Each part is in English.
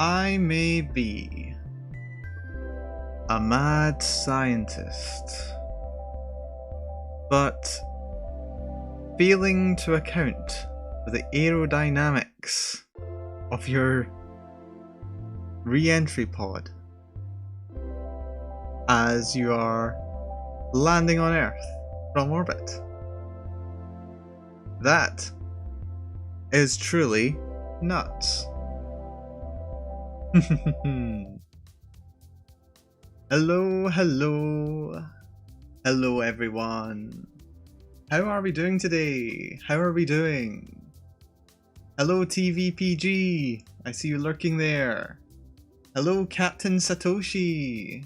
I may be a mad scientist, but failing to account for the aerodynamics of your re-entry pod as you are landing on Earth from orbit. That is truly nuts. Hello everyone. How are we doing today? How are we doing? Hello TVPG, I see you lurking there. Hello Captain Satoshi.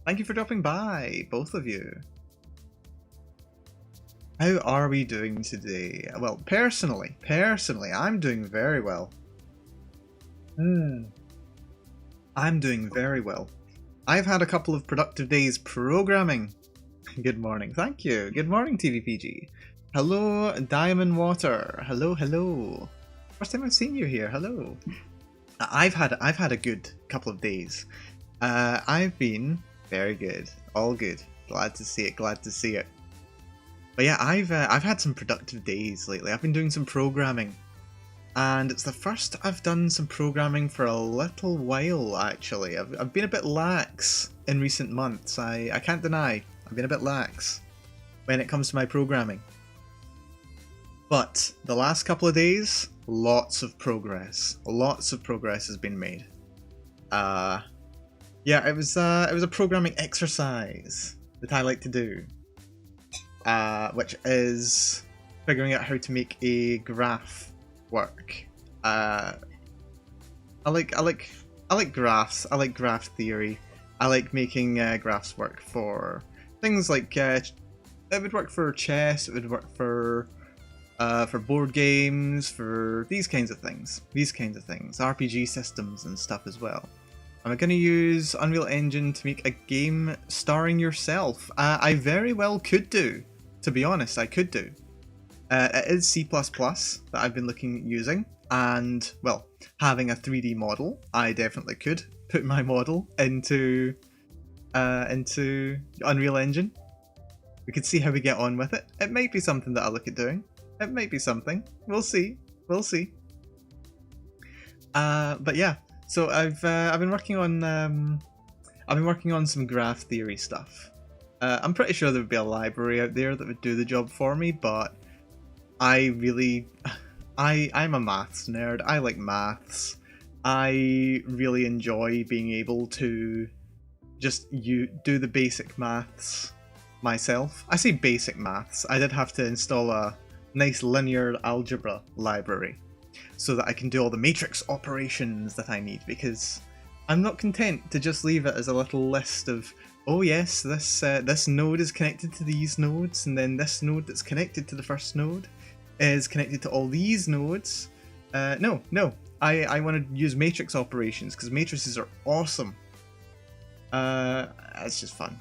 Thank you for dropping by, both of you. How are we doing today? Well, personally, I'm doing very well. I'm doing very well. I've had a couple of productive days programming. Good morning, thank you. Good morning, TVPG. Hello, Diamond Water. Hello. First time I've seen you here. Hello. I've had a good couple of days. I've been very good, all good. Glad to see it. But yeah, I've had some productive days lately. I've been doing some programming. And it's the first I've done some programming for a little while, actually. I've been a bit lax in recent months. I can't deny, I've been a bit lax when it comes to my programming. But the last couple of days, lots of progress. Lots of progress has been made. Yeah, it was a programming exercise that I like to do, which is figuring out how to make a graph work. I like graphs. I like graph theory. I like making graphs work for things like it would work for chess. It would work for board games, for these kinds of things, RPG systems and stuff as well. I'm going to use Unreal Engine to make a game starring yourself. I very well could do, to be honest. I could do. It is C++ that I've been looking at using, and, well, having a 3D model, I definitely could put my model into Unreal Engine. We could see how we get on with it. It might be something that I'll look at doing. It might be something. We'll see. But yeah, so I've been working on some graph theory stuff. I'm pretty sure there would be a library out there that would do the job for me, but I'm a maths nerd. I like maths. I really enjoy being able to just do the basic maths myself. I say basic maths. I did have to install a nice linear algebra library so that I can do all the matrix operations that I need, because I'm not content to just leave it as a little list of, oh yes, this node is connected to these nodes, and then this node that's connected to the first node is connected to all these nodes. No. I want to use matrix operations, because matrices are awesome. It's just fun.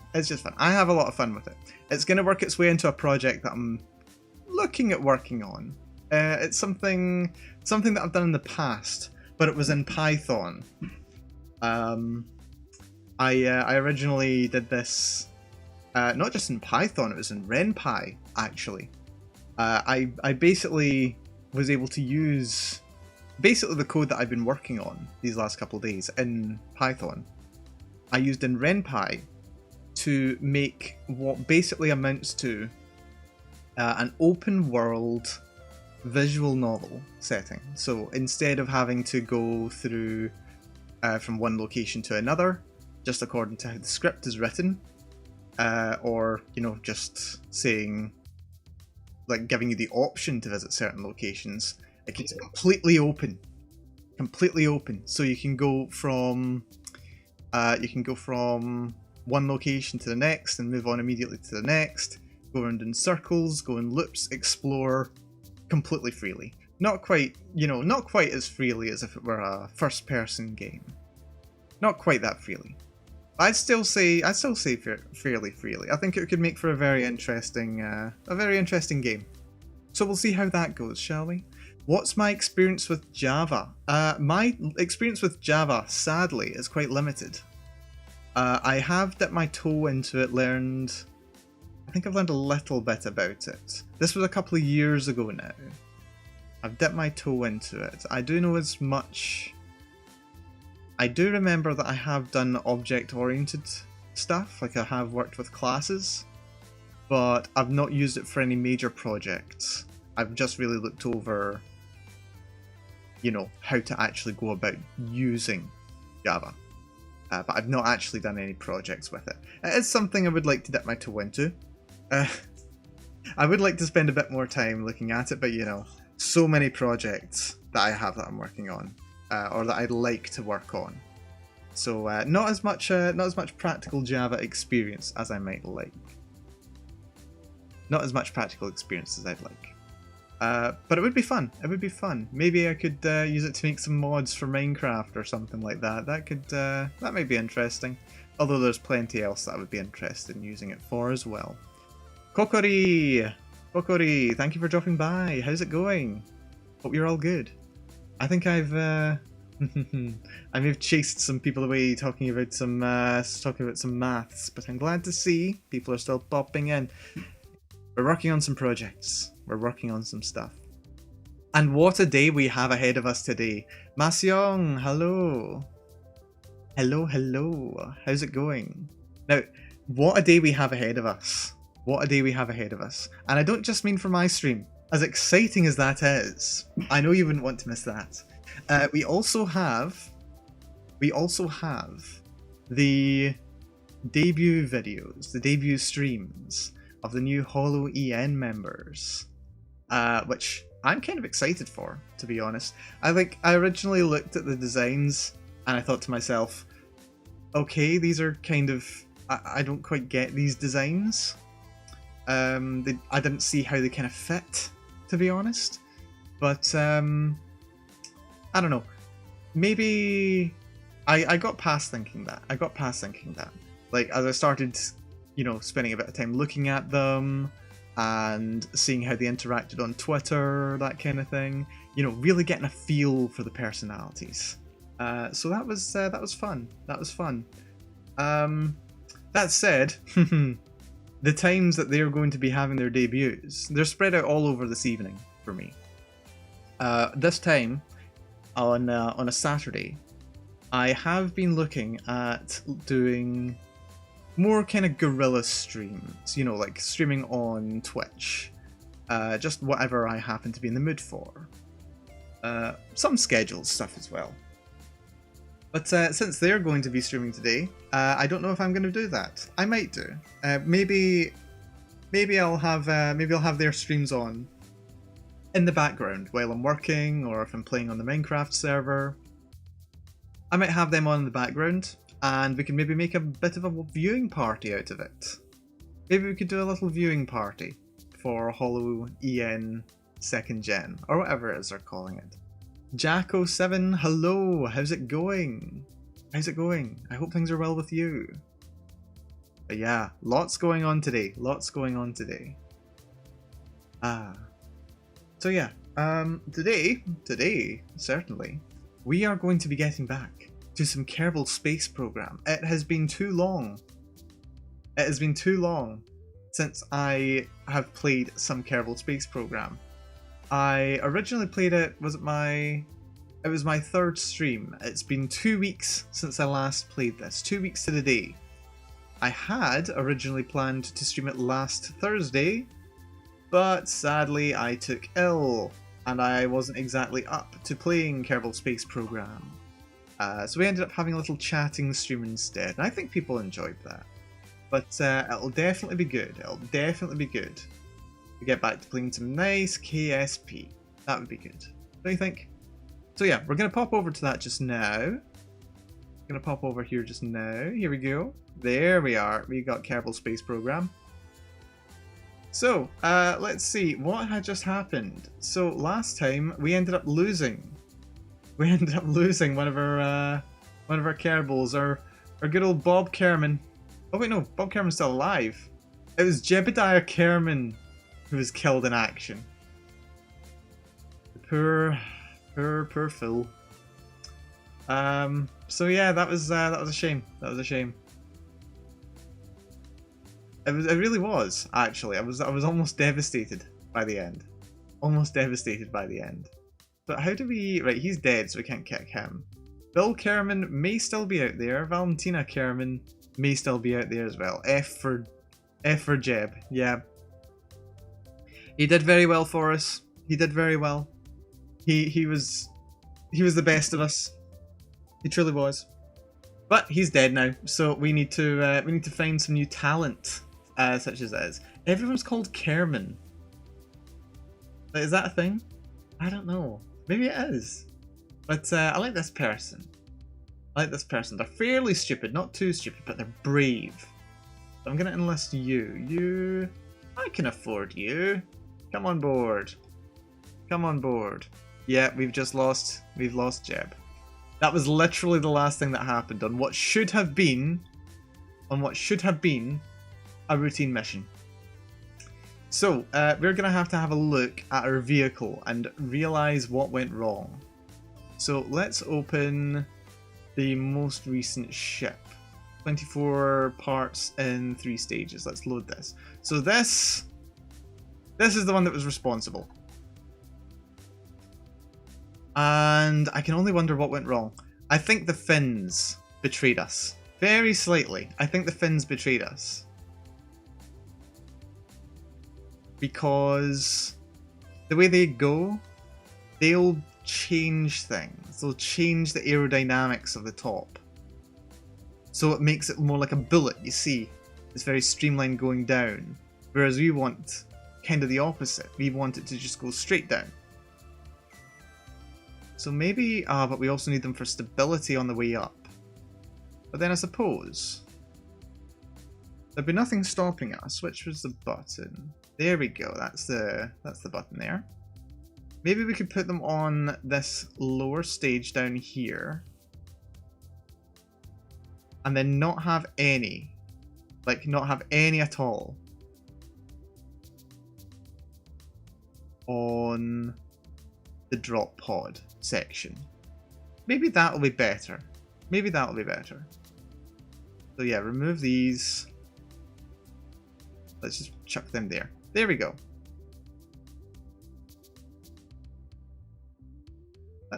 I have a lot of fun with it. It's going to work its way into a project that I'm looking at working on. It's something that I've done in the past, but it was in Python. I originally did this not just in Python, it was in RenPy, actually. I basically was able to use the code that I've been working on these last couple of days in Python. I used in RenPy to make what basically amounts to an open world visual novel setting. So instead of having to go through from one location to another, just according to how the script is written, or just saying, like, giving you the option to visit certain locations, it keeps it completely open. So you can go from one location to the next and move on immediately to the next, go around in circles, go in loops, explore completely freely. Not quite as freely as if it were a first-person game. Not quite that freely. I'd still say fairly freely. I think it could make for a very interesting game. So we'll see how that goes, shall we? What's my experience with Java? My experience with Java, sadly, is quite limited. I have dipped my toe into it, I think I've learned a little bit about it. This was a couple of years ago now. I've dipped my toe into it. I do know as much. I do remember that I have done object-oriented stuff, like I have worked with classes, but I've not used it for any major projects. I've just really looked over, you know, how to actually go about using Java. But I've not actually done any projects with it. It is something I would like to dip my toe into. I would like to spend a bit more time looking at it, but you know, so many projects that I have that I'm working on, or that I'd like to work on. So not as much practical Java experience as I might like. Not as much practical experience as I'd like. But it would be fun. It would be fun. Maybe I could use it to make some mods for Minecraft or something like that. That might be interesting. Although there's plenty else that I would be interested in using it for as well. Kokori! Kokori, thank you for dropping by. How's it going? Hope you're all good. I think I've I may have chased some people away talking about some maths, but I'm glad to see people are still popping in. We're working on some projects. We're working on some stuff. And what a day we have ahead of us today. Masyong, hello. Hello, hello. How's it going? Now, what a day we have ahead of us. What a day we have ahead of us. And I don't just mean for my stream. As exciting as that is, I know you wouldn't want to miss that. We also have the debut videos, the debut streams of the new Holo EN members, which I'm kind of excited for, to be honest. I originally looked at the designs and I thought to myself, okay, these are kind of, I don't quite get these designs. I didn't see how they kind of fit, to be honest. But I don't know. Maybe I got past thinking that. Like, as I started, you know, spending a bit of time looking at them and seeing how they interacted on Twitter, that kind of thing. You know, really getting a feel for the personalities. So that was fun. That was fun. That said, the times that they're going to be having their debuts, they're spread out all over this evening for me. This time, on a Saturday, I have been looking at doing more kind of guerrilla streams, you know, like streaming on Twitch. Just whatever I happen to be in the mood for. Some scheduled stuff as well. But since they're going to be streaming today, I don't know if I'm going to do that. I might do. Maybe I'll have their streams on in the background while I'm working, or if I'm playing on the Minecraft server. I might have them on in the background, and we can maybe make a bit of a viewing party out of it. Maybe we could do a little viewing party for Holo EN 2nd Gen, or whatever it is they're calling it. Jacko7, hello, how's it going? How's it going? I hope things are well with you. But yeah, lots going on today. So yeah, today, certainly, we are going to be getting back to some Kerbal Space Program. It has been too long. It has been too long since I have played some Kerbal Space Program. I originally played it, it was my third stream. It's been 2 weeks since I last played this, 2 weeks to the day. I had originally planned to stream it last Thursday, but sadly I took ill, and I wasn't exactly up to playing Kerbal Space Program. So we ended up having a little chatting stream instead, and I think people enjoyed that. But it'll definitely be good, to get back to playing some nice KSP. That would be good. Don't you think? So yeah, we're going to pop over to that just now. Going to pop over here just now. Here we go. There we are. We got Kerbal Space Program. So, let's see. What had just happened? So last time, we ended up losing. We ended up losing one of our Kerbals. Our good old Bob Kerman. Oh wait, no. Bob Kerman's still alive. It was Jebediah Kerman who was killed in action. poor Phil. So yeah, that was a shame. That was a shame. It really was, actually. I was almost devastated by the end. Almost devastated by the end. But how do we... Right, he's dead, so we can't kick him. Bill Kerman may still be out there. Valentina Kerman may still be out there as well. F for Jeb. Yeah. He did very well for us. He did very well. He was the best of us. He truly was. But he's dead now, so we need to find some new talent, such as this. Everyone's called Kerman. Is that a thing? I don't know. Maybe it is. But I like this person. I like this person. They're fairly stupid, not too stupid, but they're brave. So I'm gonna enlist you. I can afford you. Come on board. Come on board. Yeah, we've lost Jeb. That was literally the last thing that happened on what should have been a routine mission. So, we're going to have a look at our vehicle and realise what went wrong. So, let's open the most recent ship. 24 parts in 3 stages. Let's load this. So this is the one that was responsible. And I can only wonder what went wrong. I think the Finns betrayed us. Very slightly. I think the Finns betrayed us. Because the way they go, they'll change things. They'll change the aerodynamics of the top. So it makes it more like a bullet, you see. It's very streamlined going down. Whereas we want kind of the opposite. We want it to just go straight down. So maybe... but we also need them for stability on the way up. But then I suppose... there'd be nothing stopping us. Which was the button? There we go. That's the button there. Maybe we could put them on this lower stage down here. And then not have any. Like, not have any at all. On the drop pod section. Maybe that'll be better. Maybe that'll be better. So yeah, remove these. Let's just chuck them there. There we go.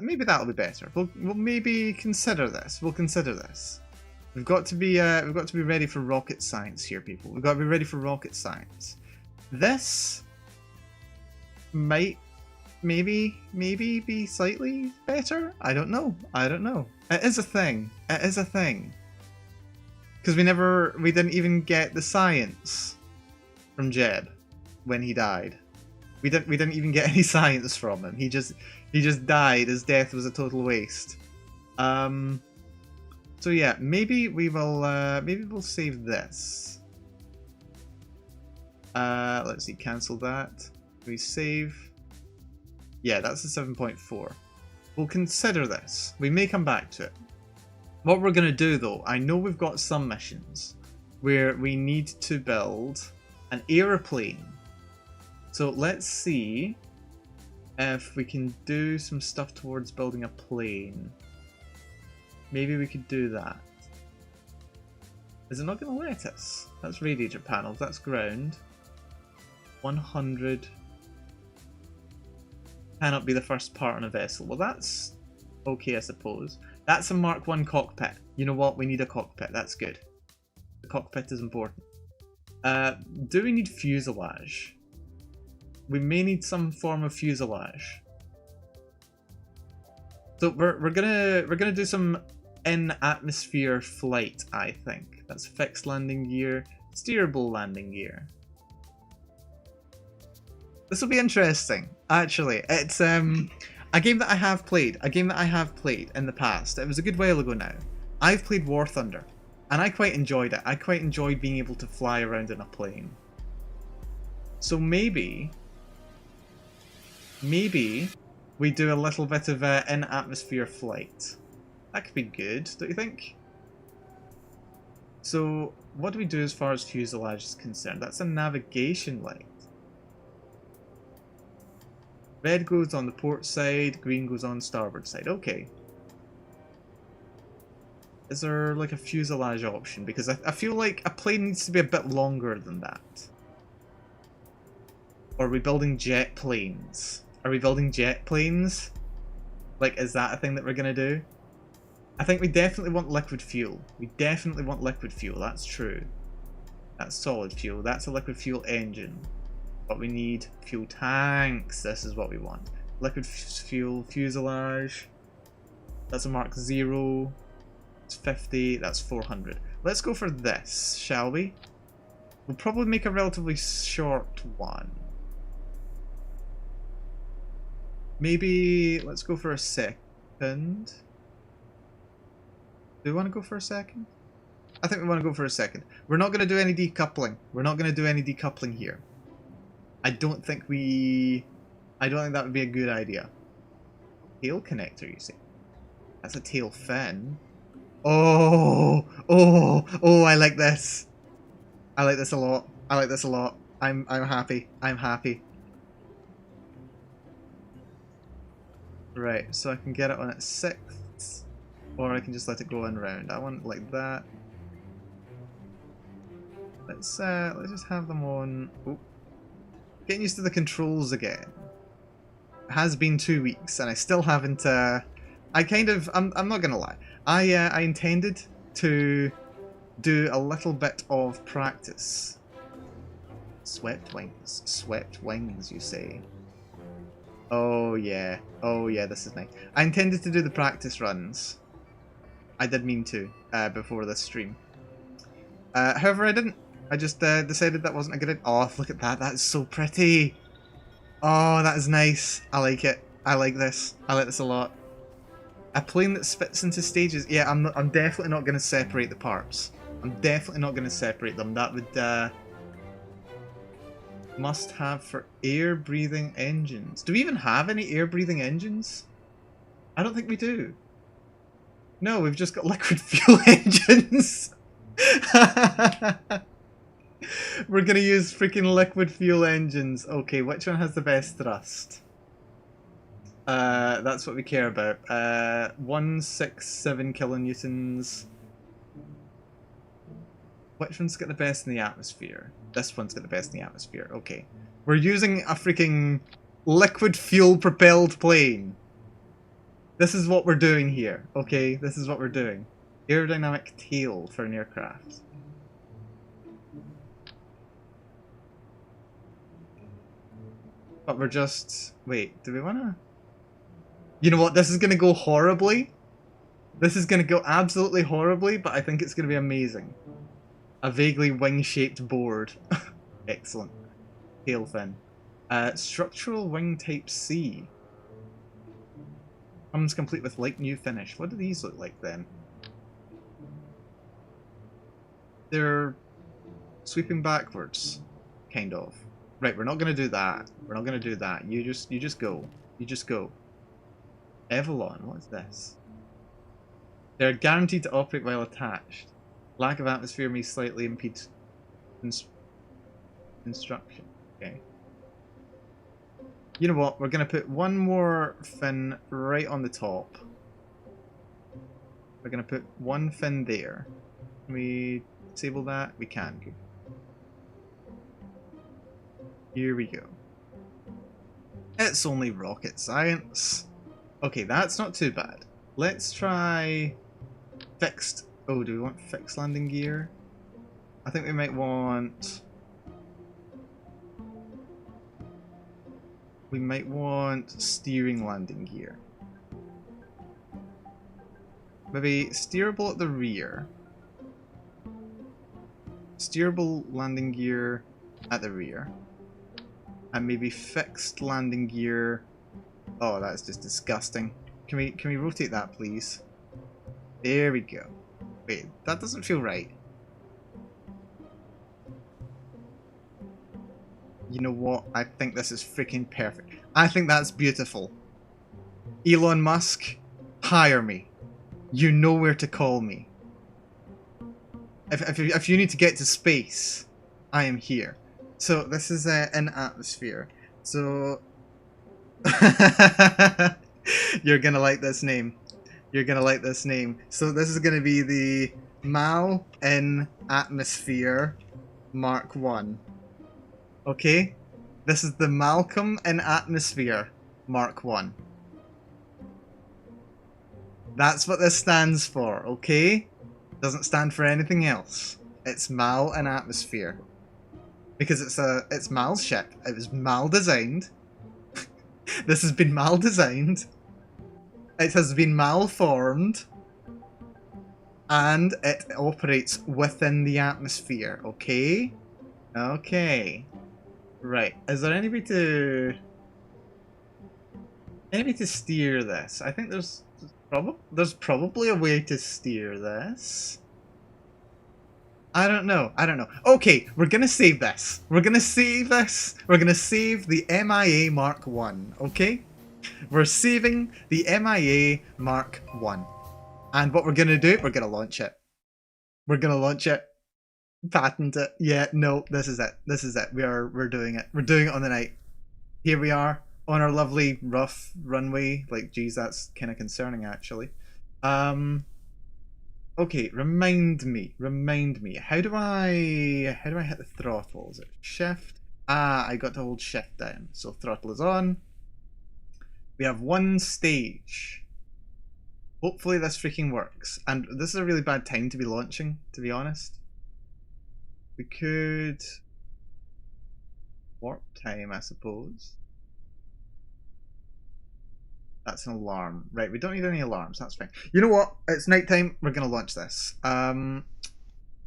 Maybe that'll be better. We'll maybe consider this. We'll consider this. We've got to be ready for rocket science here, people. We've got to be ready for rocket science. This might maybe be slightly better. I don't know. I don't know. It is a thing. It is a thing. Because we didn't even get the science from Jeb when he died. We didn't even get any science from him. He just died. His death was a total waste. So yeah, maybe we'll save this. Let's see, cancel that. We save. Yeah, that's a 7.4. We'll consider this. We may come back to it. What we're gonna do though, I know we've got some missions where we need to build an aeroplane. So let's see if we can do some stuff towards building a plane. Maybe we could do that. Is it not going to let us? That's radiator panels, that's ground. 100. Cannot be the first part on a vessel. Well, that's okay, I suppose. That's a Mark 1 cockpit. You know what? We need a cockpit. That's good. The cockpit is important. Do we need fuselage? We may need some form of fuselage. So we're gonna do some in-atmosphere flight, I think. That's fixed landing gear, steerable landing gear. This will be interesting, actually. It's a game that I have played. A game that I have played in the past. It was a good while ago now. I've played War Thunder, and I quite enjoyed it. I quite enjoyed being able to fly around in a plane. So maybe we do a little bit of in-atmosphere flight. That could be good, don't you think? So, what do we do as far as fuselage is concerned? That's a navigation light. Red goes on the port side, green goes on starboard side. Okay. Is there like a fuselage option? Because I feel like a plane needs to be a bit longer than that. Or are we building jet planes? Are we building jet planes? Like, is that a thing that we're gonna do? I think we definitely want liquid fuel. We definitely want liquid fuel, that's true. That's solid fuel, that's a liquid fuel engine. But we need fuel tanks, this is what we want. Liquid fuel fuselage. That's a Mark 0. It's 50, that's 400. Let's go for this, shall we? We'll probably make a relatively short one. Maybe, let's go for a second. Do we want to go for a second? I think we want to go for a second. We're not going to do any decoupling. We're not going to do any decoupling here. I don't think that would be a good idea. Tail connector, you see. That's a tail fin. Oh, I like this. I like this a lot. I like this a lot. I'm happy. I'm happy. Right, so I can get it on its 6th, or I can just let it go on round. I want it like that. Let's just have them on. Oh, getting used to the controls again. It has been 2 weeks, and I still haven't. I'm not gonna lie. I intended to do a little bit of practice. Swept wings, you say? Oh yeah, this is nice. I intended to do the practice runs. I did mean to, before this stream. However, I didn't. I just decided that wasn't a good idea. Oh, look at that, that is so pretty. Oh, that is nice. I like it. I like this. I like this a lot. A plane that splits into stages. Yeah, I'm definitely not going to separate the parts. I'm definitely not going to separate them. That would must have for air-breathing engines. Do we even have any air-breathing engines? I don't think we do. No, we've just got liquid fuel engines. We're going to use freaking liquid fuel engines. Okay, which one has the best thrust? That's what we care about. 167 kilonewtons. Which one's got the best in the atmosphere? This one's got the best in the atmosphere. Okay. We're using a freaking liquid fuel propelled plane. This is what we're doing here. Okay, this is what we're doing. Aerodynamic tail for an aircraft. But we're just... Wait, do we want to... You know what? This is going to go horribly. This is going to go absolutely horribly, but I think it's going to be amazing. A vaguely wing-shaped board. Excellent. Tail fin. Structural wing type C. Comes complete with light new finish. What do these look like then? They're sweeping backwards, kind of. Right, we're not going to do that. We're not going to do that. You just go. You just go. Evelon, what is this? They're guaranteed to operate while attached. Lack of atmosphere may slightly impede instruction. Okay. You know what? We're going to put one more fin right on the top. We're going to put one fin there. Can we disable that? We can. Good. Here we go. It's only rocket science. Okay, that's not too bad. Let's try fixed. Oh, do we want fixed landing gear? I think we might want... We might want steering landing gear. Maybe steerable at the rear. Steerable landing gear at the rear. And maybe fixed landing gear. Oh, that's just disgusting. Can we rotate that, please? There we go. Wait, that doesn't feel right. You know what? I think this is freaking perfect. I think that's beautiful. Elon Musk, hire me. You know where to call me. If you need to get to space, I am here. So this is in atmosphere. So You're gonna like this name. You're gonna like this name. So this is gonna be the Mal in Atmosphere Mark 1. Okay? This is the Malcolm in Atmosphere Mark 1. That's what this stands for, okay? Doesn't stand for anything else. It's Mal in Atmosphere. Because it's Mal's ship. It was Mal designed. This has been Mal designed. It has been malformed. And it operates within the atmosphere, okay? Okay. Right. Is there any way to steer this? I think there's probably a way to steer this. I don't know. Okay, we're gonna save this. We're gonna save the MIA Mark 1, okay? We're saving the MIA Mark 1. And what we're gonna do, we're gonna launch it. We're gonna launch it. Patent it. Yeah, no, this is it. We're doing it. We're doing it on the night. Here we are on our lovely rough runway. Like, geez, that's kind of concerning actually. Okay, remind me. How do I hit the throttle? Is it shift? Ah, I got to hold shift down. So throttle is on. We have one stage. Hopefully this freaking works. And this is a really bad time to be launching, to be honest. We could warp time, I suppose. That's an alarm. Right, we don't need any alarms, that's fine. You know what? It's nighttime, we're gonna launch this.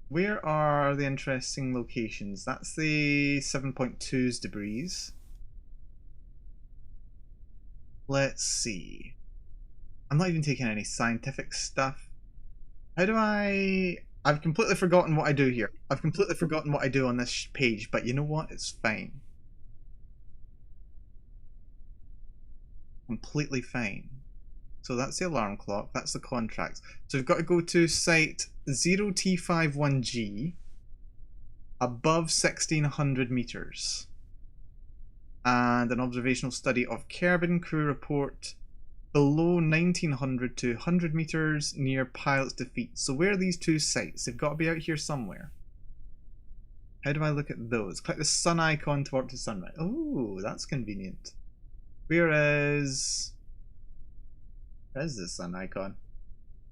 Where are the interesting locations? That's the 7.2's debris. Let's see. I'm not even taking any scientific stuff. How do I've completely forgotten what I do here. I've completely forgotten what I do on this page, but you know what? It's fine. Completely fine. So that's the alarm clock, that's the contracts. So we've got to go to site 0T51G above 1600 meters. And an observational study of Kerbal crew report below 1900 to 100 meters near pilot's defeat. So where are these two sites? They've got to be out here somewhere. How do I look at those? Click the sun icon to warp to sunrise. Oh, that's convenient. Where is the sun icon?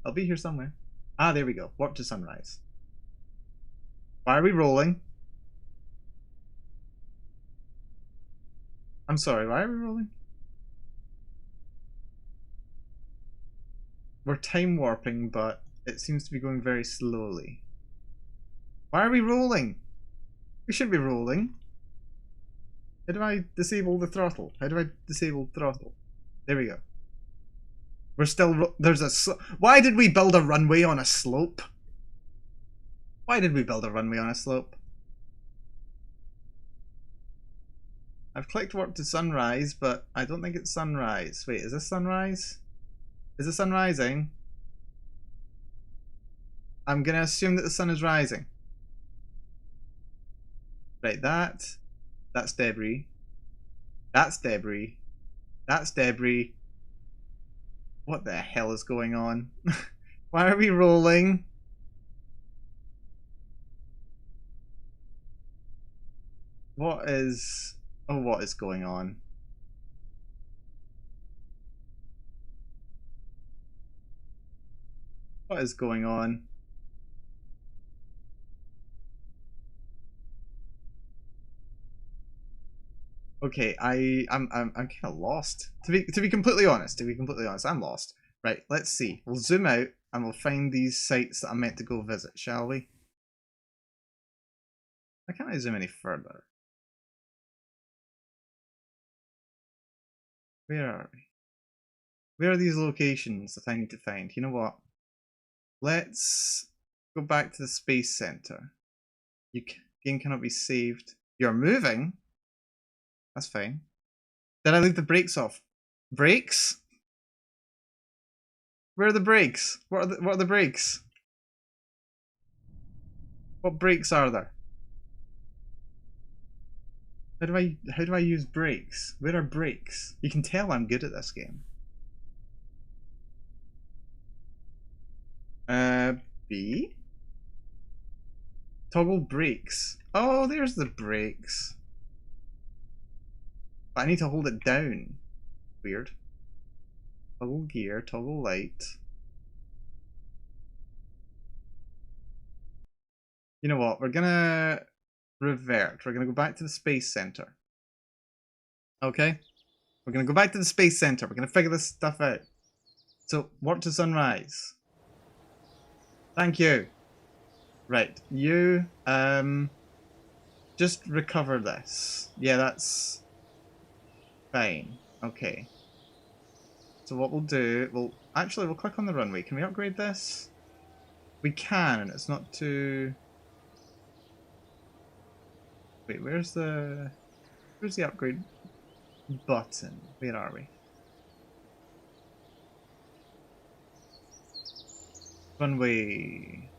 I'll be here somewhere. Ah, there we go. Warp to sunrise. Why are we rolling? I'm sorry, why are we rolling? We're time warping, but it seems to be going very slowly. Why are we rolling? We shouldn't be rolling. How do I disable the throttle? How do I disable throttle? There we go. We're still... There's a... Why did we build a runway on a slope? Why did we build a runway on a slope? I've clicked warp to sunrise, but I don't think it's sunrise. Wait, is this sunrise? Is the sun rising? I'm gonna assume that the sun is rising. Right, that's debris. That's debris. That's debris. What the hell is going on? Why are we rolling? What is... Oh, what is going on? What is going on? Okay, I'm kind of lost. To be completely honest, I'm lost. Right, let's see. We'll zoom out and we'll find these sites that I'm meant to go visit, shall we? Why can't I zoom any further? Where are we? Where are these locations that I need to find? You know what? Let's go back to the Space Center. Game cannot be saved. You're moving? That's fine. Did I leave the brakes off? Brakes? Where are the brakes? What are the brakes? What brakes are there? How do I use brakes? Where are brakes? You can tell I'm good at this game. B? Toggle brakes. Oh, there's the brakes. But I need to hold it down. Weird. Toggle gear, toggle light. You know what? We're gonna revert. We're gonna go back to the Space Center. Okay? We're gonna go back to the Space Center. We're gonna figure this stuff out. So, work to sunrise. Thank you. Right, you, just recover this. Yeah, that's fine. Okay. So what we'll do, we'll click on the runway. Can we upgrade this? We can, and it's not too... Wait, where's the upgrade button? Where are we? Runway.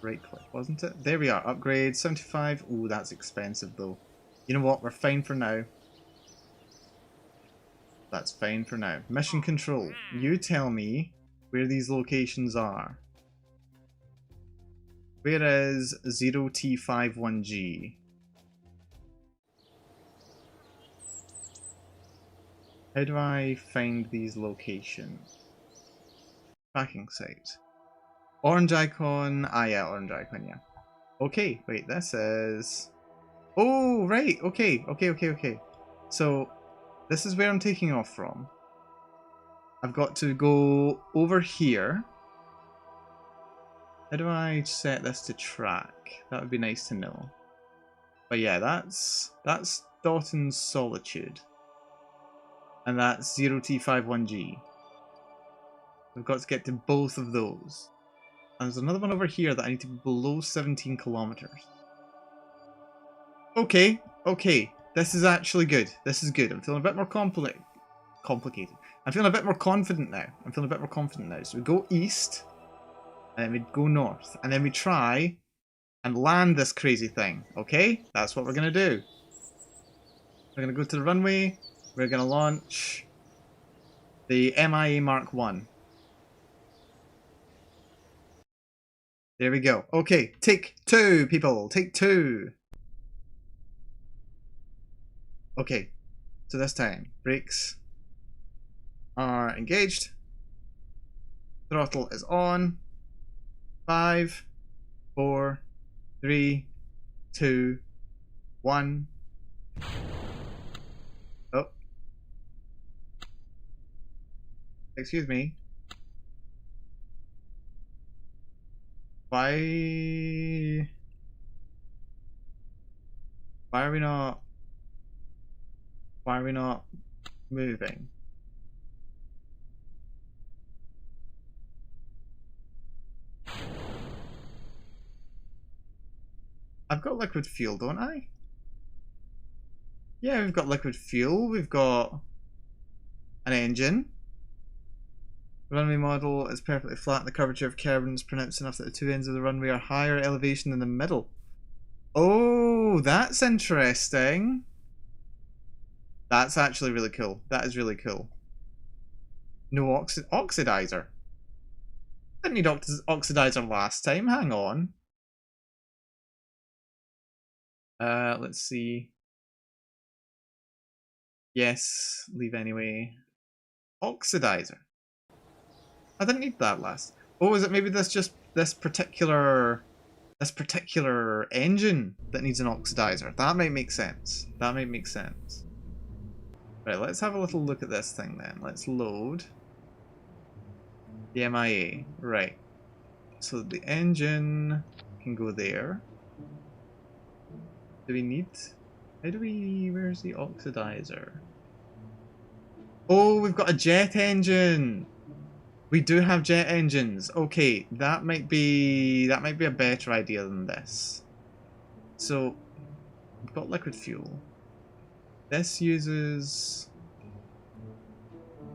Right click, wasn't it? There we are. Upgrade 75. Ooh, that's expensive though. You know what? We're fine for now. That's fine for now. Mission control. You tell me where these locations are. Where is 0T51G? How do I find these locations? Tracking site. Orange icon. Ah, yeah, orange icon, yeah. Okay, wait, this is... Oh, right, okay. So, this is where I'm taking off from. I've got to go over here. How do I set this to track? That would be nice to know. But yeah, that's Dawton's Solitude. And that's 0T51G. We've got to get to both of those. And there's another one over here that I need to be below 17 kilometers. Okay. This is actually good. This is good. I'm feeling a bit more complicated. I'm feeling a bit more confident now. So we go east, and then we go north, and then we try and land this crazy thing. Okay? That's what we're going to do. We're going to go to the runway. We're going to launch the MIA Mark 1. There we go. Okay, take 2, people. Take 2. Okay, so this time, brakes are engaged. Throttle is on. 5, 4, 3, 2, 1. Oh. Excuse me. Why are we not moving? I've got liquid fuel, don't I? Yeah, we've got liquid fuel, we've got an engine. The runway model is perfectly flat. The curvature of Kerbal is pronounced enough that the two ends of the runway are higher elevation than the middle. Oh, that's interesting. That's actually really cool. That is really cool. No oxidizer. Didn't need oxidizer last time. Hang on. Let's see. Yes, leave anyway. Oxidizer. I didn't need that last. Oh, is it maybe this particular engine that needs an oxidizer? That might make sense. Right, let's have a little look at this thing then. Let's load the MIA. Right. So the engine can go there. Do we need... Where's the oxidizer? Oh, we've got a jet engine! We do have jet engines. Okay, that might be a better idea than this. So, we've got liquid fuel. This uses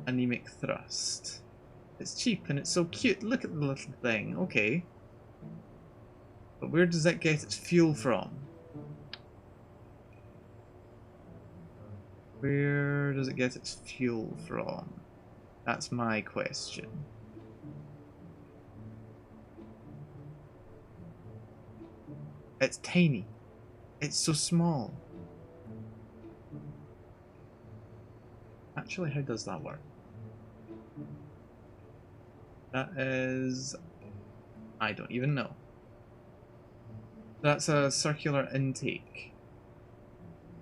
anemic thrust. It's cheap and it's so cute. Look at the little thing. Okay. But where does it get its fuel from? Where does it get its fuel from? That's my question. It's tiny. It's so small. Actually, how does that work? That is... I don't even know. That's a circular intake.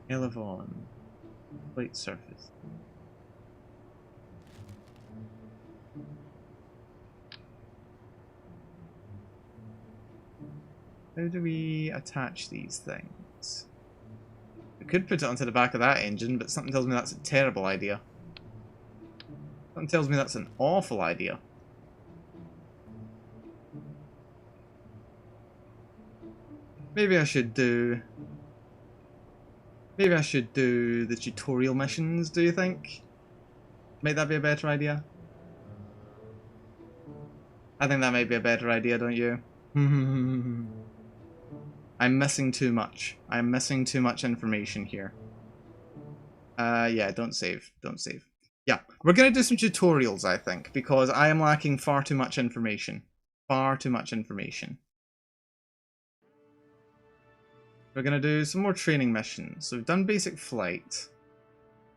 Elevon. Plate surface. How do we attach these things? We could put it onto the back of that engine, but something tells me that's a terrible idea. Something tells me that's an awful idea. Maybe I should do the tutorial missions, do you think? Might that be a better idea? I think that might be a better idea, don't you? I'm missing too much. I'm missing too much information here. Yeah, don't save. Don't save. Yeah, we're going to do some tutorials, I think, because I am lacking far too much information. Far too much information. We're going to do some more training missions. So we've done basic flight.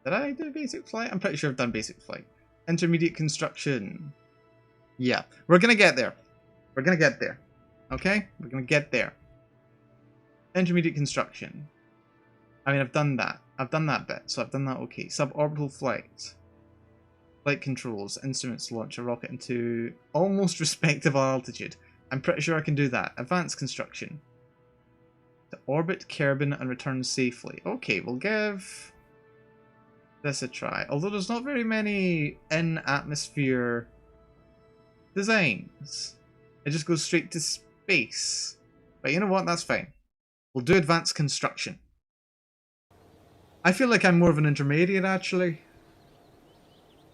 Did I do basic flight? I'm pretty sure I've done basic flight. Intermediate construction. Yeah, we're going to get there. We're going to get there. Okay? We're going to get there. Intermediate construction. I mean, I've done that. I've done that bit, so I've done that okay. Suborbital flight. Flight controls. Instruments launch a rocket into almost respectable altitude. I'm pretty sure I can do that. Advanced construction. To orbit Kerbal and return safely. Okay, we'll give this a try. Although there's not very many in-atmosphere designs. It just goes straight to space. But you know what? That's fine. We'll do advanced construction. I feel like I'm more of an intermediate, actually.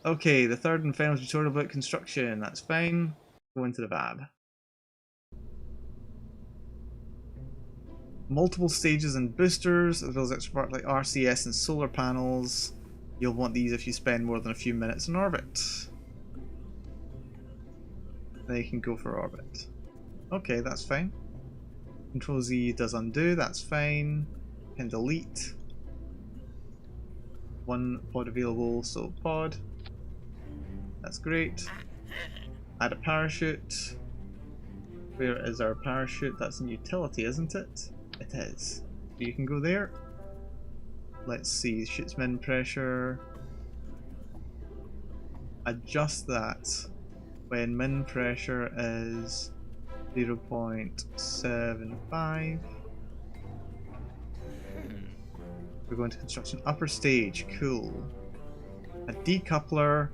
Okay, the third and final tutorial about construction. That's fine. Go into the VAB. Multiple stages and boosters, as well as extra parts like RCS and solar panels. You'll want these if you spend more than a few minutes in orbit. Then you can go for orbit. Okay, that's fine. Control Z does undo, that's fine. Can delete. One pod available, so pod. That's great. Add a parachute. Where is our parachute? That's in utility, isn't it? It is. So you can go there. Let's see, shoots min pressure. Adjust that when min pressure is 0.75. We're going to construction upper stage. Cool. A decoupler,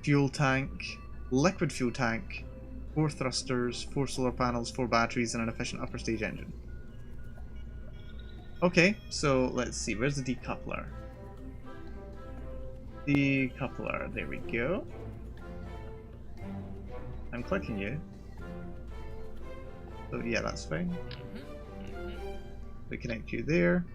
fuel tank, liquid fuel tank, 4 thrusters, 4 solar panels, 4 batteries, and an efficient upper stage engine. Okay, so let's see. Where's the decoupler? Decoupler. There we go. I'm clicking you. So yeah, that's fine. We connect you there.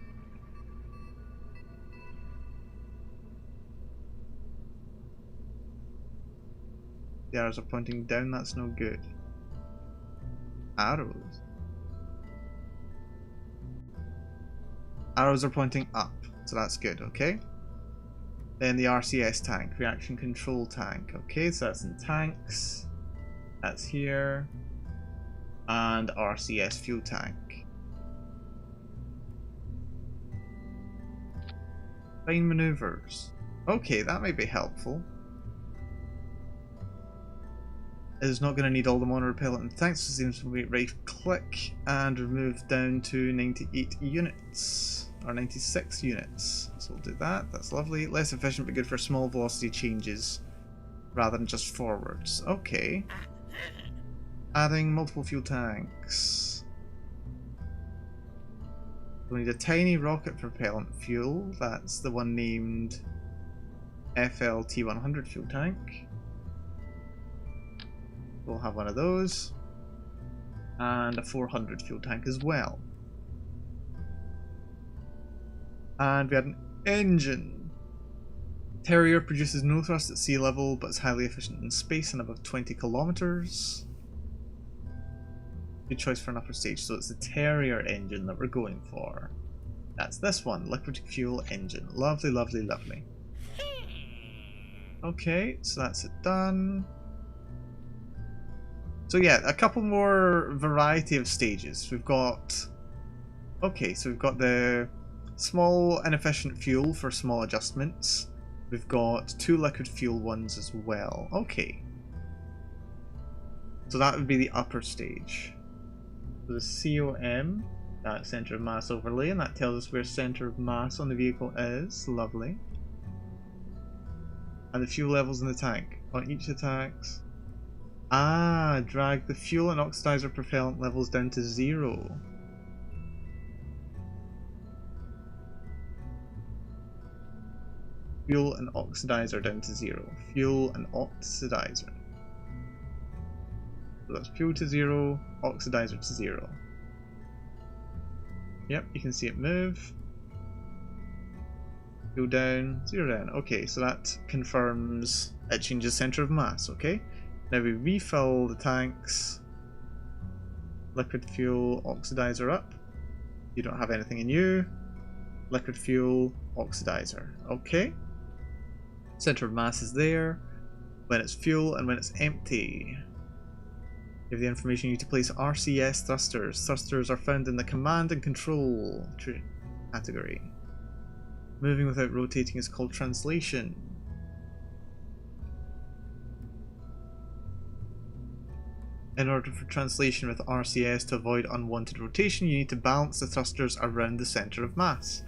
The arrows are pointing down, that's no good. Arrows? Arrows are pointing up, so that's good, okay? Then the RCS tank, reaction control tank. Okay, so that's in tanks. That's here. And RCS fuel tank. Fine maneuvers. Okay, that might be helpful. Is not going to need all the mono repellent and tanks, so seems to be right click and remove down to 98 units. Or 96 units. So we'll do that. That's lovely. Less efficient but good for small velocity changes rather than just forwards. Okay. Adding multiple fuel tanks. We'll need a tiny rocket propellant fuel. That's the one named FLT100 fuel tank. We'll have one of those. And a 400 fuel tank as well. And we had an engine. Terrier produces no thrust at sea level, but is highly efficient in space and above 20 kilometers. Good choice for an upper stage. So it's the Terrier engine that we're going for. That's this one, liquid fuel engine. Lovely, lovely, lovely. Okay, so that's it done. So yeah, a couple more variety of stages. We've got... Okay, so we've got the small inefficient fuel for small adjustments. We've got 2 liquid fuel ones as well. Okay. So that would be the upper stage. So the COM, that center of mass overlay, and that tells us where center of mass on the vehicle is. Lovely. And the fuel levels in the tank. On each of the tanks. Ah, drag the fuel and oxidizer propellant levels down to 0. Fuel and oxidizer down to 0. Fuel and oxidizer. So that's fuel to 0, oxidizer to 0. Yep, you can see it move. Go down, 0 down. Okay, so that confirms it changes center of mass, okay? Now we refill the tanks. Liquid fuel, oxidizer up. You don't have anything in you. Liquid fuel, oxidizer. Okay. Center of mass is there. When it's fuel and when it's empty. You have the information you need to place RCS thrusters. Thrusters are found in the command and control category. Moving without rotating is called translation. In order for translation with RCS to avoid unwanted rotation, you need to balance the thrusters around the center of mass.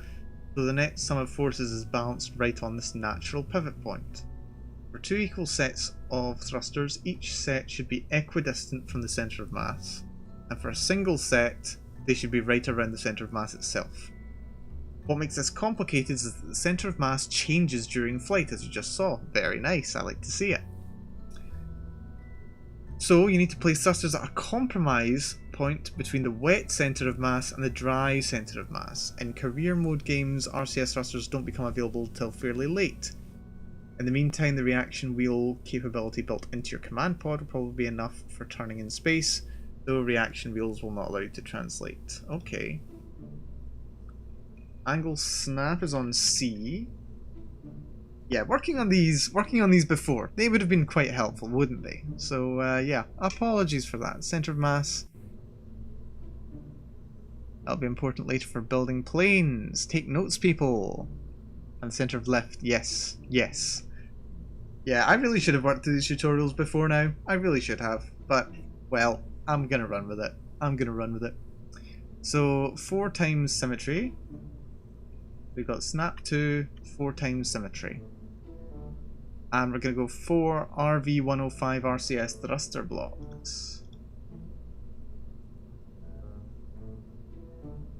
So the net sum of forces is balanced right on this natural pivot point. For 2 equal sets of thrusters, each set should be equidistant from the center of mass, and for a single set, they should be right around the center of mass itself. What makes this complicated is that the center of mass changes during flight, as you just saw. Very nice, I like to see it. So you need to place thrusters at a compromise point between the wet center of mass and the dry center of mass. In career mode games, RCS thrusters don't become available till fairly late. In the meantime, the reaction wheel capability built into your command pod will probably be enough for turning in space, though reaction wheels will not allow you to translate. Okay. Angle snap is on C. Yeah, working on these before, they would have been quite helpful, wouldn't they? So yeah, apologies for that. Center of mass. That'll be important later for building planes. Take notes, people. And center of lift, yes, yes. Yeah, I really should have worked through these tutorials before now. I really should have. But, well, I'm gonna run with it. I'm gonna run with it. So, 4 times symmetry. We've got snap 2, 4 times symmetry. And we're gonna go 4 RV105 RCS thruster blocks.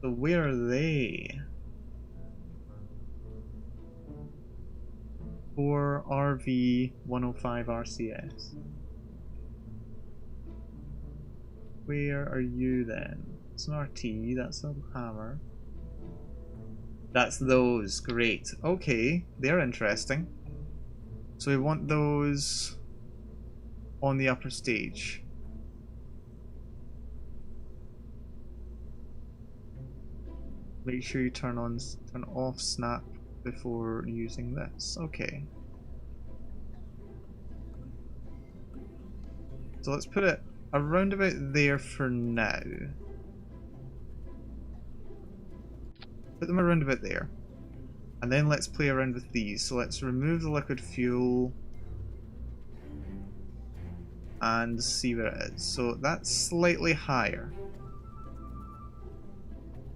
So where are they? 4 RV105 RCS. Where are you then? It's an RT, that's a hammer. That's those, great. Okay, they're interesting. So we want those on the upper stage. Make sure you turn off snap before using this. Okay. So let's put it around about there for now. Put them around about there. And then let's play around with these. So let's remove the liquid fuel and see where it is. So that's slightly higher.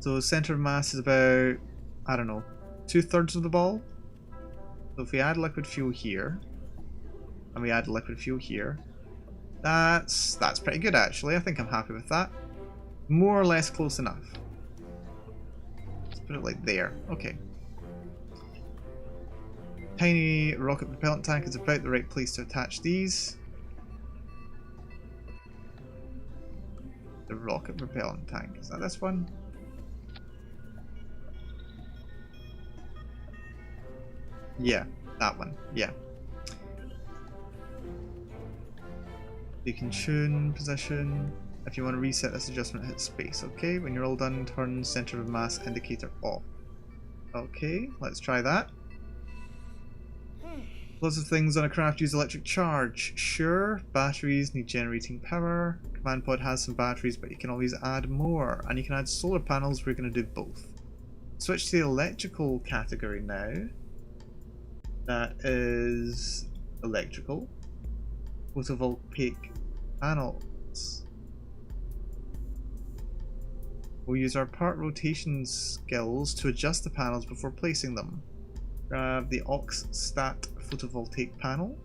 So the center of mass is about, I don't know, 2/3 of the ball. So if we add liquid fuel here, and we add liquid fuel here, that's pretty good actually. I think I'm happy with that. More or less close enough. Let's put it like there. Okay. Tiny rocket propellant tank is about the right place to attach these. The rocket propellant tank, is that this one? Yeah. That one, yeah. You can tune position. If you want to reset this adjustment, hit space. Okay, when you're all done, turn center of mass indicator off. Okay, let's try that. Lots of things on a craft use electric charge. Sure, batteries need generating power. Command pod has some batteries, but you can always add more. And you can add solar panels. We're going to do both. Switch to the electrical category now. That is electrical. Photovoltaic panels. We'll use our part rotation skills to adjust the panels before placing them. Grab the aux stat photovoltaic panel.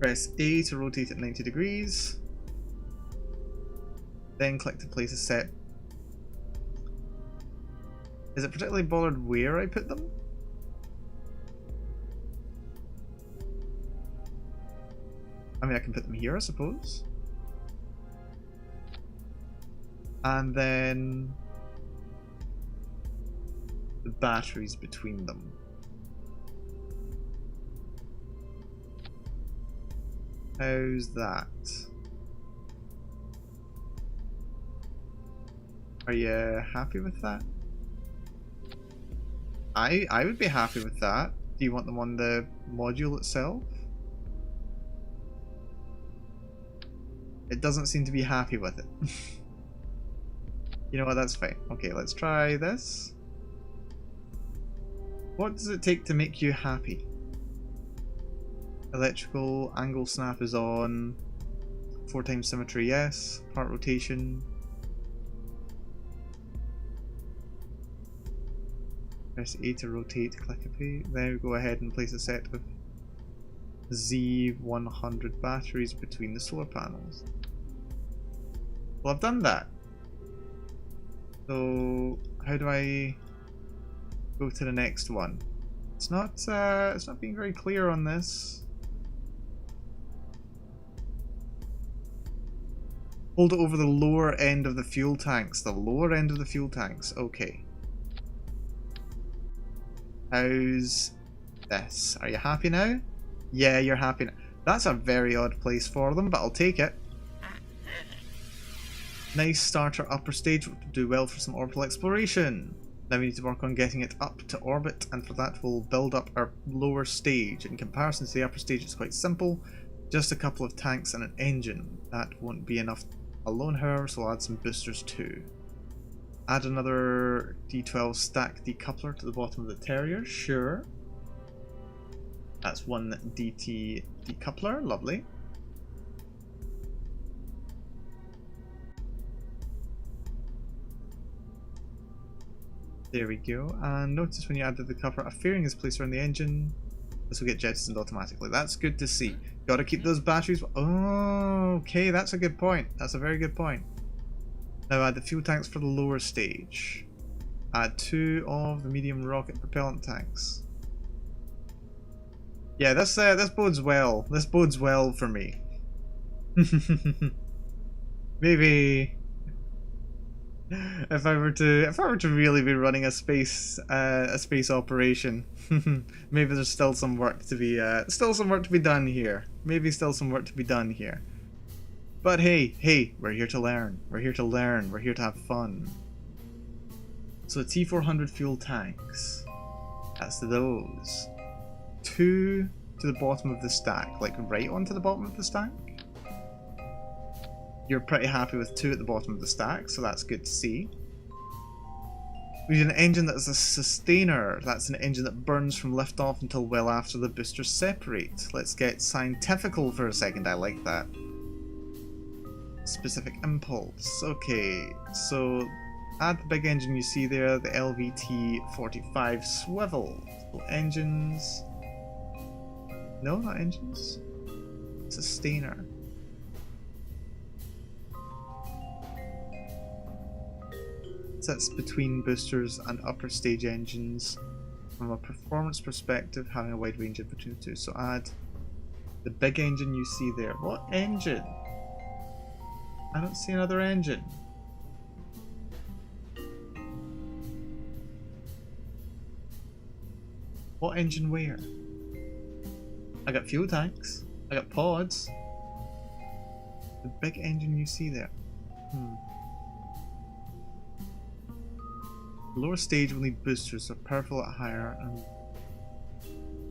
Press A to rotate at 90 degrees. Then click to place a set. Is it particularly bothered where I put them? I mean, I can put them here, I suppose. And then the batteries between them. How's that? Are you happy with that? I would be happy with that. Do you want them on the module itself? It doesn't seem to be happy with it. You know what, that's fine. Okay, let's try this. What does it take to make you happy? Electrical, angle snap is on. 4x symmetry, yes. Part rotation. Press A to rotate, click OK. Then we go ahead and place a set of Z100 batteries between the solar panels. Well, I've done that. So how do I go to the next one? It's not being very clear on this. Hold it over the lower end of the fuel tanks. The lower end of the fuel tanks. Okay. How's this? Are you happy now? Yeah, you're happy now. That's a very odd place for them, but I'll take it. Nice starter upper stage, will do well for some orbital exploration. Now we need to work on getting it up to orbit, and for that we'll build up our lower stage. In comparison to the upper stage, it's quite simple. Just a couple of tanks and an engine. That won't be enough alone, however, so I'll add some boosters too. Add another D12 stack decoupler to the bottom of the Terrier, sure. That's one DT decoupler, lovely. There we go, and notice when you add the decoupler, a fairing is placed around the engine. This will get jettisoned automatically. That's good to see. Gotta keep those batteries. Oh, okay, that's a good point. That's a very good point. Now add the fuel tanks for the lower stage. Add 2 of the medium rocket propellant tanks. Yeah, this bodes well. This bodes well for me. Maybe if I were to really be running a space operation, maybe there's still some work to be done here. Maybe still some work to be done here. But hey, we're here to learn. We're here to learn. We're here to have fun. So the T400 fuel tanks. That's those. 2 to the bottom of the stack, like right onto the bottom of the stack. You're pretty happy with 2 at the bottom of the stack, so that's good to see. We need an engine that is a sustainer. That's an engine that burns from liftoff until well after the boosters separate. Let's get scientifical for a second, I like that. Specific impulse. Okay, so add the big engine you see there, the LVT-45 swivel. So engines. No, not engines. Sustainer. Sits between boosters and upper stage engines. From a performance perspective, having a wide range in between the two. So add the big engine you see there. What engine? I don't see another engine. What engine where? I got fuel tanks. I got pods. The big engine you see there. The lower stage will need boosters that are powerful at higher and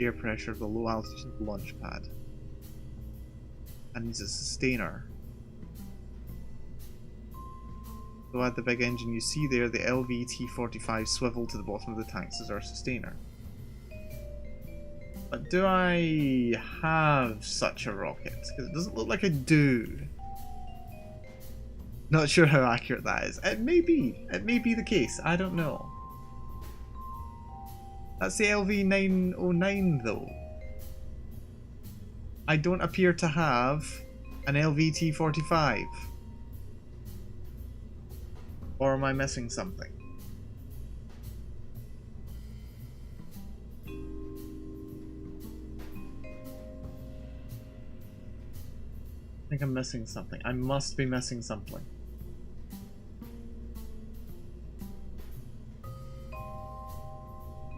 air pressure of the low altitude launch pad. And needs a sustainer. So add the big engine you see there, the LVT-45 swivel to the bottom of the tanks as our sustainer. But do I have such a rocket? Because it doesn't look like I do. Not sure how accurate that is. It may be. It may be the case. I don't know. That's the LV-909 though. I don't appear to have an LVT-45. Or am I missing something? I think I'm missing something. I must be missing something.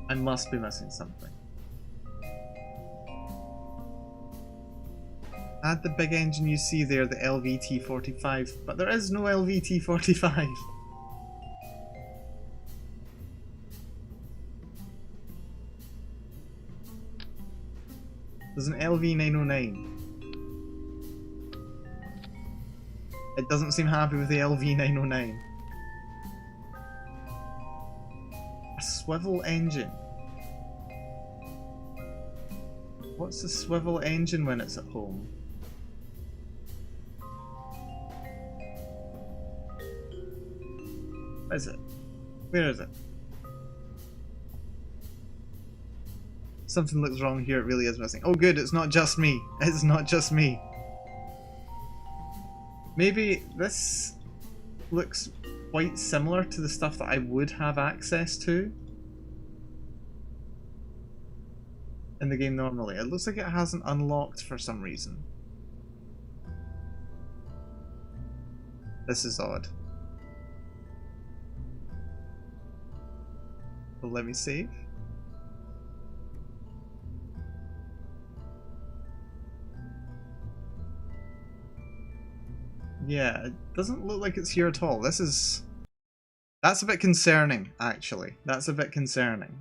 I must be missing something. Add the big engine you see there, the LVT-45, but there is no LVT-45. There's an LV-909. It doesn't seem happy with the LV-909. A swivel engine. What's a swivel engine when it's at home? What is it? Where is it? Something looks wrong here, it really is missing. Oh good, it's not just me. It's not just me. Maybe this looks quite similar to the stuff that I would have access to in the game normally. It looks like it hasn't unlocked for some reason. This is odd. Well, let me save. Yeah, it doesn't look like it's here at all. That's a bit concerning, actually. That's a bit concerning.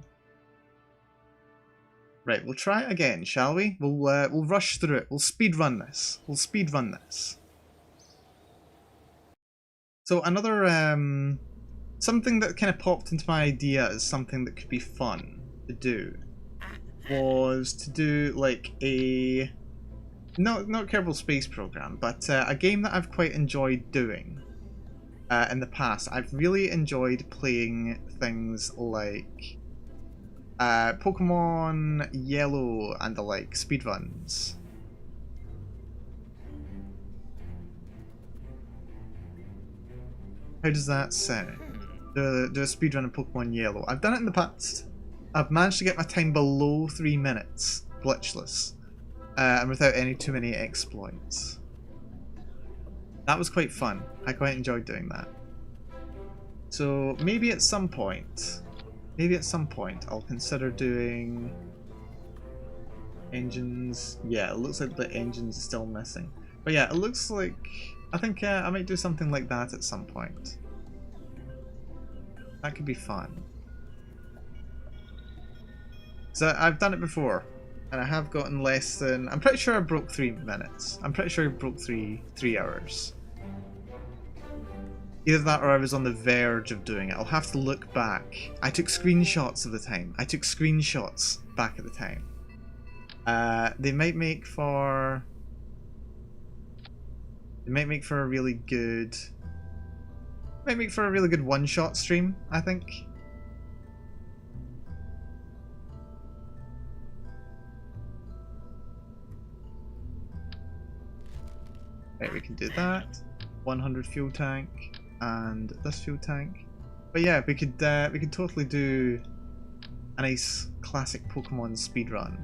Right, we'll try it again, shall we? We'll rush through it. We'll speed run this. We'll speed run this. So another something that kind of popped into my idea as something that could be fun to do was to do like a not Kerbal Space Program, but a game that I've quite enjoyed doing in the past. I've really enjoyed playing things like Pokemon Yellow and the like speedruns. How does that sound? Do a speedrun of Pokemon Yellow. I've done it in the past. I've managed to get my time below 3 minutes, glitchless, and without any too many exploits. That was quite fun. I quite enjoyed doing that. So maybe at some point I'll consider doing engines. Yeah, it looks like the engine's still missing. But yeah, it looks like I think I might do something like that at some point. That could be fun. So I've done it before, and I have gotten less than. I'm pretty sure I broke 3 minutes. I'm pretty sure I broke three hours. Either that or I was on the verge of doing it. I'll have to look back. I took screenshots of the time. I took screenshots back at the time. They might make for. It might make for a really good. Might make for a really good one-shot stream, I think. Right, we can do that. 100 fuel tank and this fuel tank. But yeah, we could totally do a nice classic Pokemon speedrun.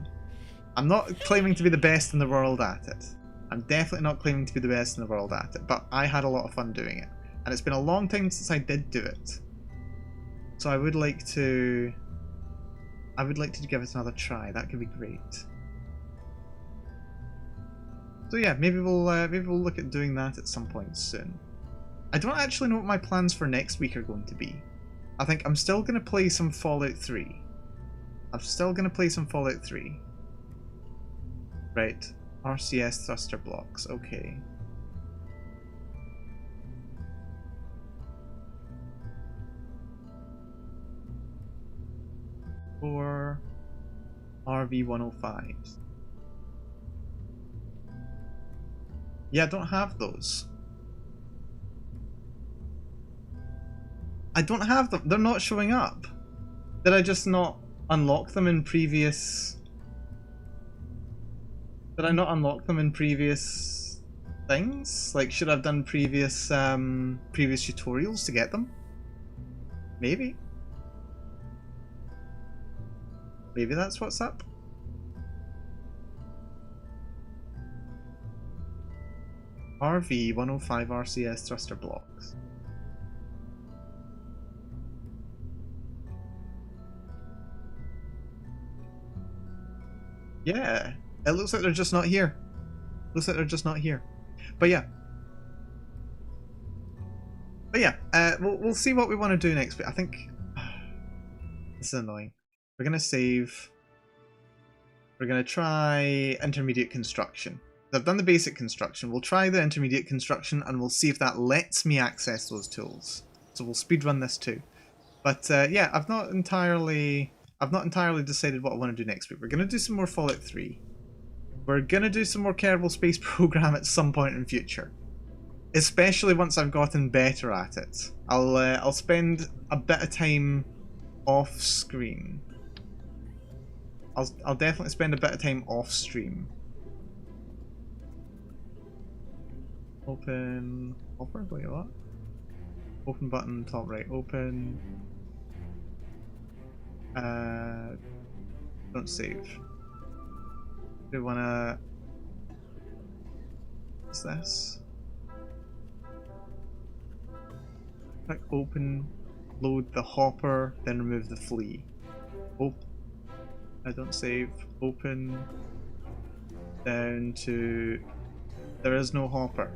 I'm not claiming to be the best in the world at it. I'm definitely not claiming to be the best in the world at it, but I had a lot of fun doing it. And it's been a long time since I did do it. So I would like to I would like to give it another try. That could be great. So yeah, maybe we'll look at doing that at some point soon. I don't actually know what my plans for next week are going to be. I think I'm still going to play some Fallout 3. I'm still going to play some Fallout 3. Right. RCS thruster blocks. Okay. Or RV105s. Yeah, I don't have those. I don't have them. They're not showing up. Did I just not unlock them in previous... Did I not unlock them in previous things? Like, should I have done previous previous tutorials to get them? Maybe. Maybe that's what's up. RV105 RCS thruster blocks. Yeah, it looks like they're just not here. Looks like they're just not here. But yeah. We'll see what we want to do next week. I think this is annoying. We're gonna save. We're gonna try intermediate construction. I've done the basic construction. We'll try the intermediate construction, and we'll see if that lets me access those tools. So we'll speedrun this too. But yeah, I've not entirely decided what I want to do next week. We're gonna do some more Fallout 3. We're gonna do some more Kerbal Space Program at some point in future, especially once I've gotten better at it. I'll spend a bit of time off screen. I'll definitely spend a bit of time off stream. Open hopper. Wait, what? Open button, top right. Open. Don't save. Do we wanna? What's this? Click open, load the hopper, then remove the flea. I don't save. Open. Down to. There is no hopper.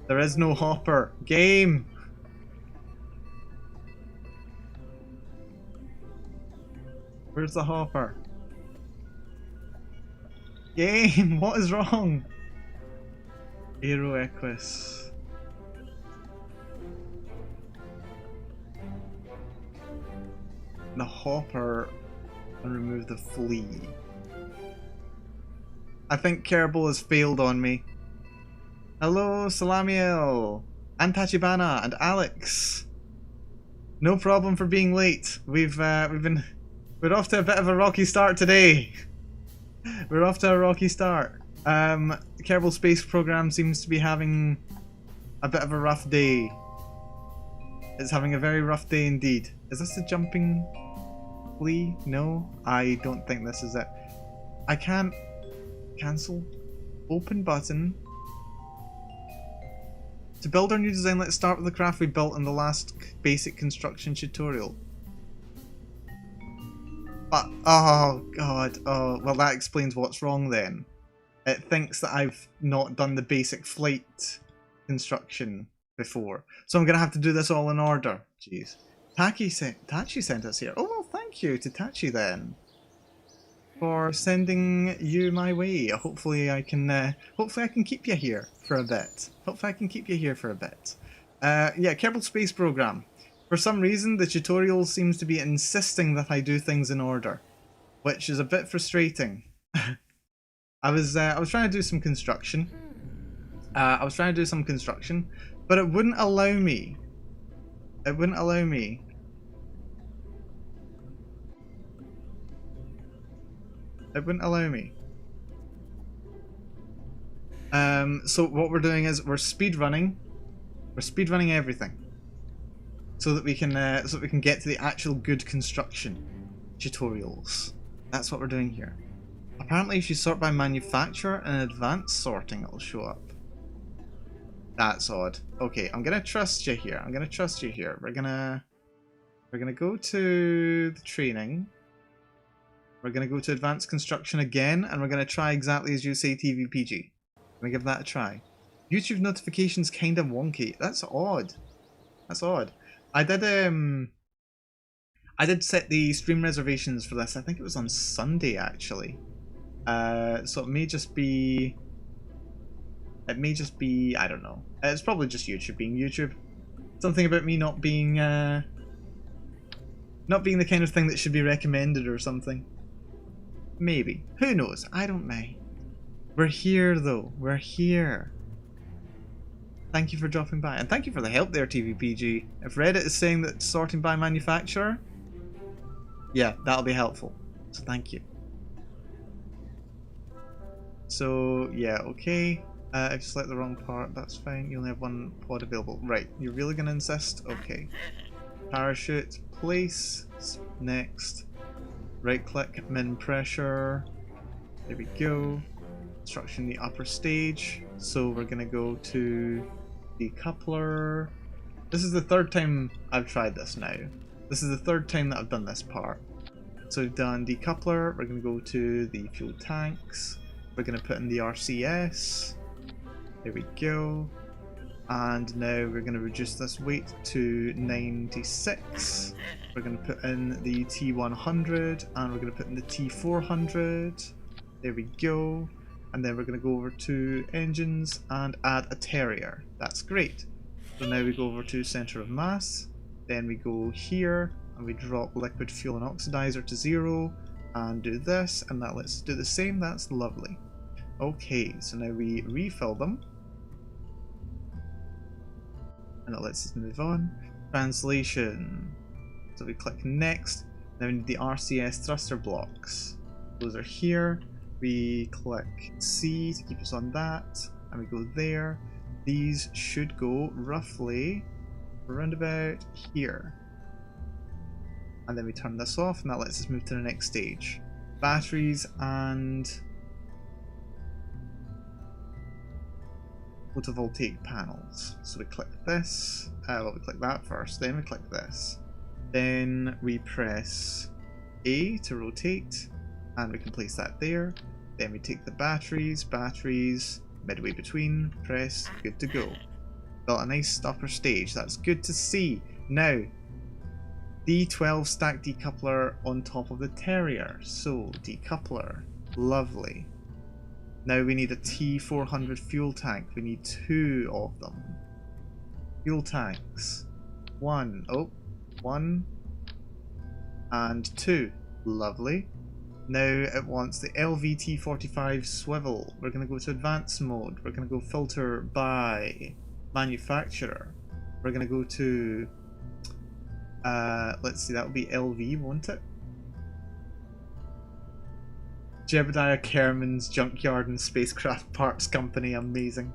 There is no hopper. Game! Where's the hopper? Game! What is wrong? Aero Equus. The hopper and remove the flea. I think Kerbal has failed on me. Hello, Salamiel, and Tachibana, and Alex. No problem for being late. We're off to a bit of a rocky start today. We're off to a rocky start. Kerbal Space Program seems to be having a bit of a rough day. It's having a very rough day indeed. Is this the jumping flea? No, I don't think this is it. I can't cancel. Open button. To build our new design, let's start with the craft we built in the last basic construction tutorial. But, oh god, oh, well that explains what's wrong then. It thinks that I've not done the basic flight construction before. So I'm going to have to do this all in order. Jeez. Tachi sent us here. Oh, well, thank you to Tachi then for sending you my way. Hopefully I can keep you here for a bit. Yeah, Kerbal Space Program. For some reason, the tutorial seems to be insisting that I do things in order, which is a bit frustrating. I was trying to do some construction. But it wouldn't allow me. It wouldn't allow me. So what we're doing is we're speedrunning. We're speedrunning everything, so that we can get to the actual good construction tutorials. That's what we're doing here. Apparently, if you sort by manufacturer and advanced sorting, it'll show up. That's odd. Okay, I'm gonna trust you here. We're gonna We're going to go to the training. We're going to go to advanced construction again, and we're going to try exactly as you say TVPG. Let me give that a try. YouTube notifications kind of wonky. That's odd. That's odd. I did set the stream reservations for this. I think it was on Sunday actually. So it may just be. I don't know. It's probably just YouTube being YouTube. Something about me not being the kind of thing that should be recommended or something. Maybe. Who knows? I don't know. We're here though. We're here. Thank you for dropping by. And thank you for the help there, TVPG. If Reddit is saying that sorting by manufacturer, yeah, that'll be helpful. So thank you. So, yeah, okay. I've selected the wrong part. That's fine. You only have one pod available. Right. You're really going to insist? Okay. Parachute. Place. Next. Right click. Min pressure. There we go. Construction the upper stage. So we're going to go to decoupler. This is the third time I've tried this now. This is the third time that I've done this part. So we've done decoupler. We're going to go to the fuel tanks. We're going to put in the RCS. There we go. And now we're going to reduce this weight to 96. We're going to put in the T100 and we're going to put in the T400. There we go. And then we're going to go over to engines and add a terrier. That's great. So now we go over to center of mass. Then we go here and we drop liquid fuel and oxidizer to 0 and do this, and that lets us do the same. That's lovely. Okay, so now we refill them. And it lets us move on. Translation. So we click next. Now we need the RCS thruster blocks. Those are here. We click C to keep us on that. And we go there. These should go roughly around about here. And then we turn this off and that lets us move to the next stage. Batteries and photovoltaic panels. So we click this, well we click that first, then we click this. Then we press A to rotate, and we can place that there. Then we take the batteries, midway between, press, good to go. Got a nice upper stage, that's good to see. Now, D12 stack decoupler on top of the terrier. So, decoupler, lovely. Now we need a T400 fuel tank. We need 2 of them. Fuel tanks. 1 and 2. Lovely. Now it wants the LVT45 swivel. We're going to go to advanced mode. We're going to go filter by manufacturer. We're going to go to, let's see, that will be LV, won't it? Jebediah Kerman's Junkyard and Spacecraft Parts Company, amazing.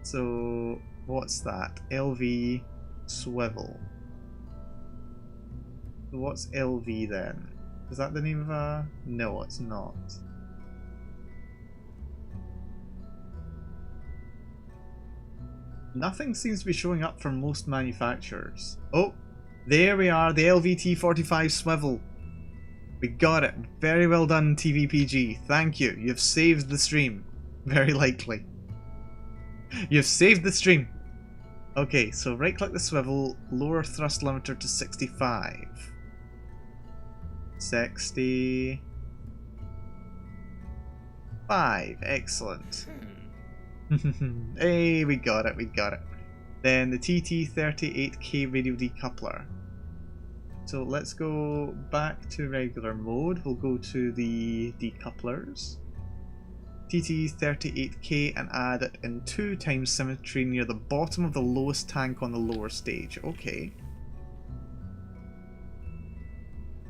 So, what's that? LV swivel. So what's LV then? Is that the name of a... No, it's not. Nothing seems to be showing up for most manufacturers. Oh, there we are, the LVT45 swivel. We got it. Very well done, TVPG. Thank you. You've saved the stream. Very likely. You've saved the stream. Okay, so right click the swivel, lower thrust limiter to 65. 65. Excellent. Hey, we got it, we got it. Then the TT38K radio decoupler. So let's go back to regular mode. We'll go to the decouplers. TT38K and add it in 2 times symmetry near the bottom of the lowest tank on the lower stage. Okay.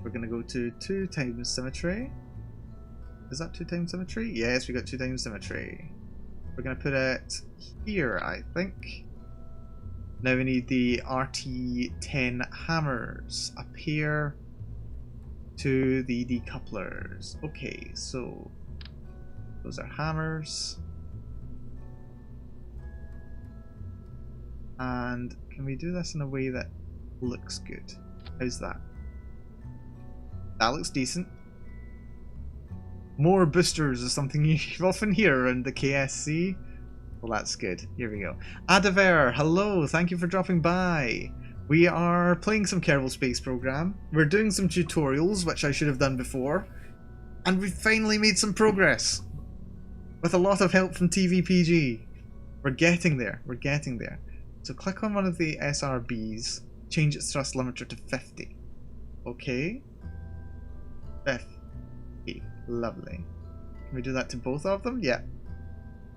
We're going to go to 2 times symmetry. Is that 2 times symmetry? Yes, we got 2 times symmetry. We're going to put it here, I think. Now we need the RT10 hammers up here to the decouplers. Okay, so those are hammers. And can we do this in a way that looks good? How's that? That looks decent. More boosters is something you often hear around the KSC. Well, that's good. Here we go. Adaver, hello. Thank you for dropping by. We are playing some Kerbal Space Program. We're doing some tutorials, which I should have done before. And we've finally made some progress. With a lot of help from TVPG. We're getting there. We're getting there. So click on one of the SRBs. Change its thrust limiter to 50. Okay. 50. Lovely. Can we do that to both of them? Yeah.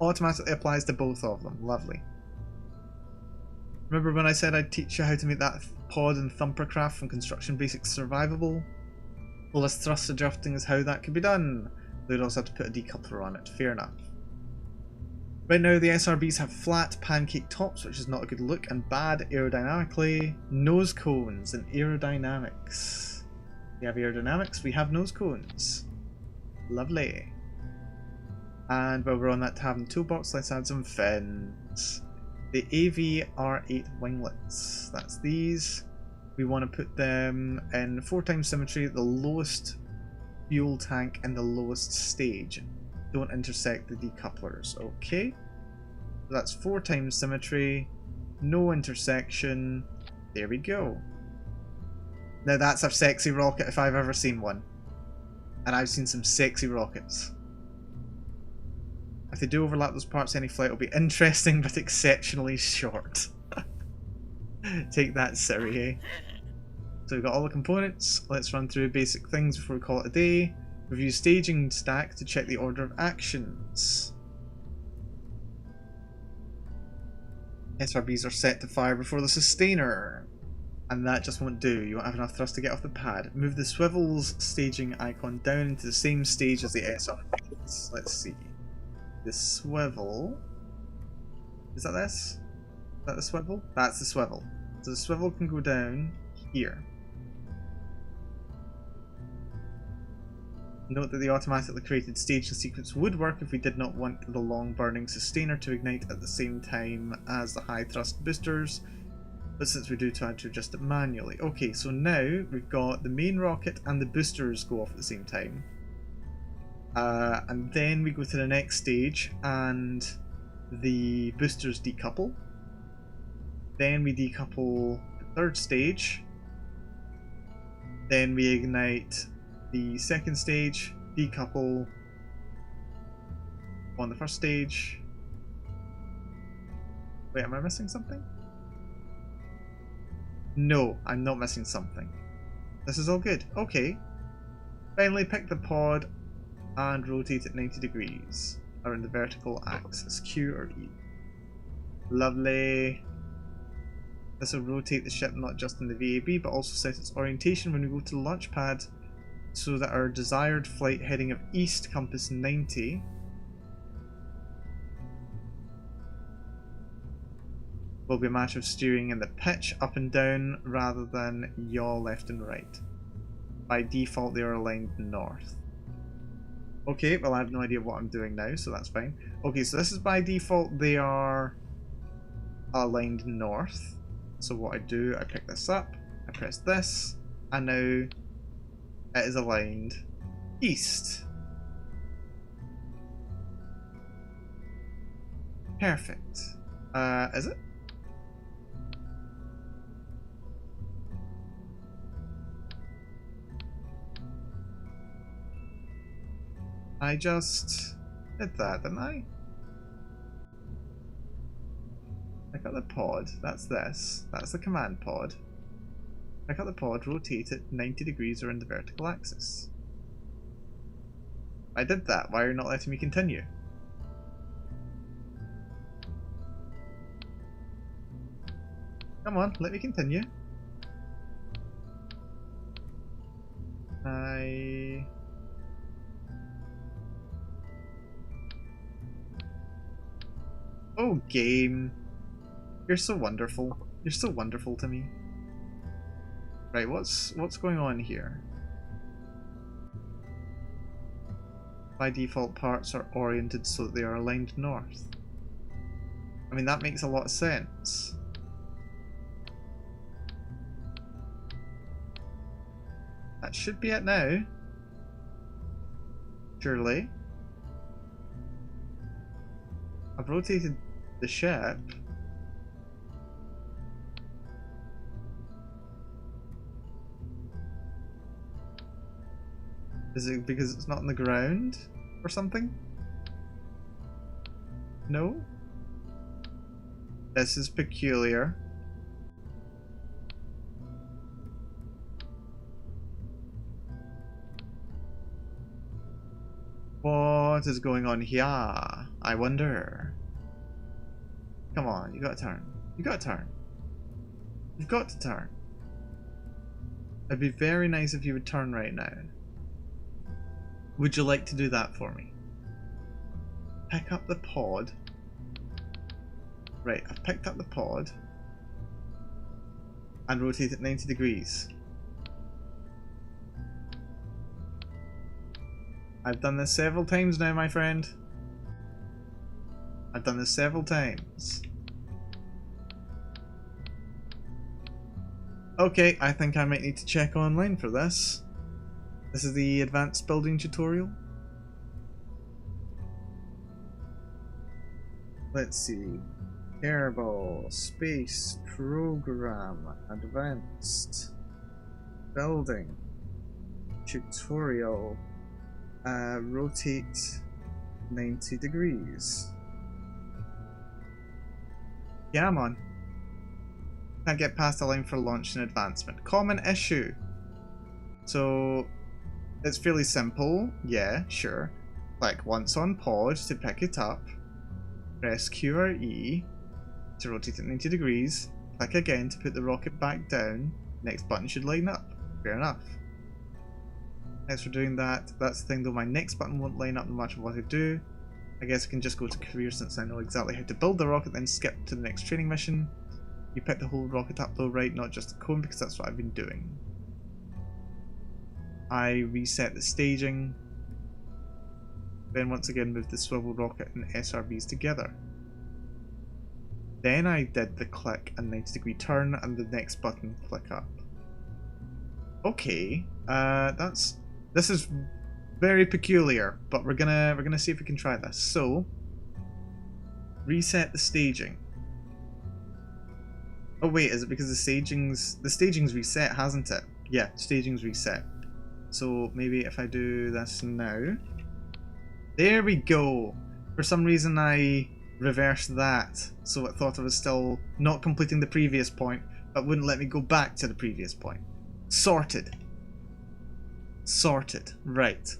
Automatically applies to both of them. Lovely. Remember when I said I'd teach you how to make that pod and thumper craft from Construction Basics survivable? Well, this thrust adjusting is how that could be done. They'd also have to put a decoupler on it. Fair enough. Right now the SRBs have flat pancake tops, which is not a good look, and bad aerodynamically. Nose cones and aerodynamics. We have aerodynamics, we have nose cones. Lovely. And while we're on that tab in the toolbox, let's add some fins. The AV-R8 winglets. That's these. We want to put them in 4x symmetry at the lowest fuel tank and the lowest stage. Don't intersect the decouplers. Okay. So that's 4x symmetry. No intersection. There we go. Now that's a sexy rocket if I've ever seen one. And I've seen some sexy rockets. If they do overlap those parts, any flight will be interesting but exceptionally short. Take that, Siri, eh? So we've got all the components. Let's run through basic things before we call it a day. Review staging stack to check the order of actions. SRBs are set to fire before the sustainer. And that just won't do. You won't have enough thrust to get off the pad. Move the swivels staging icon down into the same stage as the SRBs. Let's see. The swivel. Is that this? Is that the swivel? That's the swivel. So the swivel can go down here. Note that the automatically created stage and sequence would work if we did not want the long burning sustainer to ignite at the same time as the high thrust boosters, but since we do try to adjust it manually. Okay, so now we've got the main rocket and the boosters go off at the same time. And then we go to the next stage and the boosters decouple. Then we decouple the third stage. Then we ignite the second stage, decouple on the first stage. Wait, am I missing something? No, I'm not missing something. This is all good. Okay. Finally pick the pod and rotate it 90 degrees around the vertical axis, Q or E. Lovely. This will rotate the ship not just in the VAB but also set its orientation when we go to the launch pad so that our desired flight heading of east compass 90 will be a matter of steering in the pitch up and down rather than yaw left and right. By default they are aligned north. Okay, well I have no idea what I'm doing now, so that's fine. Okay, so this is by default they are aligned north. So what I do, I pick this up, I press this, and now it is aligned east. Perfect. Is it? I just did that, didn't I? I got the pod, that's this. That's the command pod. I got the pod, rotate it 90 degrees around the vertical axis. I did that, why are you not letting me continue? Come on, let me continue. Oh, game. You're so wonderful. You're so wonderful to me. Right, what's going on here? By default, parts are oriented so that they are aligned north. I mean, that makes a lot of sense. That should be it now. Surely. I've rotated the ship. Is it because it's not on the ground or something? No? This is peculiar. What is going on here? I wonder. Come on, you gotta turn. You gotta turn. You've got to turn. It'd be very nice if you would turn right now. Would you like to do that for me? Pick up the pod. Right, I've picked up the pod. And rotate it 90 degrees. I've done this several times now, my friend. I've done this several times. Okay, I think I might need to check online for this. This is the advanced building tutorial. Let's see. Kerbal, space, program, advanced, building, tutorial, rotate 90 degrees. Yeah, I'm on. Can't get past the line for launch and advancement. Common issue. So, it's fairly simple. Yeah, sure. Click once on pod to pick it up. Press Q or E to rotate it 90 degrees. Click again to put the rocket back down. Next button should line up. Fair enough. Thanks for doing that. That's the thing though, my next button won't line up no matter what I do. I guess I can just go to career since I know exactly how to build the rocket, then skip to the next training mission. You pick the whole rocket up though, right? Not just the cone, because that's what I've been doing. I reset the staging. Then once again move the swivel rocket and SRBs together. Then I did the click and 90 degree turn and the next button click up. Okay, this is very peculiar, but we're gonna see if we can try this. So reset the staging. Oh wait, is it because the staging's reset, hasn't it? Yeah, staging's reset. So maybe if I do this now. There we go. For some reason I reversed that, so it thought I was still not completing the previous point, but wouldn't let me go back to the previous point. Sorted. Sorted. Right.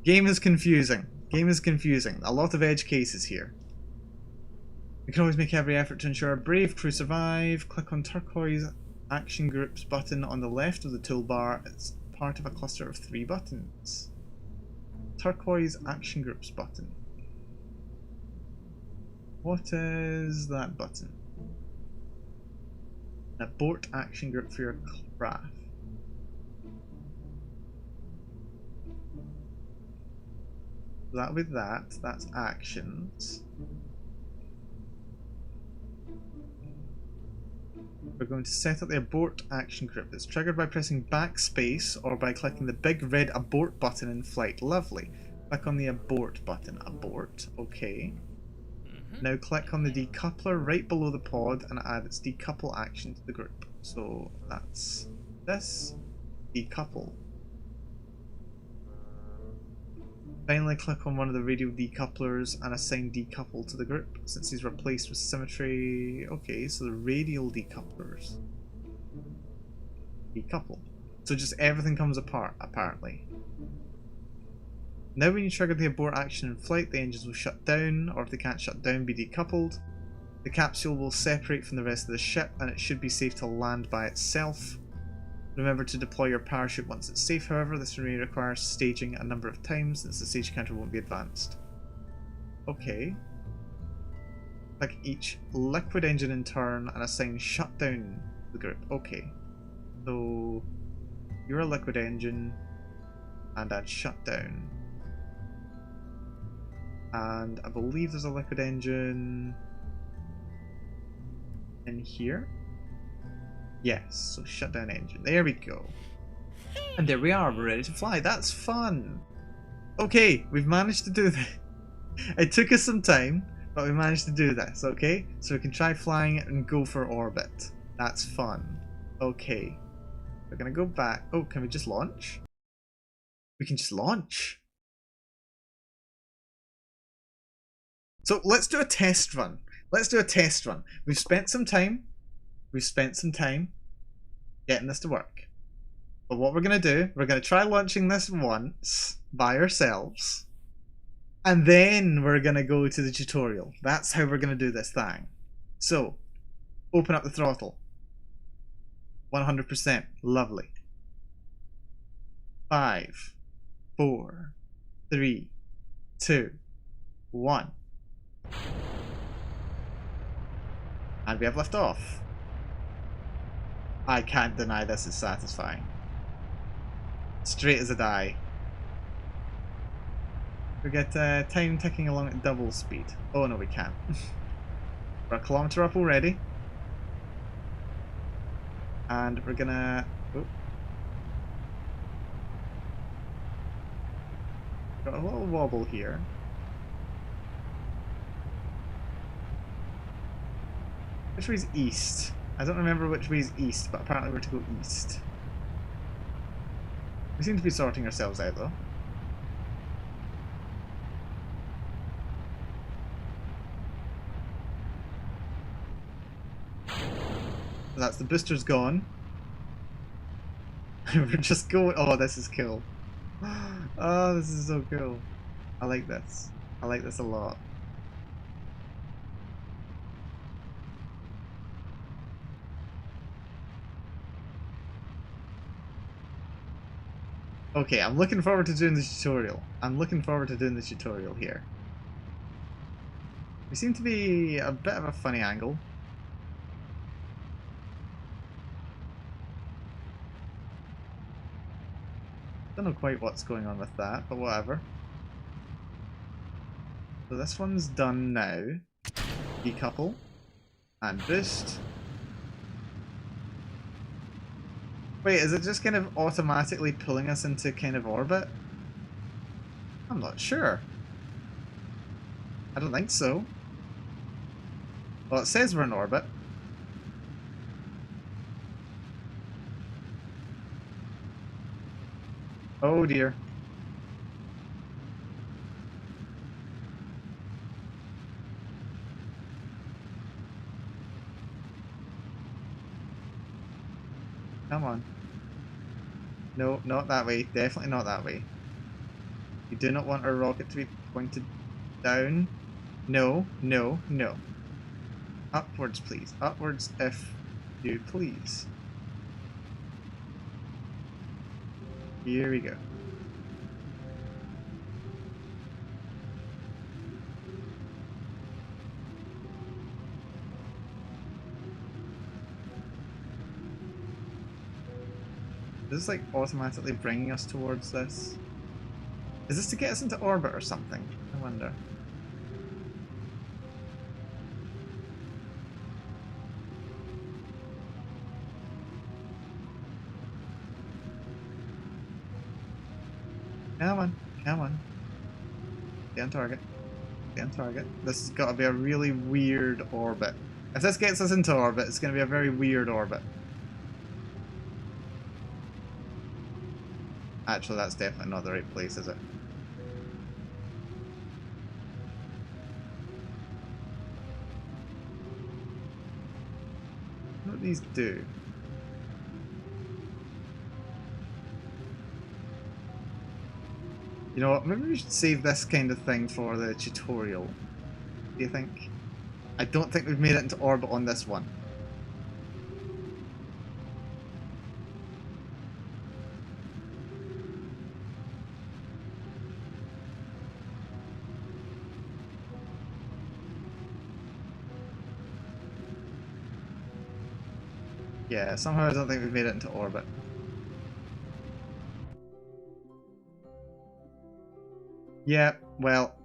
Game is confusing. Game is confusing. A lot of edge cases here. We can always make every effort to ensure a brave crew survive. Click on turquoise action groups button on the left of the toolbar. It's part of a cluster of 3 buttons. Turquoise action groups button. What is that button? An abort action group for your craft. That'll be that. That's actions. We're going to set up the abort action group. It's triggered by pressing backspace or by clicking the big red abort button in flight. Lovely. Click on the abort button. Abort. Okay. Now click on the decoupler right below the pod and add its decouple action to the group. So that's this. Decouple. Finally click on one of the radial decouplers and assign decouple to the group, since he's replaced with symmetry. Okay, so the radial decouplers. Decouple. So just everything comes apart, apparently. Now when you trigger the abort action in flight, the engines will shut down, or if they can't shut down, be decoupled. The capsule will separate from the rest of the ship, and it should be safe to land by itself. Remember to deploy your parachute once it's safe, however. This may require staging a number of times since the stage counter won't be advanced. Okay. Click each liquid engine in turn and assign shutdown to the group. Okay. So you're a liquid engine and add shutdown. And I believe there's a liquid engine in here. Yes, so shutdown engine. There we go. And there we are, we're ready to fly. That's fun. Okay, we've managed to do this. It took us some time, but we managed to do this, okay? So we can try flying it and go for orbit. That's fun. Okay. We're gonna go back. Oh, can we just launch? We can just launch. So let's do a test run. Let's do a test run. We've spent some time getting this to work. But what we're going to do, we're going to try launching this once by ourselves. And then we're going to go to the tutorial. That's how we're going to do this thing. So, open up the throttle. 100%. Lovely. 5, 4, 3, 2, 1. And we have left off. I can't deny this is satisfying. Straight as a die. We get time ticking along at double speed. Oh no, we can't. We're a kilometre up already. And we're gonna... Oh. Got a little wobble here. Which way's east? I don't remember which way's east, but apparently we're to go east. We seem to be sorting ourselves out though. So that's the booster's gone. We're just going. Oh, this is cool. Oh, this is so cool. I like this. I like this a lot. Okay, I'm looking forward to doing the tutorial. I'm looking forward to doing the tutorial here. We seem to be a bit of a funny angle. Don't know quite what's going on with that, but whatever. So this one's done now. Decouple. And boost. Wait, is it just kind of automatically pulling us into kind of orbit? I'm not sure. I don't think so. Well, it says we're in orbit. Oh dear. Come on. No, not that way. Definitely not that way. You do not want our rocket to be pointed down. No, no, no. Upwards, please. Upwards, if you please. Here we go. Is this like automatically bringing us towards this? Is this to get us into orbit or something? I wonder. Come on, come on. Stay on target. Stay on target. This has got to be a really weird orbit. If this gets us into orbit, it's going to be a very weird orbit. Actually, that's definitely not the right place, is it? What do these do? You know what, maybe we should save this kind of thing for the tutorial. Do you think? I don't think we've made it into orbit on this one. Yeah, somehow I don't think we've made it into orbit. Yeah, well...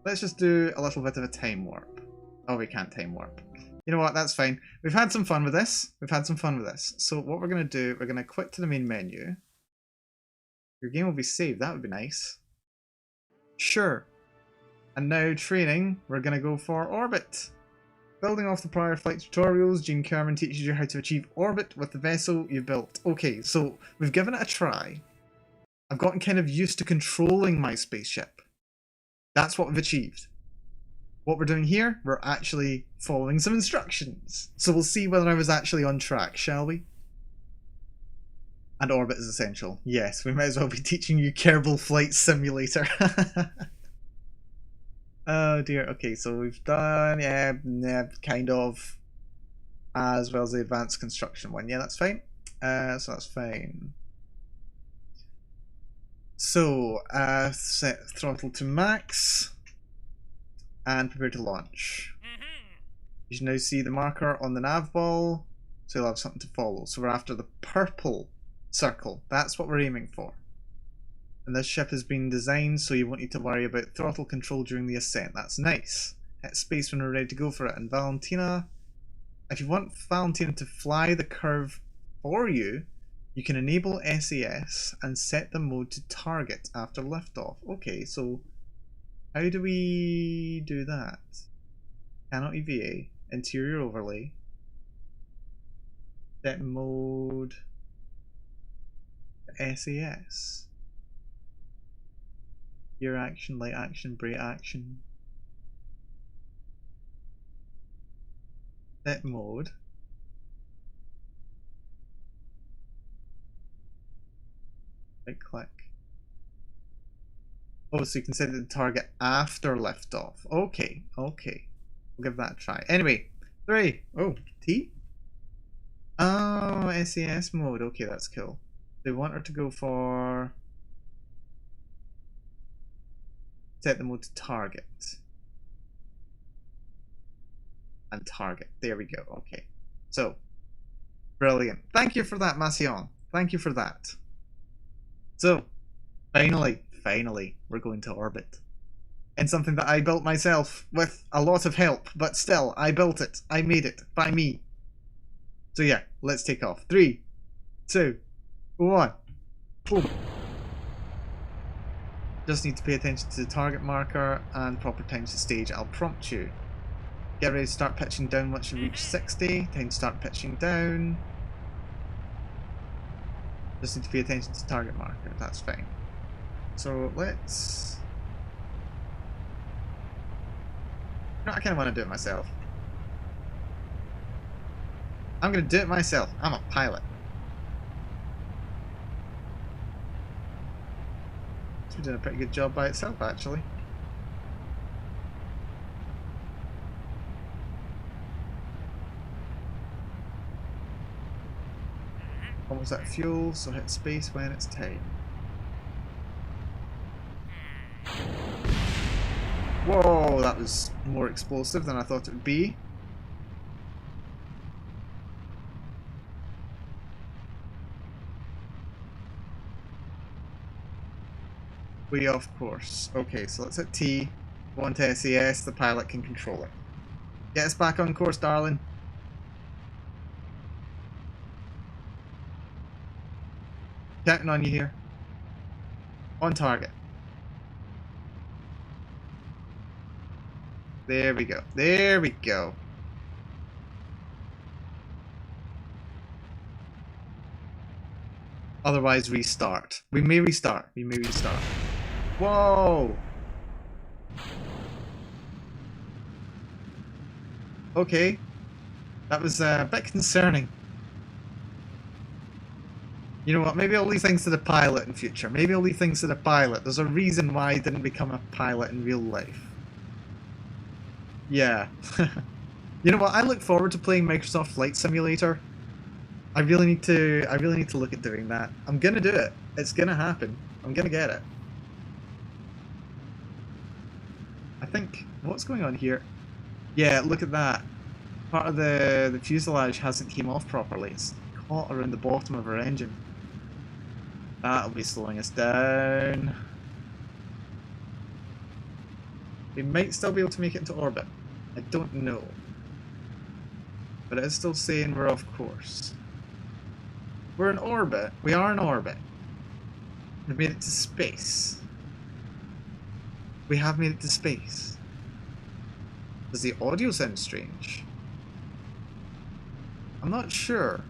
Let's just do a little bit of a time warp. Oh, we can't time warp. You know what? That's fine. We've had some fun with this. So what we're going to do, we're going to quit to the main menu. Your game will be saved. That would be nice. Sure. And now training, we're going to go for orbit. Building off the prior flight tutorials, Gene Kerman teaches you how to achieve orbit with the vessel you built. Okay, so we've given it a try. I've gotten kind of used to controlling my spaceship. That's what we've achieved. What we're doing here, we're actually following some instructions. So we'll see whether I was actually on track, shall we? And orbit is essential. Yes, we might as well be teaching you Kerbal Flight Simulator. Oh dear, okay, so we've done, yeah, kind of, as well as the advanced construction one. Yeah, that's fine. So that's fine. So, set throttle to max, and prepare to launch. You should now see the marker on the nav ball, so you'll have something to follow. So we're after the purple circle. That's what we're aiming for. And this ship has been designed so you won't need to worry about throttle control during the ascent. That's nice. Hit space when we're ready to go for it. And Valentina, if you want Valentina to fly the curve for you, you can enable SAS and set the mode to target after liftoff. Okay, so how do we do that? Cannot EVA, interior overlay, set mode, SAS. Gear action, light action, brake action. Set mode. Right click. Oh, so you can set the target after liftoff. Okay, okay. We'll give that a try. Anyway, 3. Oh, T? Oh, SAS mode. Okay, that's cool. They want her to go for... set the mode to target. And target. There we go. Okay. So, brilliant. Thank you for that, Masion. Thank you for that. So, finally, we're going to orbit. In something that I built myself with a lot of help, but still, I built it. I made it by me. So yeah, let's take off. 3, 2, 1. Boom. Just need to pay attention to the target marker and proper time to stage. I'll prompt you. Get ready to start pitching down once you reach 60. Time to start pitching down. Just need to pay attention to the target marker. That's fine. So let's... No, I kind of want to do it myself. I'm going to do it myself. I'm a pilot. It's doing a pretty good job by itself, actually. Almost out of fuel, so hit space when it's time. Whoa, that was more explosive than I thought it would be. Way off course. Okay, so let's hit T. Go on to SAS, the pilot can control it. Get us back on course, darling. Counting on you here. On target. There we go. There we go. Otherwise, restart. We may restart. We may restart. Whoa! Okay. That was a bit concerning. You know what? Maybe I'll leave things to the pilot in future. Maybe I'll leave things to the pilot. There's a reason why I didn't become a pilot in real life. Yeah. You know what? I look forward to playing Microsoft Flight Simulator. I really need to look at doing that. I'm gonna do it. It's gonna happen. I'm gonna get it. I think what's going on here? Yeah, look at that. Part of the fuselage hasn't came off properly. It's caught around the bottom of our engine. That'll be slowing us down. We might still be able to make it into orbit. I don't know. But it is still saying we're off course. We're in orbit. We are in orbit. We've made it to space. We have made it to space. Does the audio sound strange? I'm not sure.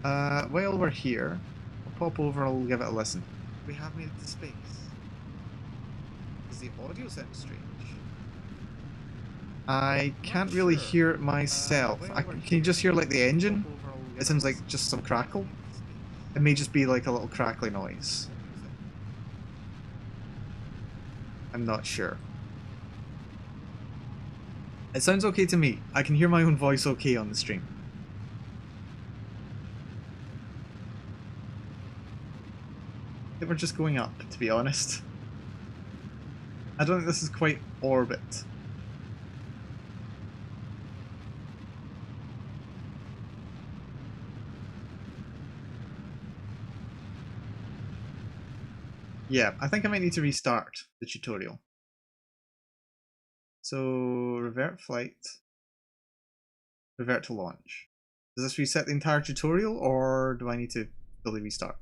While we're here, I'll pop over, I'll give it a listen. We have made it to space. Does the audio sound strange? I can't really hear it myself. Can you just hear like the engine? It sounds like just some crackle. It may just be like a little crackly noise. I'm not sure. It sounds okay to me. I can hear my own voice okay on the stream. I think we're just going up, to be honest. I don't think this is quite orbit. Yeah, I think I might need to restart the tutorial. So, revert flight. Revert to launch. Does this reset the entire tutorial, or do I need to fully restart?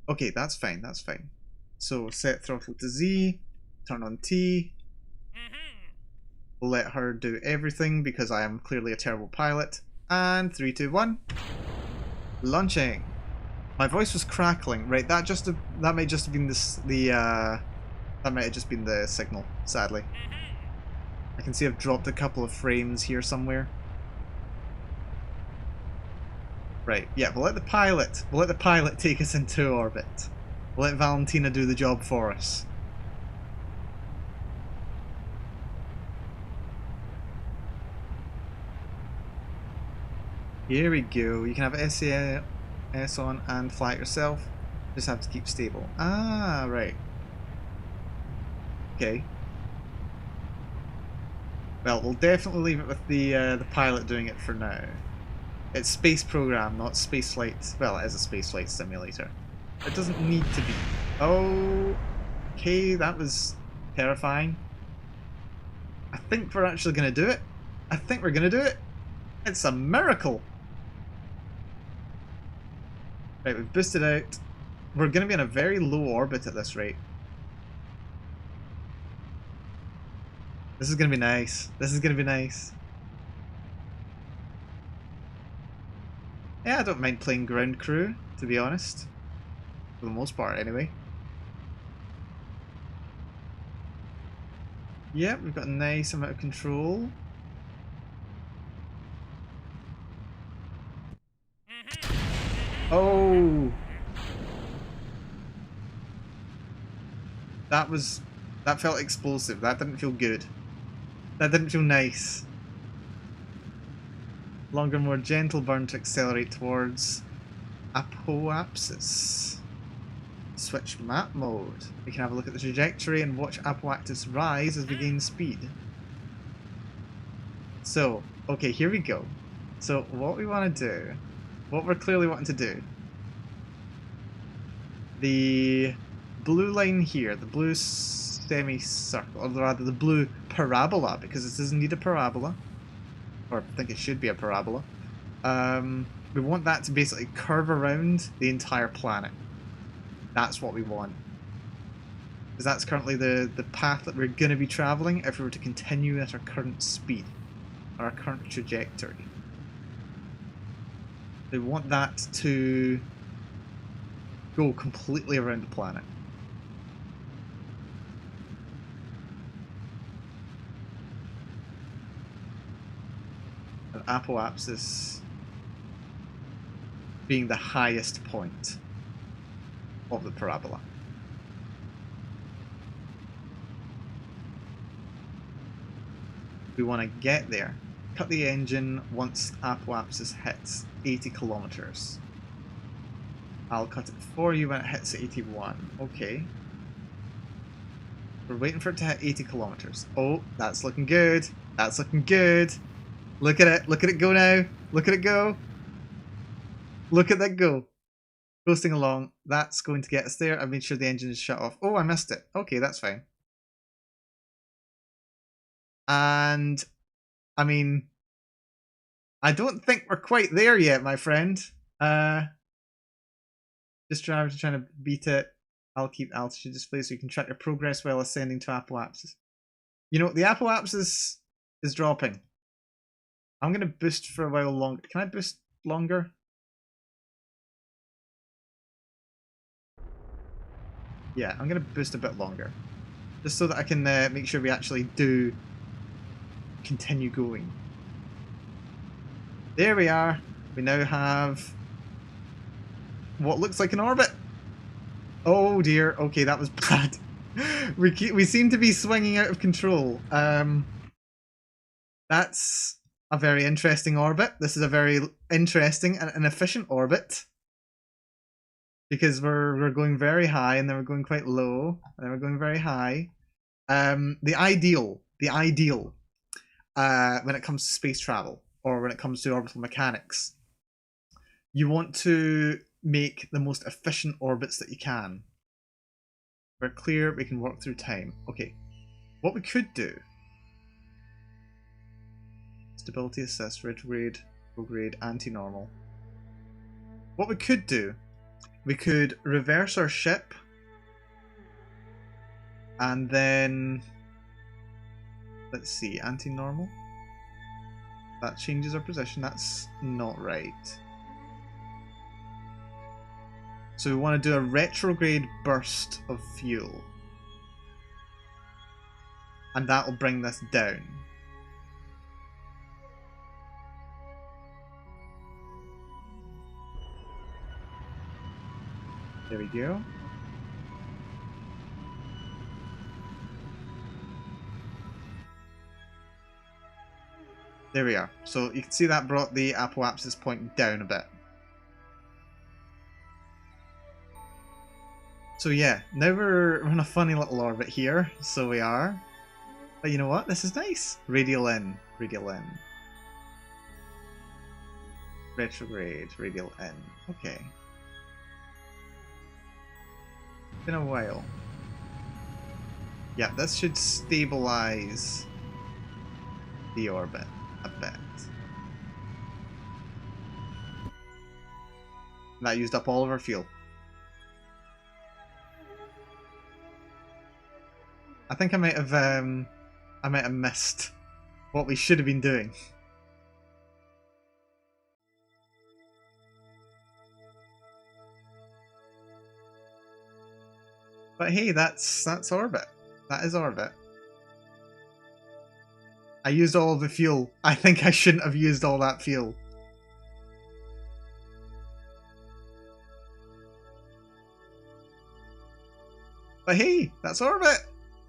Okay, that's fine, that's fine. So, set throttle to Z, turn on T. We'll let her do everything because I am clearly a terrible pilot. And 3, 2, 1. Launching. My voice was crackling. Right, that might just have been that might have just been the signal, sadly. I can see I've dropped a couple of frames here somewhere. Right, yeah, we'll let the pilot take us into orbit. We'll let Valentina do the job for us. Here we go. You can have SAS on and fly it yourself. Just have to keep stable. Ah, right. Okay. Well, we'll definitely leave it with the pilot doing it for now. It's space program, not space flight. Well, it is a space flight simulator. It doesn't need to be. Oh, okay, that was terrifying. I think we're actually going to do it. I think we're going to do it. It's a miracle. Right, we've boosted out. We're going to be in a very low orbit at this rate. This is going to be nice. This is going to be nice. Yeah, I don't mind playing ground crew, to be honest. For the most part, anyway. Yep, we've got a nice amount of control. Oh! That felt explosive. That didn't feel good. That didn't feel nice. Longer, more gentle burn to accelerate towards apoapsis. Switch map mode. We can have a look at the trajectory and watch apoapsis rise as we gain speed. So, okay, here we go. So, what we want to do, what we're clearly wanting to do, the blue line here, the blue semicircle, or rather the blue parabola, because this doesn't need a parabola, or I think it should be a parabola. We want that to basically curve around the entire planet. That's what we want. Because that's currently the path that we're going to be travelling if we were to continue at our current speed, our current trajectory. We want that to go completely around the planet. And apoapsis being the highest point of the parabola. We want to get there. Cut the engine once apoapsis hits 80 kilometers. I'll cut it for you when it hits 81. Okay. We're waiting for it to hit 80 kilometers. Oh, that's looking good. That's looking good. Look at it. Look at it go now. Look at it go. Look at that go. Coasting along. That's going to get us there. I've made sure the engine is shut off. Oh, I missed it. Okay, that's fine. And, I mean, I don't think we're quite there yet, my friend. Just trying to beat it. I'll keep altitude display so you can track your progress while ascending to apoapsis. You know, the apoapsis is dropping. I'm going to boost for a while longer. Can I boost longer? Yeah, I'm going to boost a bit longer. Just so that I can make sure we actually do continue going. There we are. We now have what looks like an orbit. Oh dear. Okay, that was bad. We seem to be swinging out of control. That's a very interesting orbit. This is a very interesting and efficient orbit. Because we're going very high and then we're going quite low and then we're going very high. The ideal when it comes to space travel or when it comes to orbital mechanics, you want to make the most efficient orbits that you can. We're clear, we can work through time. Okay, what we could do, stability assist, retrograde, prograde, anti-normal. What we could do, we could reverse our ship and then, let's see, anti-normal. That changes our position. That's not right. So we want to do a retrograde burst of fuel. And that will bring this down. There we go. There we are. So you can see that brought the apoapsis point down a bit. So yeah, now we're in a funny little orbit here. So we are. But you know what? This is nice. Radial in. Radial in. Retrograde. Radial in. Okay. Been a while. Yeah, this should stabilize the orbit a bit. That used up all of our fuel. I think I might have missed what we should have been doing. But hey, that's orbit. That is orbit. I used all of the fuel. I think I shouldn't have used all that fuel. But hey, that's orbit.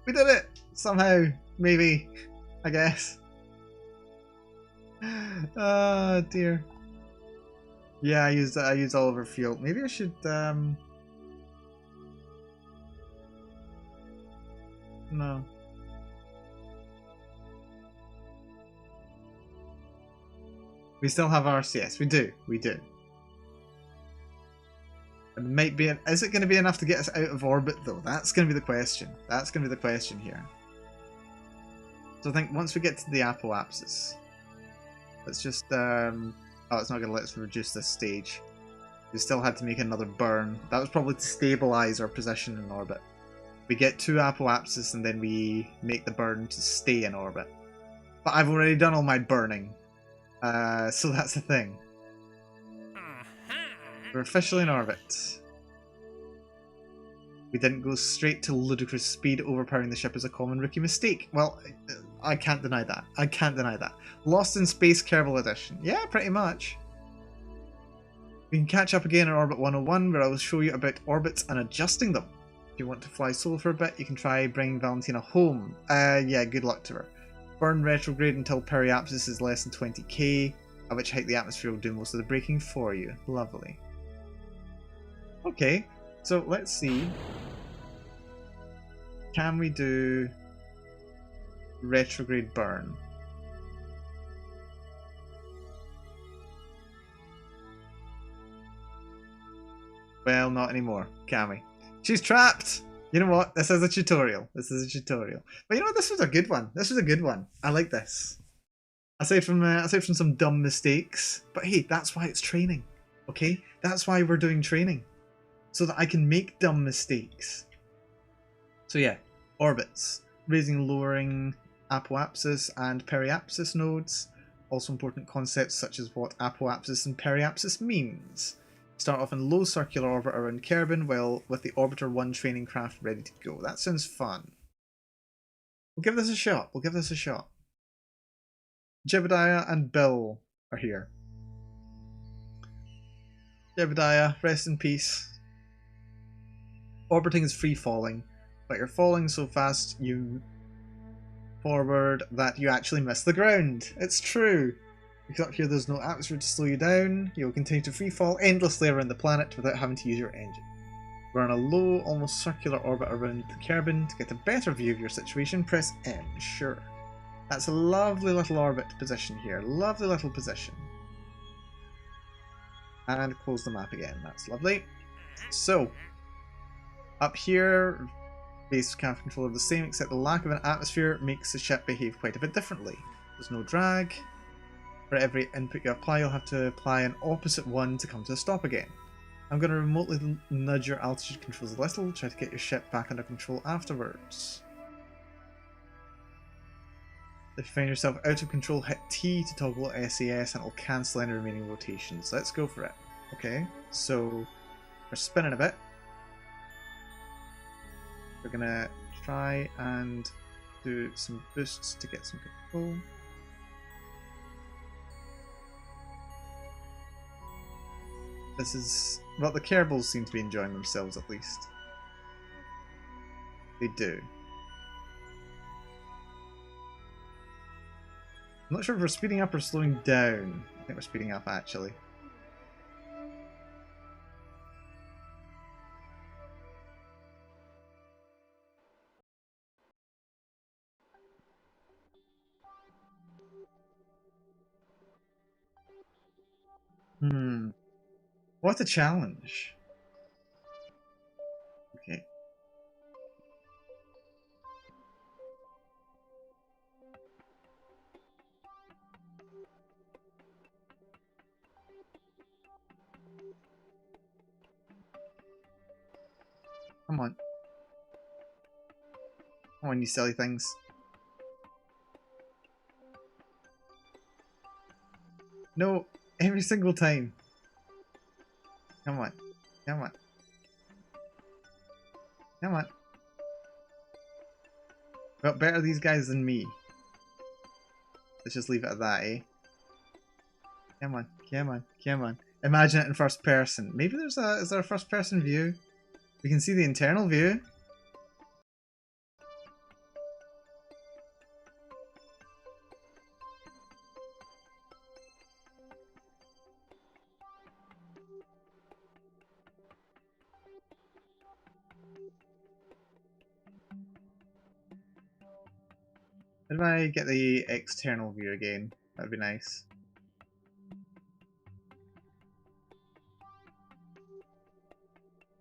We did it somehow. Maybe. I guess. Oh dear. Yeah, I used all of our fuel. Maybe I should no. We still have RCS. We do. We do. It might be. Is it going to be enough to get us out of orbit, though? That's going to be the question. That's going to be the question here. So I think once we get to the apoapsis, let's just. Oh, it's not going to let us reduce this stage. We still had to make another burn. That was probably to stabilize our position in orbit. We get 2 apoapsis and then we make the burn to stay in orbit. But I've already done all my burning. So that's the thing. We're officially in orbit. We didn't go straight to ludicrous speed. Overpowering the ship is a common rookie mistake. Well, I can't deny that. I can't deny that. Lost in Space Kerbal Edition. Yeah, pretty much. We can catch up again in Orbit 101, where I will show you about orbits and adjusting them. If you want to fly solo for a bit, you can try bringing Valentina home. Yeah, good luck to her. Burn retrograde until periapsis is less than 20k, at which height the atmosphere will do most of the braking for you. Lovely. Okay, so let's see. Can we do retrograde burn? Well, not anymore, can we? She's trapped! You know what? This is a tutorial. This is a tutorial. But you know what? This was a good one. This was a good one. I like this. Aside from some dumb mistakes. But hey, that's why it's training. Okay? That's why we're doing training. So that I can make dumb mistakes. So yeah, orbits. Raising and lowering apoapsis and periapsis nodes. Also important concepts such as what apoapsis and periapsis means. Start off in low circular orbit around Kerbal, well, with the Orbiter 1 training craft ready to go. That sounds fun. We'll give this a shot. We'll give this a shot. Jebediah and Bill are here. Jebediah, rest in peace. Orbiting is free falling, but you're falling so fast you forward that you actually miss the ground. It's true. Because up here there's no atmosphere to slow you down, you'll continue to free fall endlessly around the planet without having to use your engine. We're on a low, almost circular orbit around the Kerbal. To get a better view of your situation, press M, sure. That's a lovely little orbit position here, lovely little position. And close the map again, that's lovely. So, up here, base craft control are the same, except the lack of an atmosphere makes the ship behave quite a bit differently. There's no drag. For every input you apply, you'll have to apply an opposite one to come to a stop again. I'm going to remotely nudge your altitude controls a little, try to get your ship back under control afterwards. If you find yourself out of control, hit T to toggle SAS and it'll cancel any remaining rotations. Let's go for it. Okay, so we're spinning a bit. We're going to try and do some boosts to get some control. This is... well, the Kerbals seem to be enjoying themselves at least. They do. I'm not sure if we're speeding up or slowing down. I think we're speeding up actually. What a challenge. Okay. Come on. Come on, you silly things. No, every single time. Come on. Come on. Come on. Got better these guys than me. Let's just leave it at that, eh? Come on. Come on. Come on. Imagine it in first person. Maybe there's a... is there a first person view? We can see the internal view. How do I get the external view again? That'd be nice.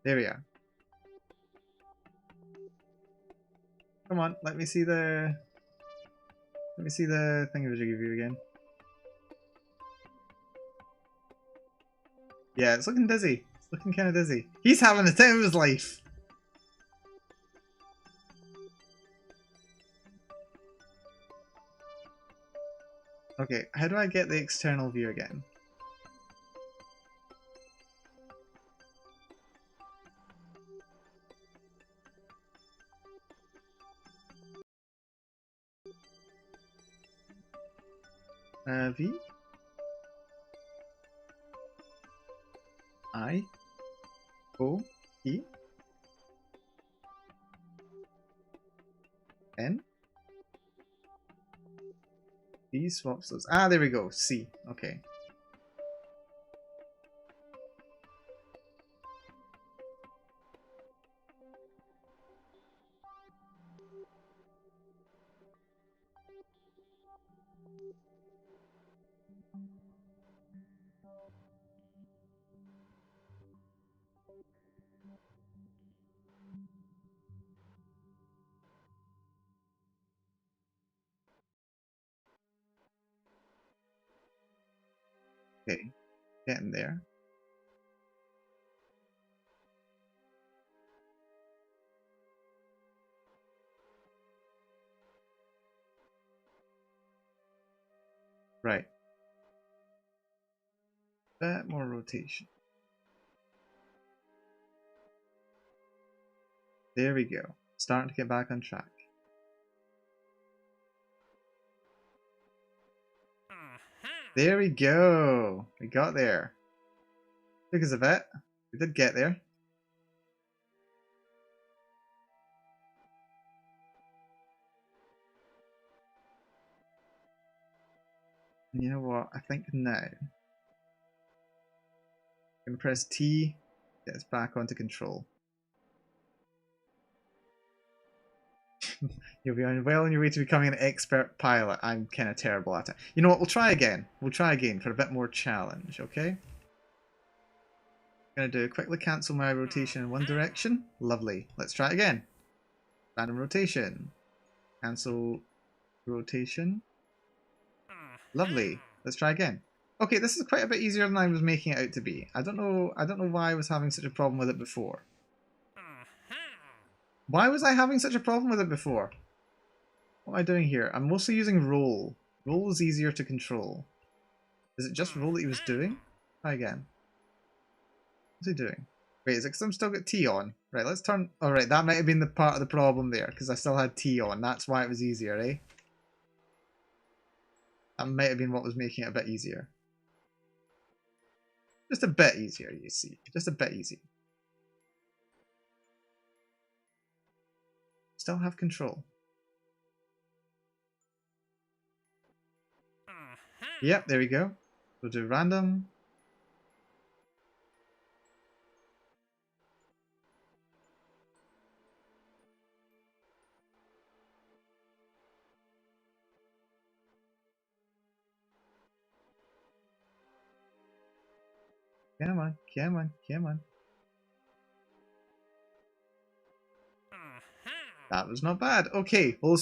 There we are. Come on, let me see the... let me see the thingamajiggy view again. Yeah, it's looking dizzy. It's looking kind of dizzy. He's having the time of his life! Okay, how do I get the external view again? V? I? O? E? N? B swaps those. Ah, there we go. C. Okay. Okay, getting there. Right. Bit more rotation. There we go. Starting to get back on track. There we go. We got there. Took us a bit. We did get there. And you know what? I think now I'm gonna press T, get us back onto control. You'll be well on your way to becoming an expert pilot. I'm kind of terrible at it. You know what? We'll try again. We'll try again for a bit more challenge, okay? Gonna do quickly cancel my rotation in one direction. Lovely. Let's try it again. Random rotation. Cancel rotation. Lovely. Let's try again. Okay, this is quite a bit easier than I was making it out to be. I don't know why I was having such a problem with it before. Why was I having such a problem with it before? What am I doing here? I'm mostly using roll. Roll is easier to control. Is it just roll that he was doing? Try again. What's he doing? Wait, is it because I'm still got T on? Right, let's turn... Alright, that might have been the part of the problem there, because I still had T on. That's why it was easier, eh? That might have been what was making it a bit easier. Just a bit easier, you see. Just a bit easier. Still have control. Yep, there we go. We'll do random. Come on, come on, come on. That was not bad. Okay, we'll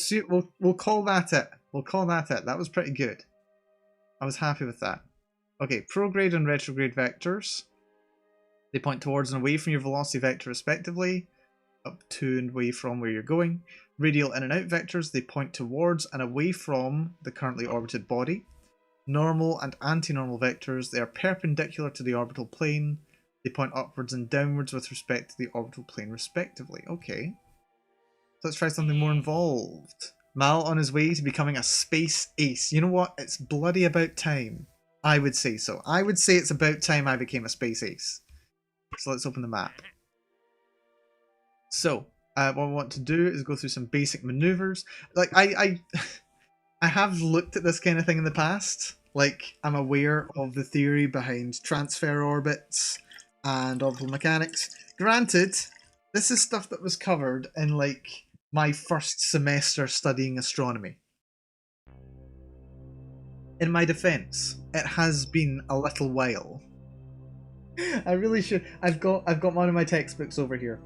call that it. We'll call that it. That was pretty good. I was happy with that. Okay, prograde and retrograde vectors. They point towards and away from your velocity vector respectively, up to and away from where you're going. Radial in and out vectors, they point towards and away from the currently orbited body. Normal and anti-normal vectors, they are perpendicular to the orbital plane. They point upwards and downwards with respect to the orbital plane respectively. Okay. So let's try something more involved. Mal on his way to becoming a space ace. You know what? It's bloody about time. I would say so. I would say it's about time I became a space ace. So let's open the map. So, what I want to do is go through some basic maneuvers. Like, I have looked at this kind of thing in the past. Like, I'm aware of the theory behind transfer orbits and orbital mechanics. Granted, this is stuff that was covered in, like, my first semester studying astronomy. In my defense, it has been a little while. I really should. I've got one of my textbooks over here.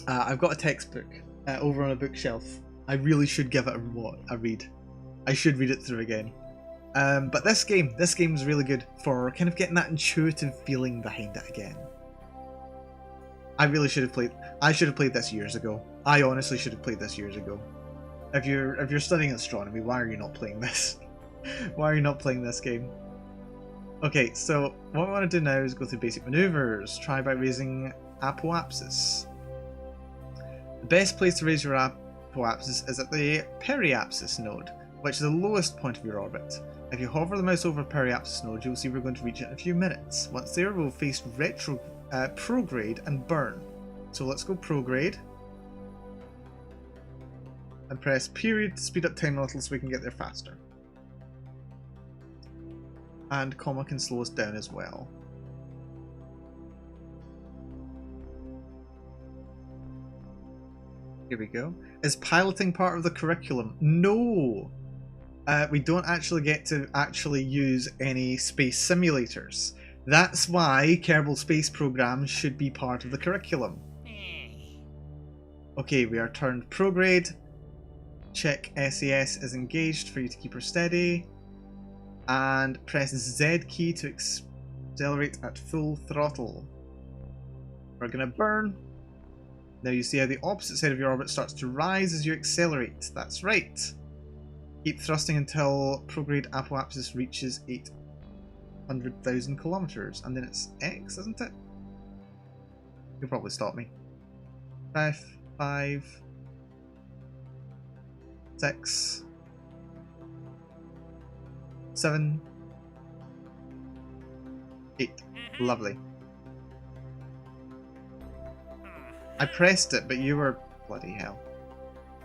I've got a textbook over on a bookshelf. I really should give it a read. I should read it through again. But this game's really good for kind of getting that intuitive feeling behind it again. I really should have played. I should have played this years ago. I honestly should have played this years ago. If you're studying astronomy, why are you not playing this? Why are you not playing this game? Okay, so what we want to do now is go through basic maneuvers. Try by raising apoapsis. The best place to raise your apoapsis is at the periapsis node, which is the lowest point of your orbit. If you hover the mouse over periapsis node, you'll see we're going to reach it in a few minutes. Once there, we'll face prograde and burn. So let's go prograde. And press period to speed up time a little so we can get there faster. And comma can slow us down as well. Here we go. Is piloting part of the curriculum? No! We don't actually get to actually use any space simulators. That's why Kerbal space programs should be part of the curriculum. Okay, we are turned prograde. Check SAS is engaged for you to keep her steady. and press Z key to accelerate at full throttle. We're going to burn. Now you see how the opposite side of your orbit starts to rise as you accelerate. That's right. Keep thrusting until prograde apoapsis reaches 800,000 kilometers, and then it's X, isn't it? You'll probably stop me. 5, 6, 7, 8. Lovely. I pressed it, but you were... bloody hell.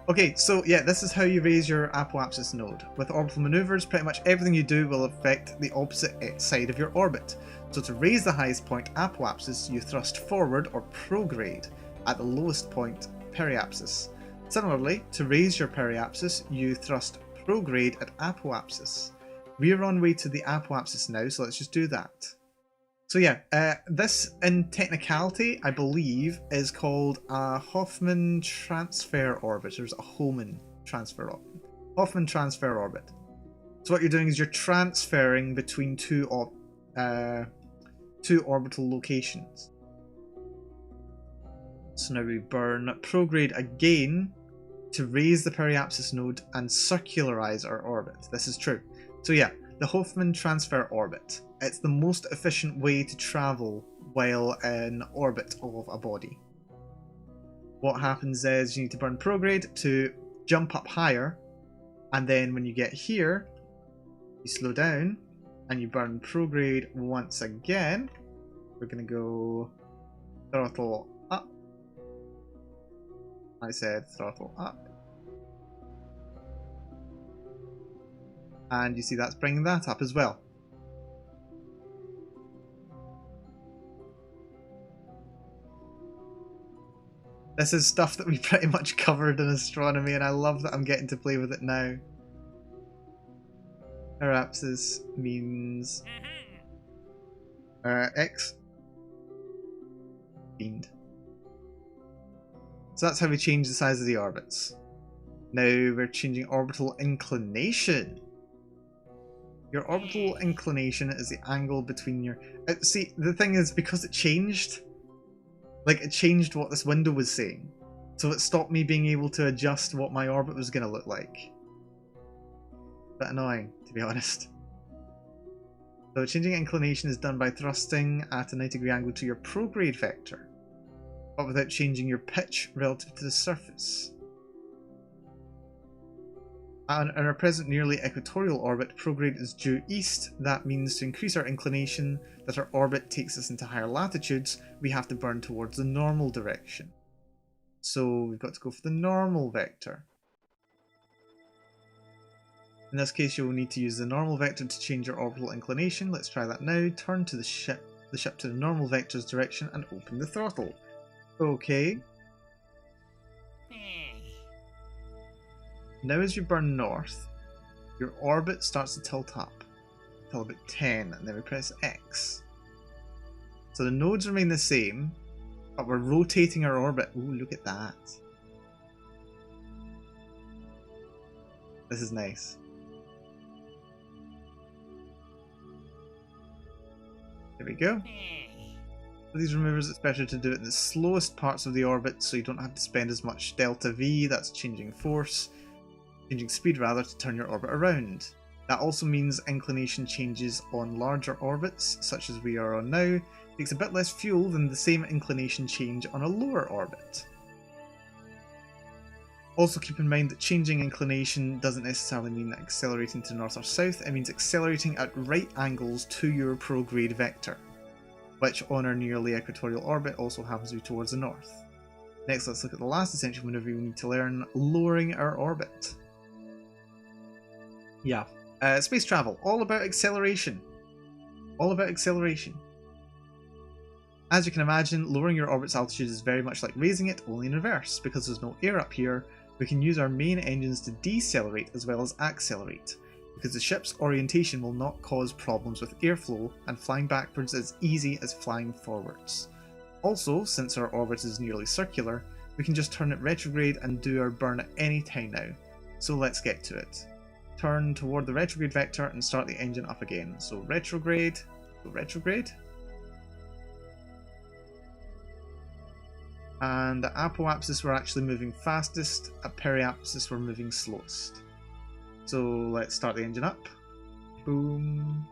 Okay, so yeah, this is how you raise your apoapsis node. With orbital maneuvers, pretty much everything you do will affect the opposite side of your orbit. So to raise the highest point, apoapsis, you thrust forward or prograde. At the lowest point, periapsis. Similarly, to raise your periapsis, you thrust prograde at apoapsis. We are on way to the apoapsis now, so let's just do that. So yeah, this in technicality, I believe, is called a Hoffman transfer orbit. There's a Hohmann transfer orbit. Hoffman transfer orbit. So what you're doing is you're transferring between two orbital locations. So now we burn prograde again to raise the periapsis node and circularize our orbit. This is true. So yeah, the Hoffman transfer orbit. It's the most efficient way to travel while in orbit of a body. What happens is you need to burn prograde to jump up higher, and then when you get here, you slow down and you burn prograde once again. We're going to go throttle up. I said throttle up. And you see that's bringing that up as well. This is stuff that we pretty much covered in astronomy, and I love that I'm getting to play with it now. Periapsis means X. Fiend. So that's how we change the size of the orbits. Now we're changing orbital inclination. Your orbital inclination is the angle between your... see, the thing is, because it changed, like, it changed what this window was saying. So it stopped me being able to adjust what my orbit was going to look like. Bit annoying, to be honest. So changing inclination is done by thrusting at a 90-degree angle to your prograde vector, but without changing your pitch relative to the surface. In our present nearly equatorial orbit, prograde is due east. That means to increase our inclination that our orbit takes us into higher latitudes, we have to burn towards the normal direction. So we've got to go for the normal vector. In this case, you'll need to use the normal vector to change your orbital inclination. Let's try that now. Turn to the ship to the normal vector's direction and open the throttle. Okay. Now as you burn north, your orbit starts to tilt up until about 10, and then we press X. So the nodes remain the same, but we're rotating our orbit. Ooh, look at that. This is nice. There we go. For these removers, it's better to do it in the slowest parts of the orbit so you don't have to spend as much delta V, that's changing force. Changing speed rather, to turn your orbit around. That also means inclination changes on larger orbits, such as we are on now, takes a bit less fuel than the same inclination change on a lower orbit. Also keep in mind that changing inclination doesn't necessarily mean accelerating to north or south, it means accelerating at right angles to your prograde vector, which on our nearly equatorial orbit also happens to be towards the north. Next, let's look at the last essential maneuver we need to learn, lowering our orbit. Yeah, space travel, all about acceleration. All about acceleration. As you can imagine, lowering your orbit's altitude is very much like raising it, only in reverse. Because there's no air up here, we can use our main engines to decelerate as well as accelerate, because the ship's orientation will not cause problems with airflow, and flying backwards is easy as flying forwards. Also, since our orbit is nearly circular, we can just turn it retrograde and do our burn at any time now. So let's get to it. turn toward the retrograde vector and start the engine up again. So retrograde, go retrograde. And at apoapsis we're actually moving fastest, at periapsis we're moving slowest. So let's start the engine up. Boom.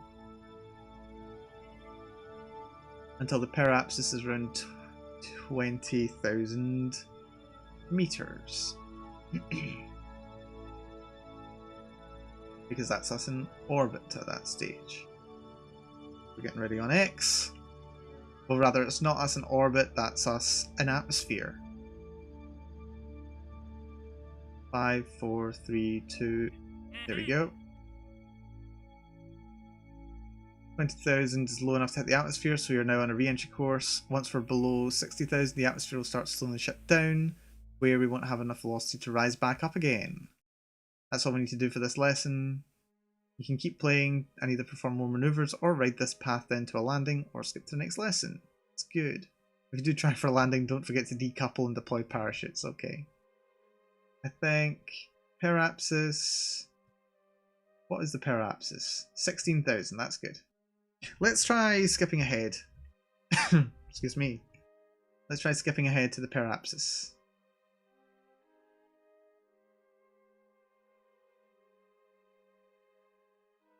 Until the periapsis is around 20,000 meters. Because that's us in orbit at that stage. We're getting ready on X. Well, rather, it's not us in orbit, that's us in atmosphere. 5, 4, 3, 2. There we go. 20,000 is low enough to hit the atmosphere, so we are now on a re-entry course. Once we're below 60,000, the atmosphere will start slowing the ship down, where we won't have enough velocity to rise back up again. That's all we need to do for this lesson. You can keep playing and either perform more maneuvers or ride this path then to a landing or skip to the next lesson. It's good. If you do try for a landing, don't forget to decouple and deploy parachutes, okay? I think periapsis. What is the periapsis? 16,000, that's good. Let's try skipping ahead. Excuse me. Let's try skipping ahead to the periapsis.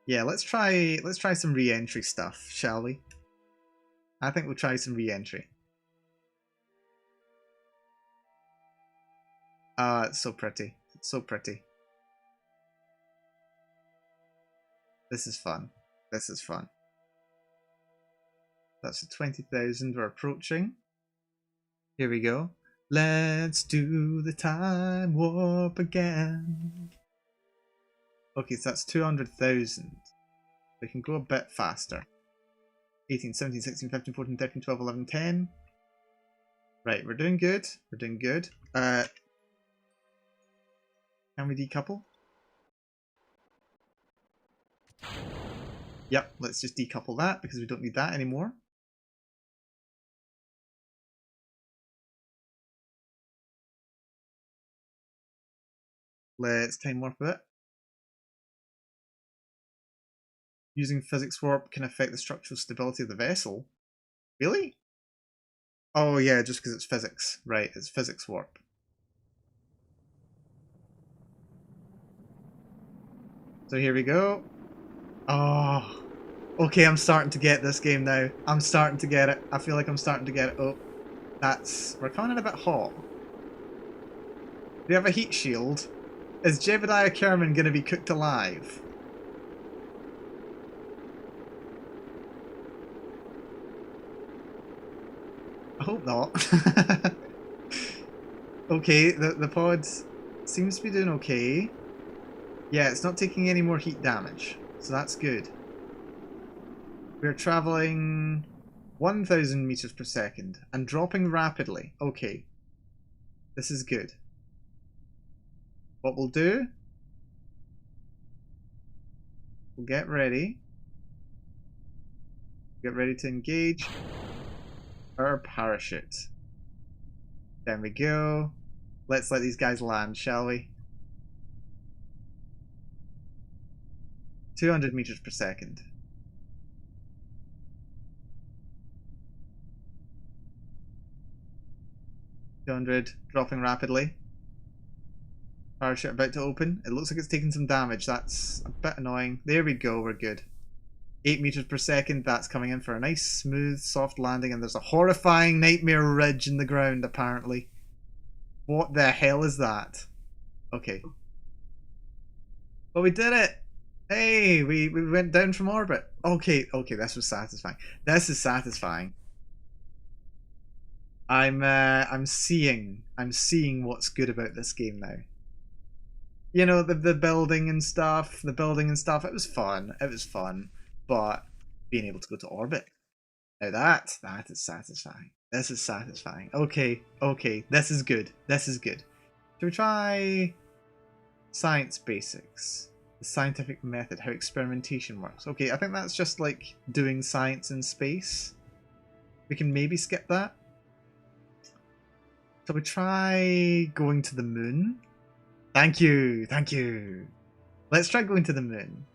Yeah, let's try some re-entry stuff, shall we? I think we'll try some re-entry. It's so pretty. It's so pretty. This is fun. This is fun. That's the 20,000 we're approaching. Here we go. Let's do the time warp again. Okay, so that's 200,000. We can go a bit faster. 18, 17, 16, 15, 14, 13, 12, 11, 10. Right, we're doing good. We're doing good. Can we decouple? Yep, let's just decouple that because we don't need that anymore. Let's time warp it. Using physics warp can affect the structural stability of the vessel. Really? Oh yeah, just because it's physics. Right, it's physics warp. So here we go. Oh, okay, I'm starting to get this game now. I'm starting to get it. I feel like I'm starting to get it. Oh, we're coming in a bit hot. Do you have a heat shield? Is Jebediah Kerman going to be cooked alive? I hope not. Okay, the pod seems to be doing okay. Yeah, it's not taking any more heat damage, so that's good. We're travelling 1,000 meters per second and dropping rapidly. Okay, this is good. What we'll do, we'll get ready. Get ready to engage our parachute. There we go. Let's let these guys land, shall we? 200 meters per second. 200, dropping rapidly. Parachute about to open. It looks like it's taking some damage. That's a bit annoying. There we go, we're good. 8 meters per second, that's coming in for a nice, smooth, soft landing, and there's a horrifying nightmare ridge in the ground, apparently. What the hell is that? Okay. But we did it! Hey, we went down from orbit. Okay, this was satisfying. This is satisfying. I'm seeing what's good about this game now. You know, the building and stuff, it was fun. It was fun. But being able to go to orbit, now that is satisfying. This is satisfying. Okay, this is good. This is good. Should we try science basics? The scientific method, how experimentation works. Okay, I think that's just like doing science in space. We can maybe skip that. Shall we try going to the moon? Thank you, thank you. Let's try going to the moon.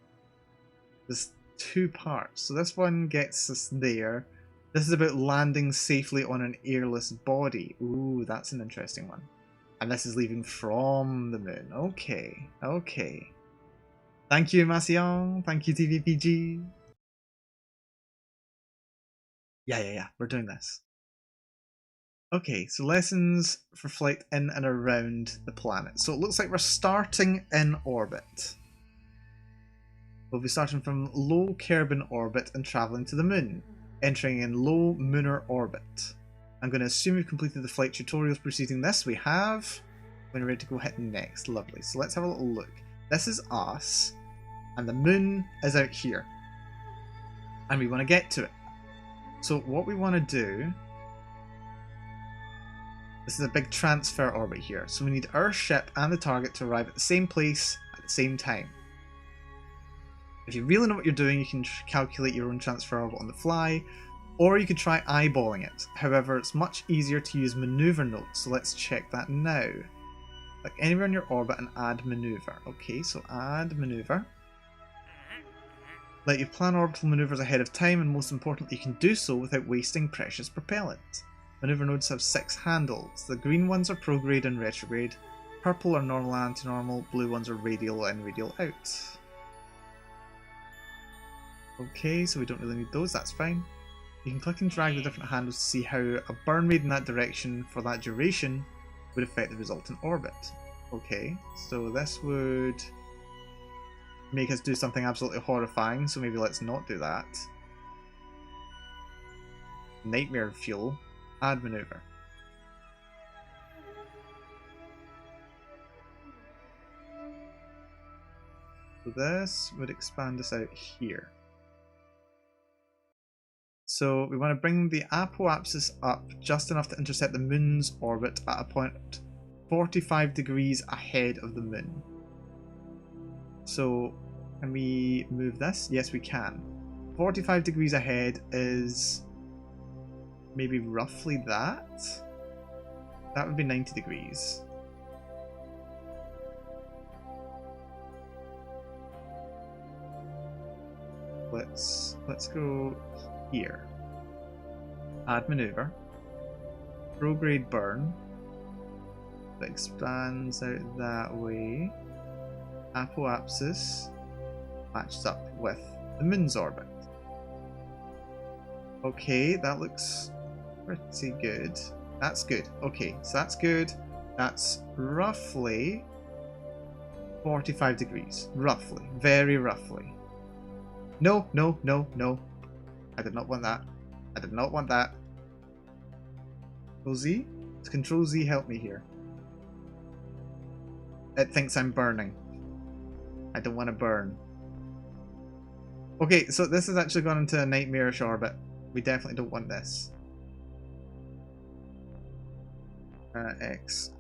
There's 2 parts. So this one gets us there. This is about landing safely on an airless body. Ooh, that's an interesting one. And this is leaving from the moon. Okay, okay. Thank you, Masion. Thank you, TVPG. Yeah. We're doing this. Okay, so lessons for flight in and around the planet. So it looks like we're starting in orbit. We'll be starting from low Kerbal orbit and travelling to the moon, entering in low lunar orbit. I'm going to assume we've completed the flight tutorials preceding this. We have. When we're ready to go hit next. Lovely. So let's have a little look. This is us, and the moon is out here. And we want to get to it. So what we want to do... This is a big transfer orbit here. So we need our ship and the target to arrive at the same place at the same time. If you really know what you're doing, you can calculate your own transfer orbit on the fly, or you could try eyeballing it. However, it's much easier to use maneuver notes, so let's check that now. Click anywhere in your orbit and add maneuver. Okay, so add maneuver. Let you plan orbital maneuvers ahead of time, and most importantly, you can do so without wasting precious propellant. Maneuver nodes have 6 handles. The green ones are prograde and retrograde, purple are normal and anti-normal, blue ones are radial and radial out. Okay, so we don't really need those, that's fine. You can click and drag the different handles to see how a burn made in that direction for that duration would affect the resultant orbit. Okay, so this would make us do something absolutely horrifying, so maybe let's not do that. Nightmare fuel, add maneuver. So this would expand us out here. So we want to bring the apoapsis up just enough to intercept the moon's orbit at a point 45 degrees ahead of the moon. So can we move this? Yes, we can. 45 degrees ahead is maybe roughly that. That would be 90 degrees. Let's go here. Add maneuver. Prograde burn. That expands out that way. Apoapsis matches up with the moon's orbit. Okay, that looks pretty good. That's good. Okay, so that's good. That's roughly 45 degrees. Roughly. Very roughly. No. I did not want that. I did not want that. Control Z? Does Control Z help me here? It thinks I'm burning. I don't want to burn. Okay, so this has actually gone into a nightmarish orbit. We definitely don't want this. X.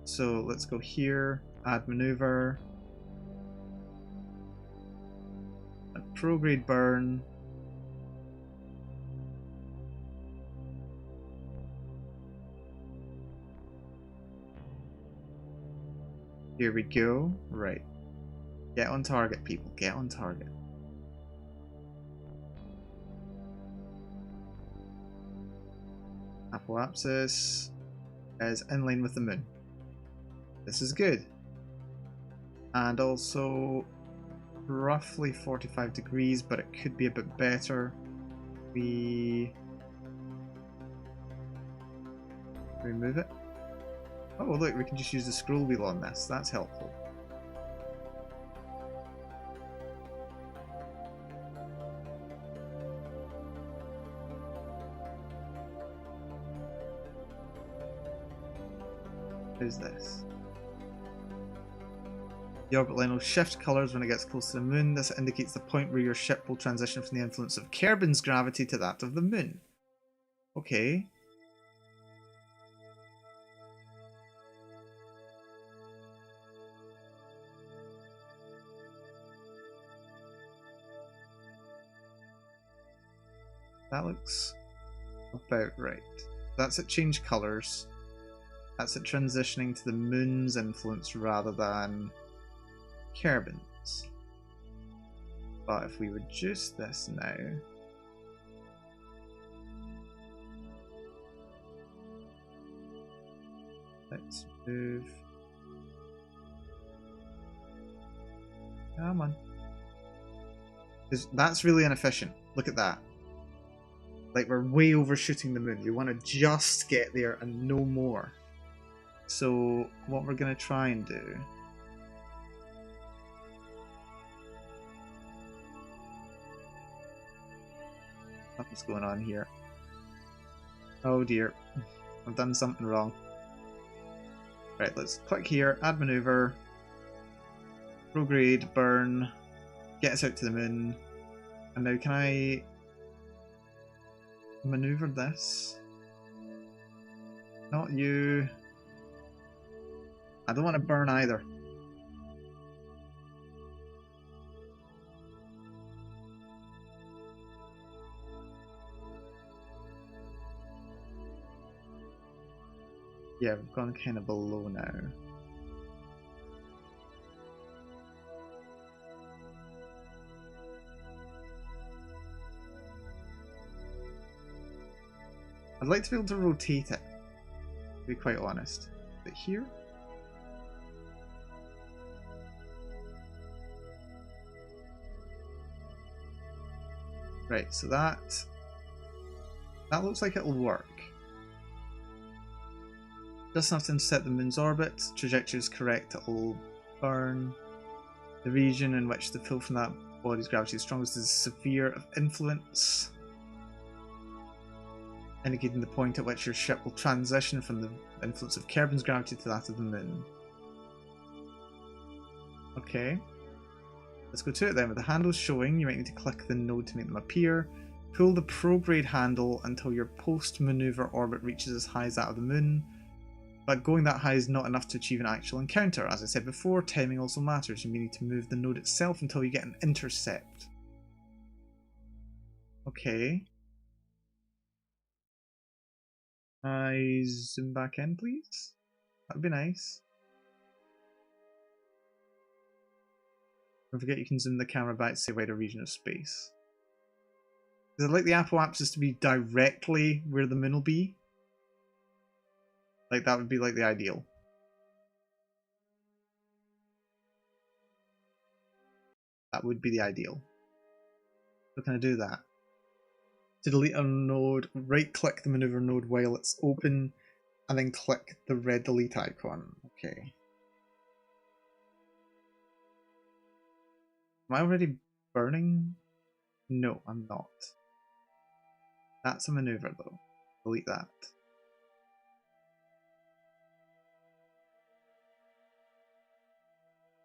So let's go here, add maneuver, and prograde burn. Here we go. Right. Get on target, people. Get on target. Apoapsis is in line with the moon. This is good. And also roughly 45 degrees, but it could be a bit better. We remove it. Oh look, we can just use the scroll wheel on this. That's helpful. Who's this? The orbit line will shift colours when it gets close to the moon. This indicates the point where your ship will transition from the influence of Kerbal's gravity to that of the moon. Okay. That looks about right. That's it, change colours. That's it transitioning to the moon's influence rather than Kerbin's. But if we reduce this now, let's move. Come on. That's really inefficient. Look at that. Like, we're way overshooting the moon. You want to just get there and no more. So, what we're going to try and do... Nothing's going on here. Oh dear. I've done something wrong. Right, let's click here, add maneuver, prograde, burn, get us out to the moon. And now can I maneuver this? Not you. I don't want to burn either. Yeah, we've gone kind of below now. I'd like to be able to rotate it, to be quite honest. Is it here? Right, so that looks like it'll work. Just have to intercept the moon's orbit. Trajectory is correct, it'll burn. The region in which the pull from that body's gravity is strongest is sphere of influence, indicating the point at which your ship will transition from the influence of Kerbin's gravity to that of the moon. Okay. Let's go to it then. With the handles showing, you might need to click the node to make them appear. Pull the prograde handle until your post-maneuver orbit reaches as high as that of the moon. But going that high is not enough to achieve an actual encounter. As I said before, timing also matters. You may need to move the node itself until you get an intercept. Okay. I zoom back in, please? That would be nice. Don't forget you can zoom the camera back to see a wider region of space. Because I'd like the apoapsis to be directly where the moon will be. Like, that would be like the ideal. That would be the ideal. So can I do that? To delete a node, right click the maneuver node while it's open, and then click the red delete icon. Okay. Am I already burning? No, I'm not. That's a maneuver though. Delete that.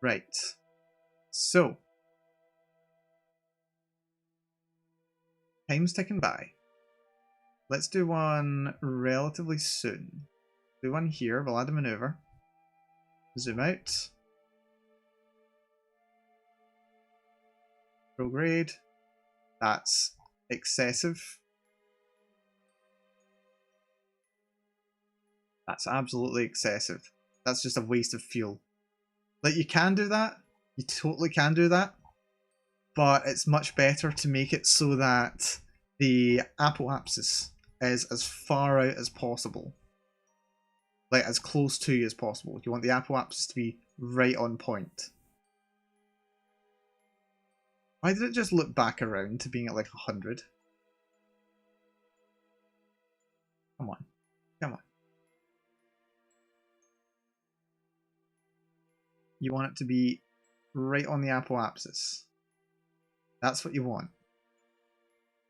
Right. So. Time's ticking by. Let's do one relatively soon. Do one here, we'll add a maneuver. Zoom out. Prograde. That's excessive. That's absolutely excessive. That's just a waste of fuel. Like, you can do that. You totally can do that. But it's much better to make it so that the apoapsis is as far out as possible. Like, as close to you as possible. You want the apoapsis to be right on point. Why did it just look back around to being at like 100? Come on. Come on. You want it to be right on the apoapsis. That's what you want.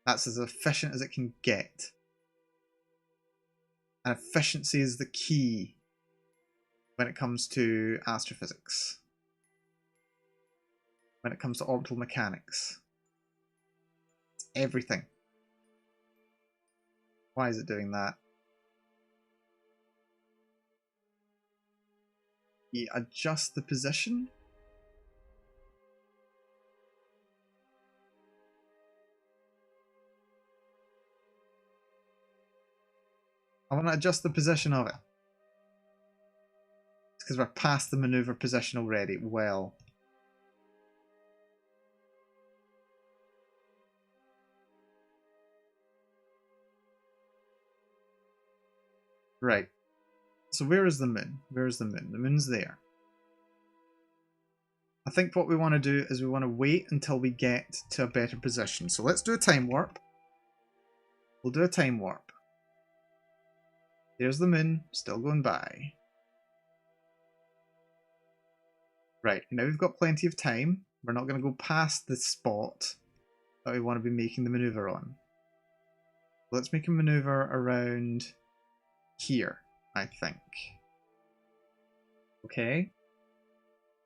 That's as efficient as it can get. And efficiency is the key when it comes to astrophysics. When it comes to orbital mechanics. It's everything. Why is it doing that? You adjust the position. I want to adjust the position of it. because we're past the maneuver position already. Well. Right. So where is the moon? Where is the moon? The moon's there. I think what we want to do is we want to wait until we get to a better position. So let's do a time warp. We'll do a time warp. There's the moon, still going by. Right, now we've got plenty of time. We're not going to go past the spot that we want to be making the maneuver on. Let's make a maneuver around here, I think. Okay.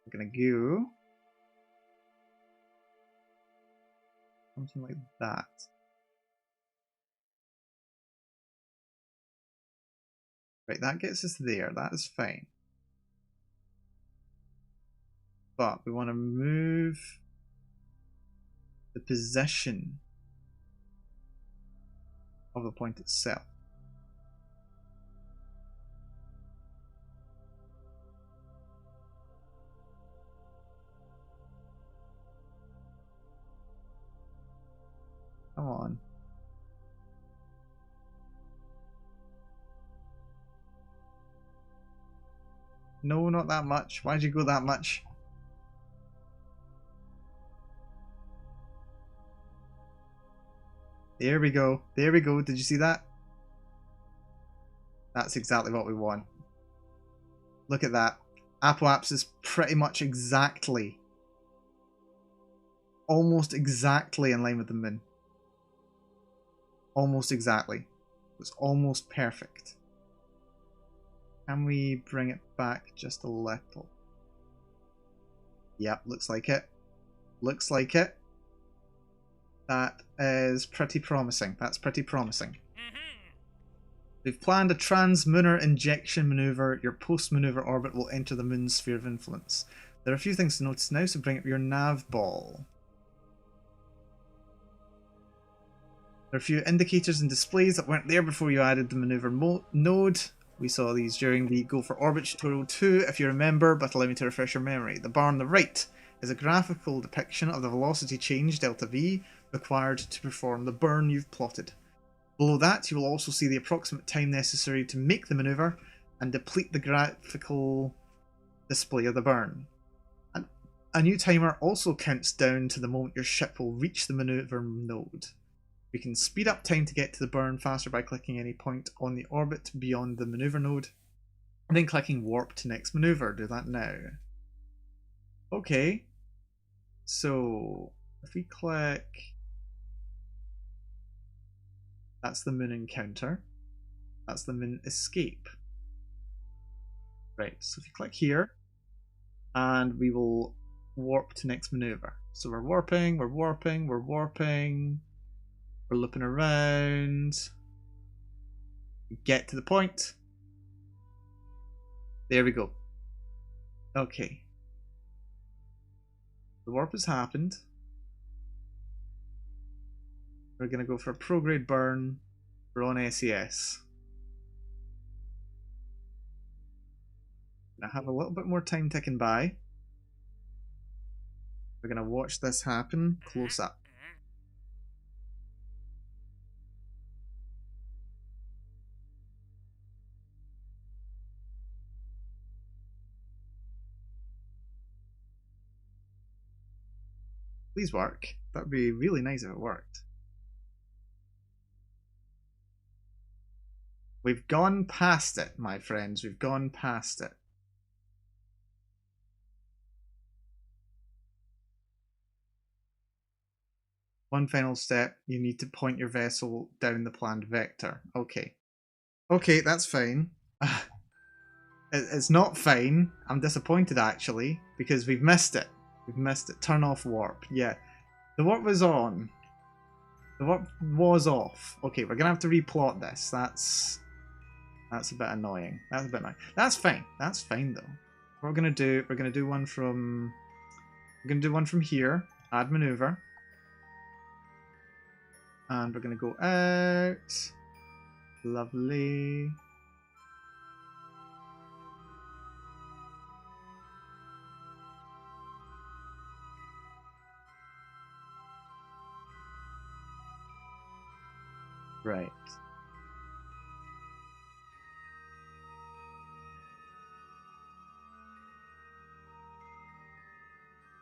We're going to go something like that. Right, that gets us there. That is fine. But we want to move the position of the point itself. Come on. No, not that much. Why'd you go that much? There we go. There we go. Did you see that? That's exactly what we want. Look at that. Apoapsis is pretty much exactly, almost exactly in line with the moon. Almost exactly. It's almost perfect. Can we bring it back just a little? Yep, looks like it. Looks like it. That is pretty promising. That's pretty promising. We've planned a trans-lunar injection maneuver. Your post-maneuver orbit will enter the moon's sphere of influence. There are a few things to notice now, so bring up your nav ball. There are a few indicators and displays that weren't there before you added the maneuver node. We saw these during the Go for Orbit tutorial 2, if you remember, but allow me to refresh your memory. The bar on the right is a graphical depiction of the velocity change, delta V, required to perform the burn you've plotted. Below that, you will also see the approximate time necessary to make the maneuver and deplete the graphical display of the burn. And a new timer also counts down to the moment your ship will reach the maneuver node. We can speed up time to get to the burn faster by clicking any point on the orbit beyond the maneuver node, and then clicking warp to next maneuver. Do that now. Okay, so if we click, that's the moon encounter, that's the moon escape. Right, so if you click here, and we will warp to next maneuver. So we're warping, we're warping, we're warping. We're looping around. Get to the point. There we go. Okay. The warp has happened. We're going to go for a prograde burn. We're on SES. I have a little bit more time ticking by. We're going to watch this happen close up. Please work. That would be really nice if it worked. We've gone past it, my friends. We've gone past it. One final step. You need to point your vessel down the planned vector. Okay. Okay, that's fine. It's not fine. I'm disappointed, actually, because we've missed it. We've missed it. Turn off warp. Yeah. The warp was on. The warp was off. Okay, we're going to have to replot this. That's a bit annoying. That's a bit annoying. That's fine. That's fine, though. What we're going to do one from... We're going to do one from here. Add maneuver. And we're going to go out. Lovely. Right.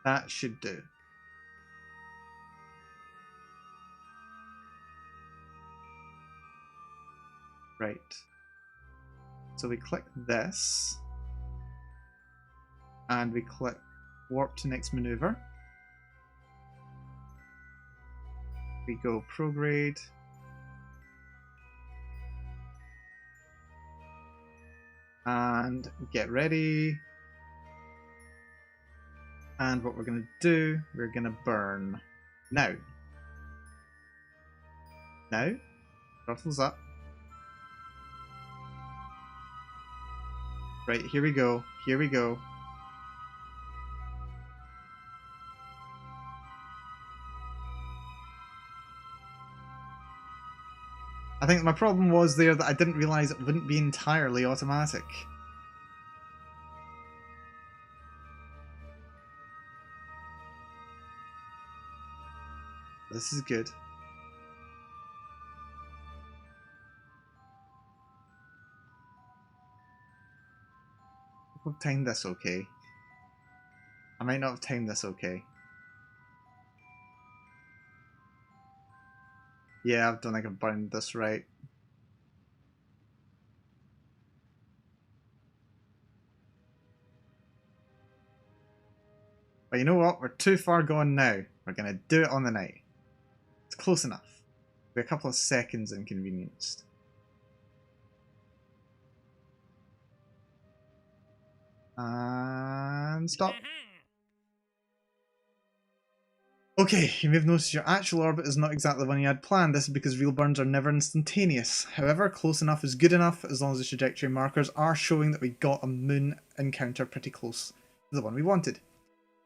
That should do. Right. So we click this, and we click warp to next maneuver. We go prograde. And get ready. And what we're going to do, we're going to burn. Now. Now. Throttles up. Right, here we go. Here we go. I think my problem was there that I didn't realise it wouldn't be entirely automatic. This is good. I've timed this okay. I might not have timed this okay. Yeah, I don't think I've burned this right. But you know what? We're too far gone now. We're going to do it on the night. It's close enough. We're a couple of seconds inconvenienced. And stop. Okay, you may have noticed your actual orbit is not exactly the one you had planned. This is because real burns are never instantaneous. However, close enough is good enough as long as the trajectory markers are showing that we got a moon encounter pretty close to the one we wanted. If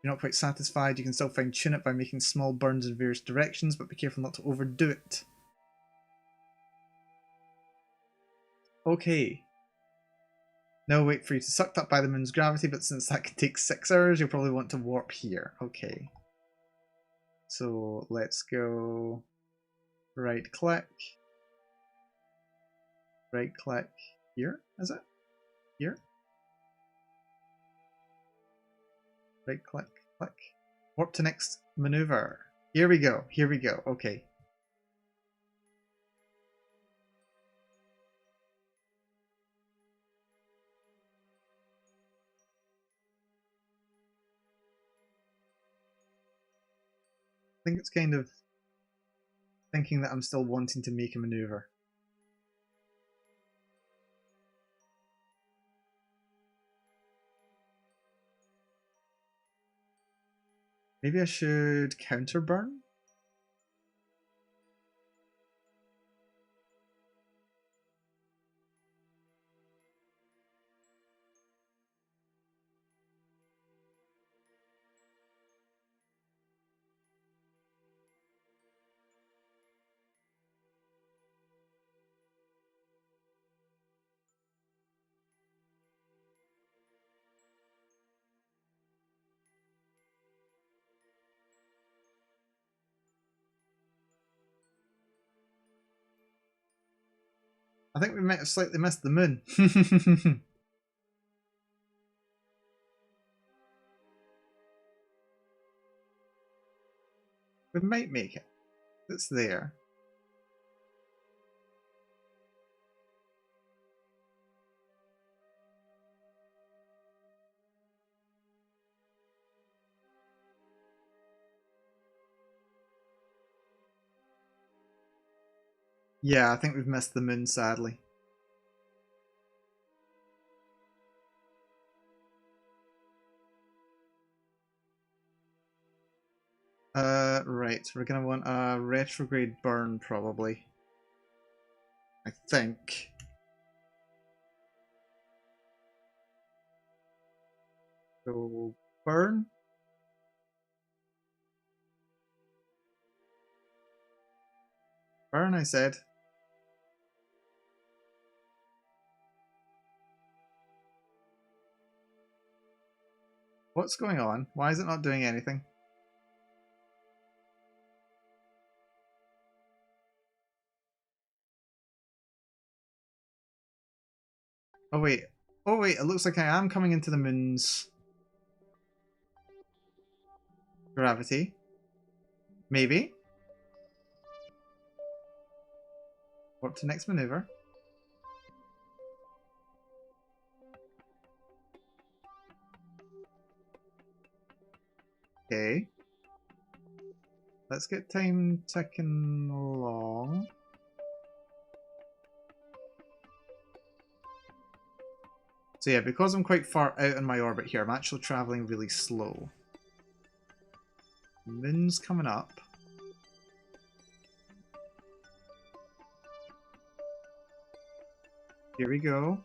you're not quite satisfied, you can still fine tune it by making small burns in various directions, but be careful not to overdo it. Okay. Now wait for you to be sucked up by the moon's gravity, but since that can take 6 hours, you'll probably want to warp here. Okay. So let's go right click here, is it? Here? Right click, warp to next maneuver. Here we go, okay. I think it's kind of thinking that I'm still wanting to make a maneuver. Maybe I should counter burn? I think we might have slightly missed the moon. We might make it. It's there. Yeah, I think we've missed the moon, sadly. Right, we're gonna want a retrograde burn, probably. I think. So, burn? Burn, I said. What's going on? Why is it not doing anything? Oh wait. Oh wait, it looks like I am coming into the moon's gravity. Maybe. Warp to next maneuver. Okay. Let's get time ticking along. So yeah, because I'm quite far out in my orbit here, I'm actually travelling really slow. Moon's coming up. Here we go.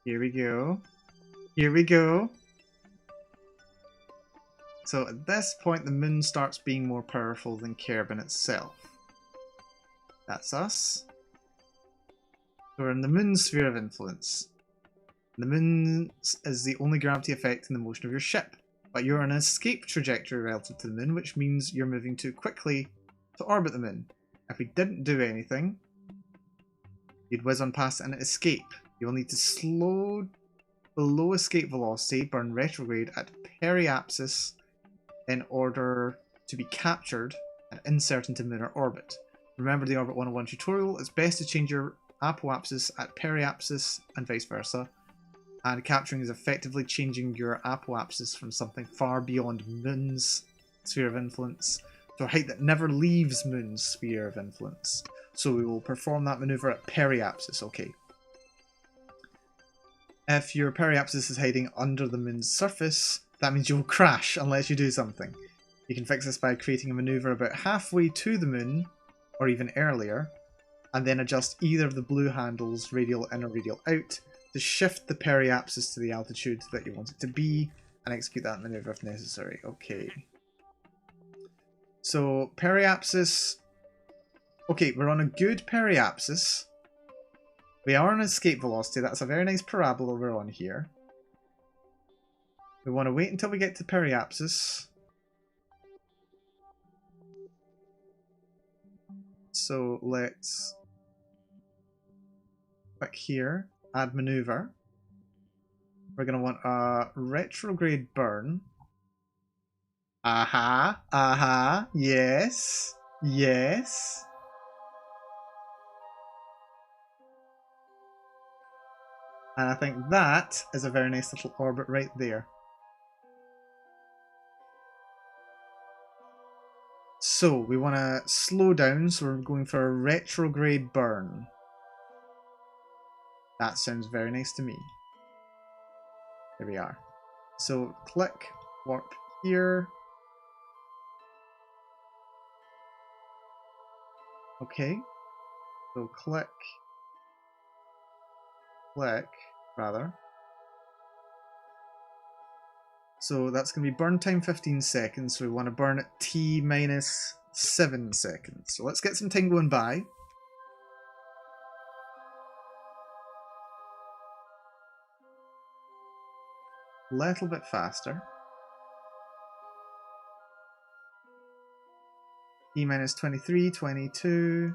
Here we go. Here we go. So at this point, the moon starts being more powerful than Kerbal itself. That's us. We're in the moon's sphere of influence. The moon is the only gravity effect in the motion of your ship, but you're on an escape trajectory relative to the moon, which means you're moving too quickly to orbit the moon. If we didn't do anything, you'd whiz on past and escape. You'll need to slow below escape velocity, burn retrograde at periapsis in order to be captured and insert into lunar orbit. Remember the Orbit 101 tutorial, it's best to change your apoapsis at periapsis and vice versa, and capturing is effectively changing your apoapsis from something far beyond Moon's sphere of influence to a height that never leaves Moon's sphere of influence. So we will perform that maneuver at periapsis, okay. If your periapsis is hiding under the moon's surface, that means you'll crash unless you do something. You can fix this by creating a maneuver about halfway to the moon, or even earlier, and then adjust either of the blue handles, radial in or radial out, to shift the periapsis to the altitude that you want it to be, and execute that maneuver if necessary. Okay. So, periapsis... Okay, we're on a good periapsis. We are on escape velocity, that's a very nice parabola we're on here. We want to wait until we get to periapsis. So let's click here, add maneuver. We're going to want a retrograde burn. Aha, aha, yes, yes. And I think that is a very nice little orbit right there. So we want to slow down, so we're going for a retrograde burn. That sounds very nice to me. Here we are. So click, warp here. Okay. So click, rather. So that's going to be burn time 15 seconds, so we want to burn at T minus 7 seconds. So let's get some time going by. A little bit faster. T minus 23, 22,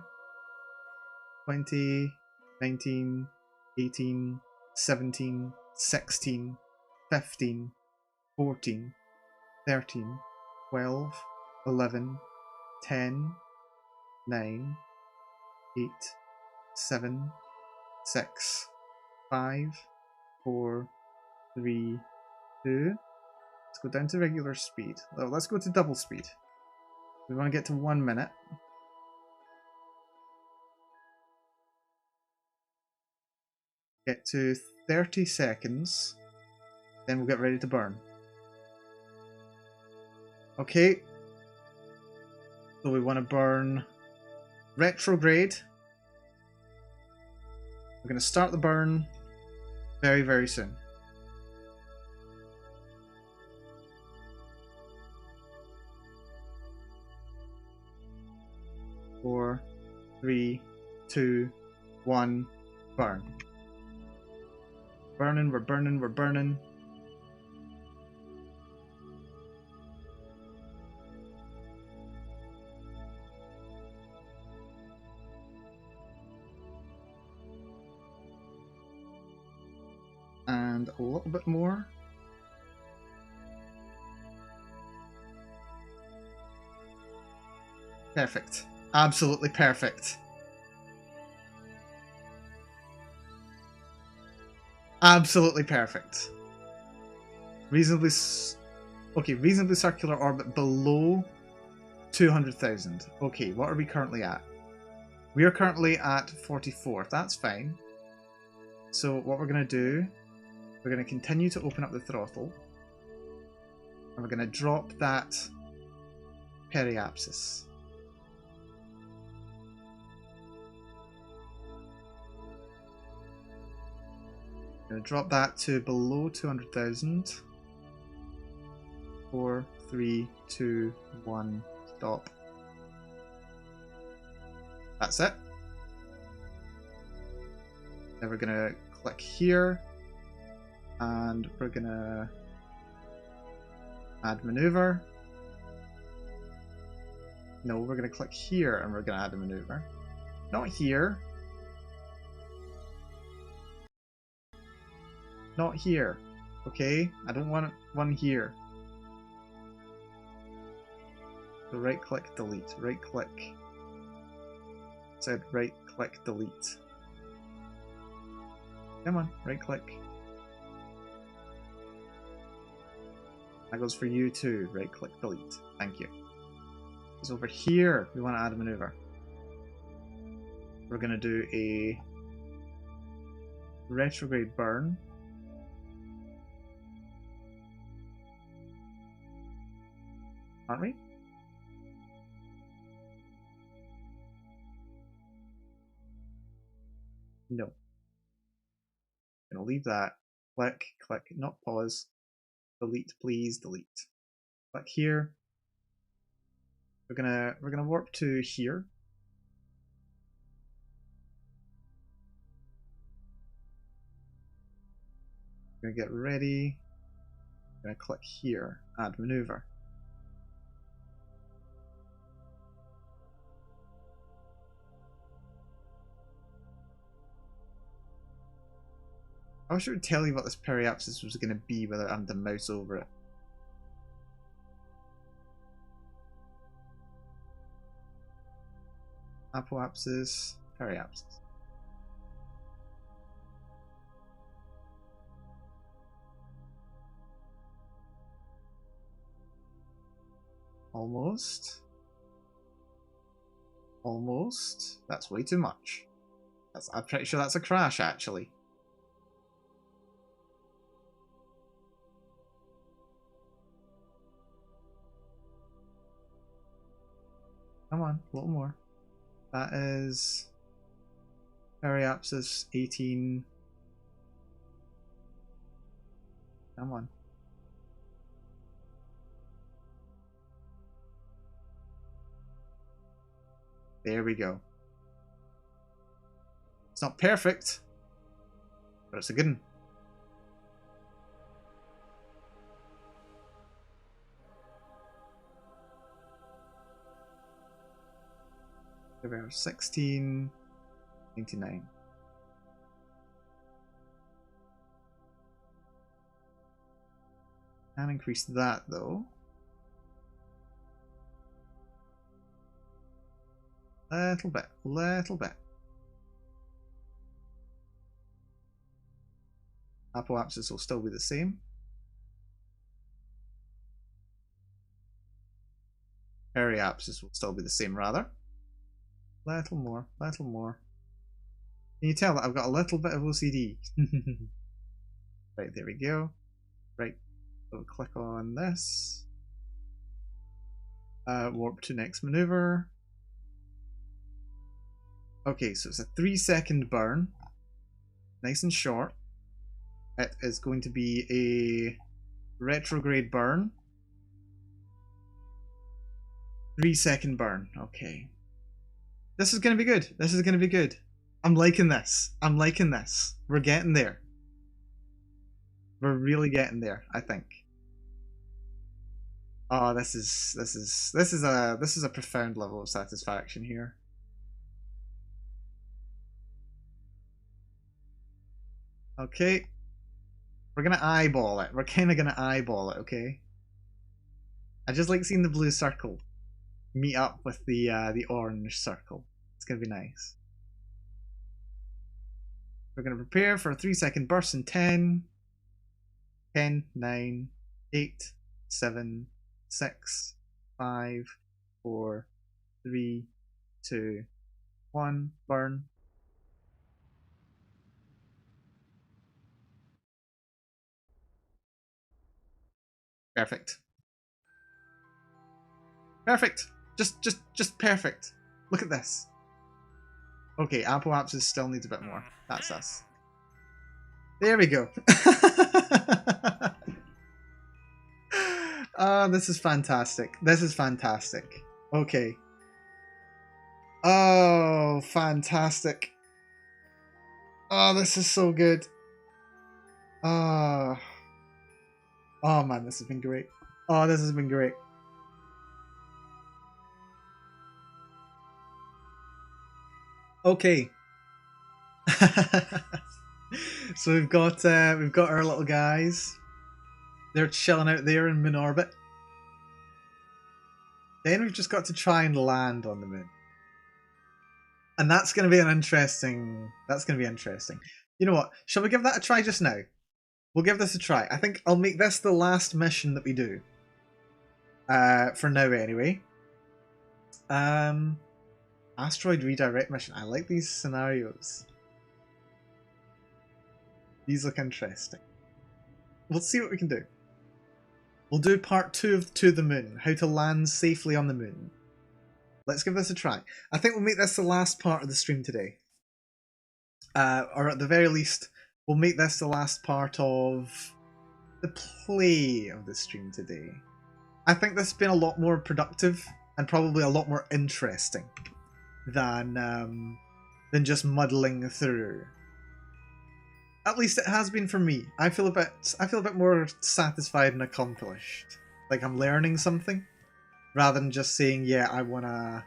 20, 19, 18, 17, 16, 15, 14, 13, 12, 11, 10, 9, 8, 7, 6, 5, 4, 3, 2. Let's go down to regular speed. Oh, let's go to double speed. We want to get to 1 minute. Get to 30 seconds. Then we'll get ready to burn. Okay. So we want to burn retrograde. We're going to start the burn very, very soon. Four, 3, 2, 1, burn. Burning, we're burning, we're burning. And a little bit more. Perfect. Absolutely perfect. Absolutely perfect. Reasonably circular orbit below 200,000. Okay, what are we currently at? We are currently at 44. That's fine. So what we're going to do, we're going to continue to open up the throttle. And we're going to drop that periapsis. We're going to drop that to below 200,000. 4, 3, 2, 1, stop. That's it. Then we're going to click here, and we're going to add maneuver. No, we're going to click here, and we're going to add a maneuver. Not here. Not here. Okay? I don't want one here. So right click, delete. Right click. Said right click, delete. Come on, right click. That goes for you too. Right click, delete. Thank you. Because over here, we want to add a maneuver. We're going to do a retrograde burn. Aren't we? No. I'm going to leave that. Click, click, not pause. Delete, please, delete. Click here. We're gonna warp to here. We're gonna get ready. We're gonna click here, add maneuver. I wish it would tell you what this periapsis was gonna be without having to mouse over it. Apoapsis, periapsis. Almost. Almost. That's way too much. I'm pretty sure that's a crash, actually. Come on, a little more. That is periapsis 18. Come on. There we go. It's not perfect, but it's a good one. We are 16.99. Can increase that though. Little bit, little bit. Apoapsis will still be the same. Periapsis will still be the same, rather. Little more, little more. Can you tell that I've got a little bit of OCD? Right, there we go. Right, so click on this. Warp to next maneuver. Okay, so it's a 3-second burn. Nice and short. It is going to be a retrograde burn. 3-second burn, okay. This is going to be good. This is going to be good. I'm liking this. I'm liking this. We're getting there. We're really getting there, I think. Oh, this is a profound level of satisfaction here. Okay. We're gonna eyeball it. We're kind of gonna eyeball it, okay? I just like seeing the blue circle meet up with the orange circle. It's gonna be nice. We're gonna prepare for a 3-second burst in 10, 10, 9, 8, 7, 6, 5, 4, 3, 2, 1, burn. Perfect. Perfect. Just perfect. Look at this. Okay, Apple Apps still needs a bit more. That's us. There we go. Oh, this is fantastic. This is fantastic. Okay. Oh, fantastic. Oh, this is so good. Oh. Oh man, this has been great. Oh, this has been great. Okay. So we've got our little guys. They're chilling out there in moon orbit. Then we've just got to try and land on the moon. And that's going to be an interesting... That's going to be interesting. You know what? Shall we give that a try just now? We'll give this a try. I think I'll make this the last mission that we do. For now, anyway. Asteroid redirect mission. I like these scenarios. These look interesting. We'll see what we can do. We'll do part 2 of To the Moon. How to land safely on the moon. Let's give this a try. I think we'll make this the last part of the stream today. Or at the very least, we'll make this the last part of the play of the stream today. I think this has been a lot more productive and probably a lot more interesting than just muddling through. At least it has been for me. I feel a bit more satisfied and accomplished. Like I'm learning something, rather than just saying, yeah, I wanna,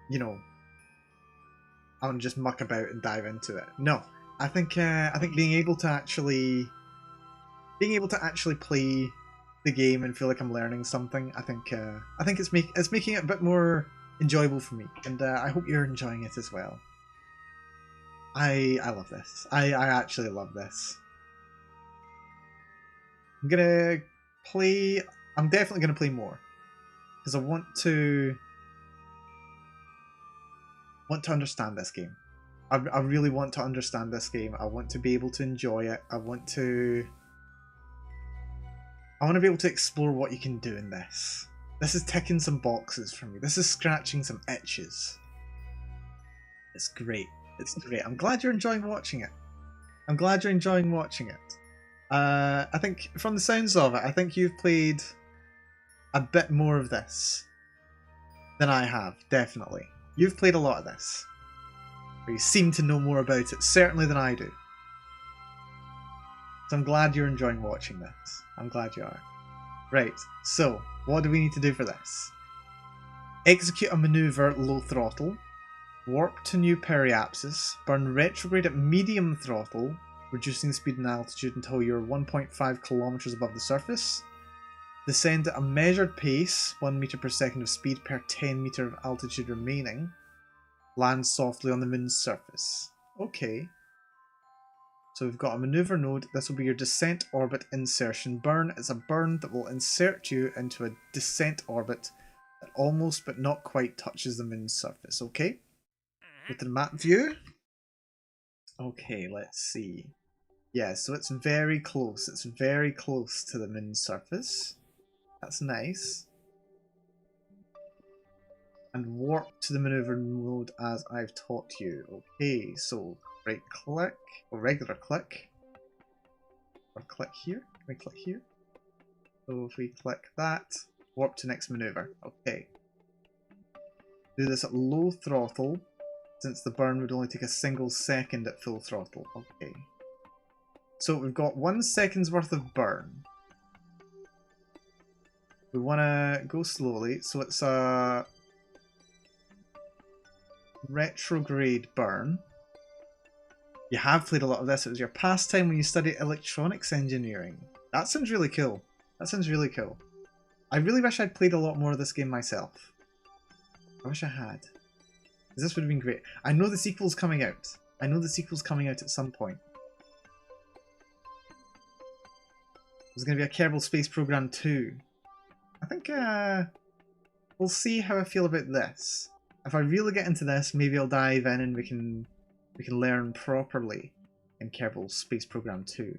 you know, I wanna just muck about and dive into it. No, I think being able to actually play the game and feel like I'm learning something, I think it's making it a bit more enjoyable for me, and I hope you're enjoying it as well. I love this. I actually love this. I'm definitely gonna play more because I want to understand this game. I really want to understand this game. I want to be able to enjoy it. I want to be able to explore what you can do in this. This is ticking some boxes for me. This is scratching some itches. It's great. It's great. I'm glad you're enjoying watching it. I think from the sounds of it, I think you've played a bit more of this than I have, definitely. You've played a lot of this. Or you seem to know more about it, certainly than I do. So I'm glad you're enjoying watching this. I'm glad you are. Right, so what do we need to do for this? Execute a maneuver low throttle. Warp to new periapsis. Burn retrograde at medium throttle, reducing speed and altitude until you're 1.5 kilometers above the surface. Descend at a measured pace, 1 meter per second of speed per 10 meter of altitude remaining. Land softly on the moon's surface. Okay. So we've got a maneuver node. This will be your descent orbit insertion burn. It's a burn that will insert you into a descent orbit that almost but not quite touches the moon's surface. Okay. With the map view. Okay, let's see. Yeah, so it's very close. It's very close to the moon's surface. That's nice. And warp to the maneuver mode as I've taught you. Okay, so right click, or regular click. Or click here. Can we click here? So if we click that, warp to next maneuver. Okay. Do this at low throttle, since the burn would only take a single second at full throttle. Okay. So we've got 1 second's worth of burn. We want to go slowly, so it's a retrograde burn. You have played a lot of this. It was your pastime when you studied electronics engineering. That sounds really cool. That sounds really cool. I really wish I'd played a lot more of this game myself. I wish I had. This would have been great. I know the sequel's coming out. I know the sequel's coming out at some point. There's going to be a Kerbal Space Program 2. I think we'll see how I feel about this. If I really get into this, maybe I'll dive in and we can learn properly in Kerbal Space Program 2.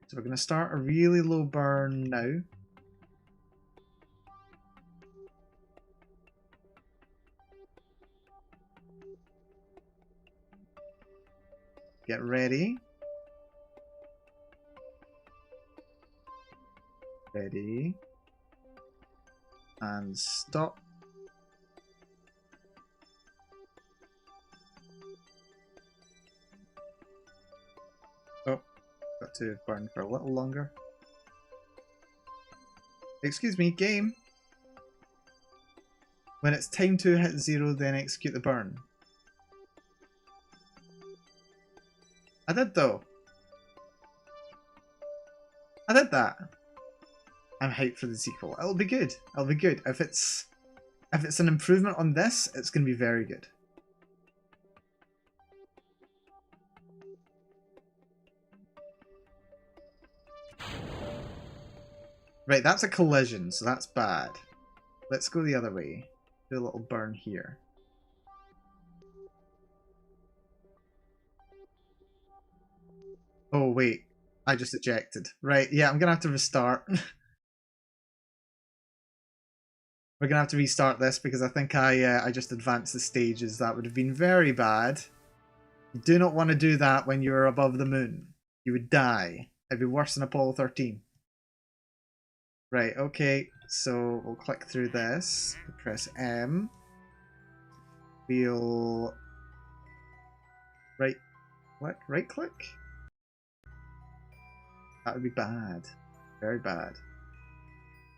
So we're going to start a really low burn now. Get ready. Ready. And stop. Oh, got to burn for a little longer. Excuse me, game. When it's time to hit 0, then execute the burn. I did though. I did that. I'm hyped for the sequel. It'll be good. It'll be good. If it's an improvement on this, it's going to be very good. Right, that's a collision, so that's bad. Let's go the other way. Do a little burn here. Oh wait, I just ejected. Right, yeah, I'm gonna have to restart. We're gonna have to restart this because I think I just advanced the stages. That would have been very bad. You do not want to do that when you're above the moon. You would die. It'd be worse than Apollo 13. Right, okay, so we'll click through this. Press M. We'll right click. That would be bad. Very bad.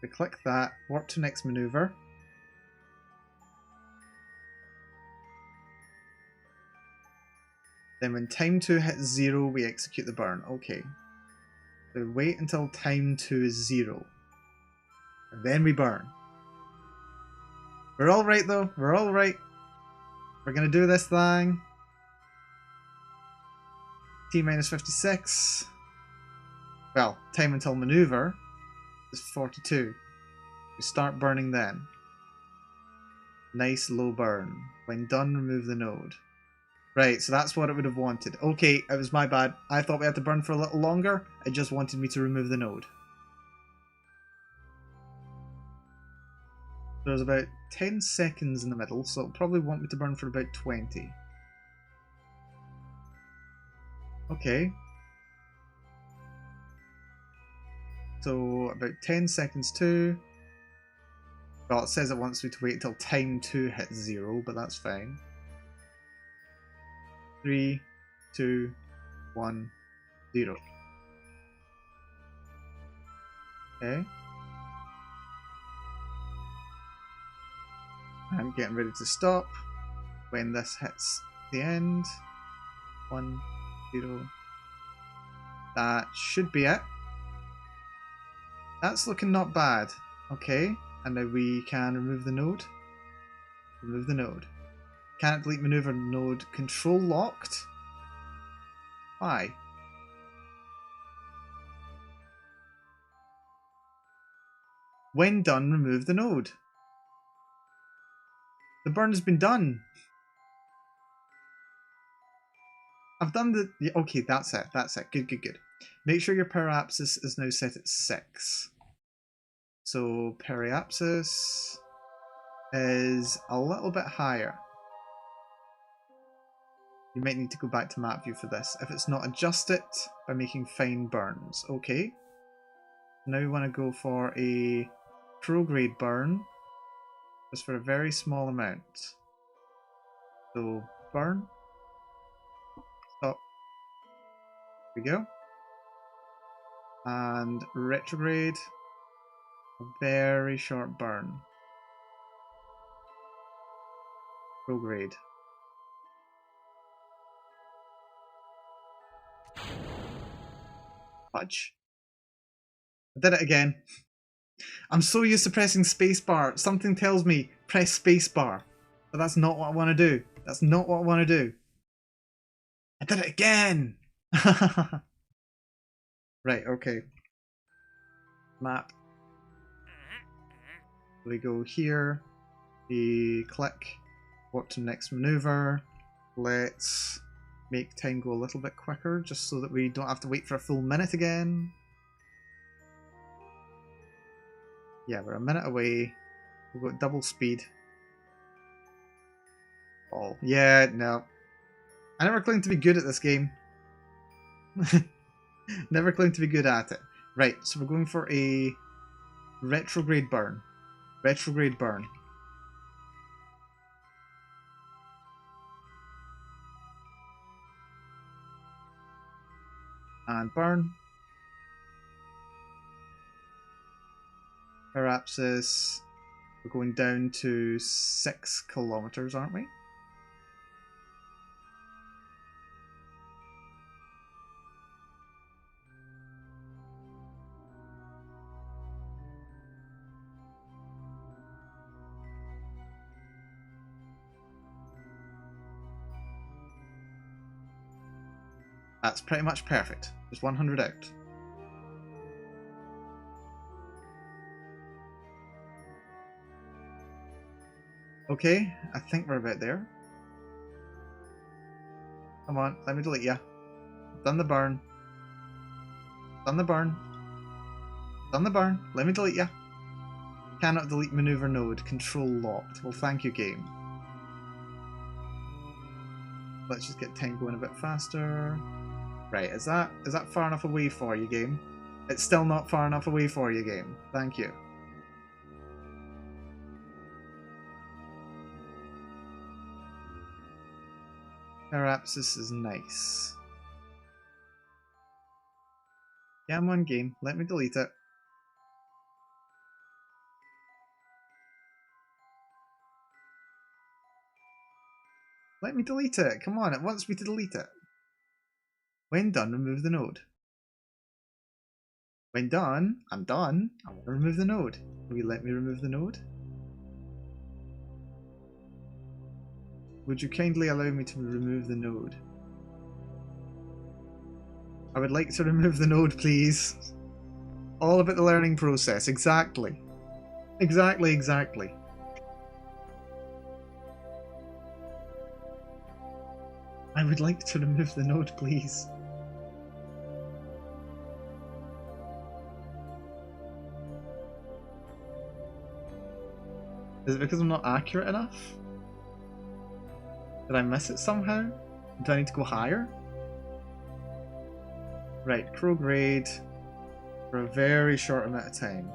We click that, warp to next maneuver. Then when time 2 hits 0, we execute the burn. Okay. So wait until time 2 is 0. And then we burn. We're alright though. We're alright. We're gonna do this thing. T-minus 56. Well, time until maneuver is 42. We start burning then. Nice low burn. When done, remove the node. Right, so that's what it would have wanted. Okay, it was my bad. I thought we had to burn for a little longer. It just wanted me to remove the node. There's about 10 seconds in the middle, so it'll probably want me to burn for about 20. Okay. So about 10 seconds too. Well, it says it wants me to wait until time 2 hits 0, but that's fine. 3, 2, 1, 0. Okay. I'm getting ready to stop when this hits the end. 1, 0. That should be it. That's looking not bad. Okay, and now we can remove the node. Remove the node. Can't delete maneuver node. Control locked? Why? When done, remove the node. The burn has been done. I've done the... Okay, that's it. That's it. Good, good, good. Make sure your periapsis is now set at 6. So periapsis is a little bit higher. You might need to go back to map view for this. If it's not, adjust it by making fine burns. Okay. Now we want to go for a prograde burn. Just for a very small amount. So burn. Stop. There we go. And retrograde. A very short burn. Prograde. Fudge. I did it again. I'm so used to pressing spacebar. Something tells me press spacebar. But that's not what I want to do. That's not what I want to do. I did it again! Right, okay. Map. We go here. We click. Warp to next maneuver. Let's make time go a little bit quicker just so that we don't have to wait for a full minute again. Yeah, we're a minute away. We've got double speed. Oh, yeah, no. I never claimed to be good at this game. Never claimed to be good at it. Right, so we're going for a retrograde burn. Retrograde burn. And burn. Perhaps we're going down to 6 kilometers, aren't we? That's pretty much perfect. Just 100 out. Okay, I think we're about there. Come on, let me delete ya. Done the burn. Done the burn. Done the burn. Let me delete ya. Cannot delete maneuver node. Control locked. Well, thank you, game. Let's just get time going a bit faster. Right, is that far enough away for you, game? It's still not far enough away for you, game. Thank you. Perhaps this is nice. Yeah, I'm on game. Let me delete it. Let me delete it. Come on, it wants me to delete it. When done, remove the node. When done, I'm done. I want to remove the node. Will you let me remove the node? Would you kindly allow me to remove the node? I would like to remove the node, please. All about the learning process. Exactly. Exactly, exactly. I would like to remove the node, please. Is it because I'm not accurate enough? Did I miss it somehow? Do I need to go higher? Right, prograde for a very short amount of time.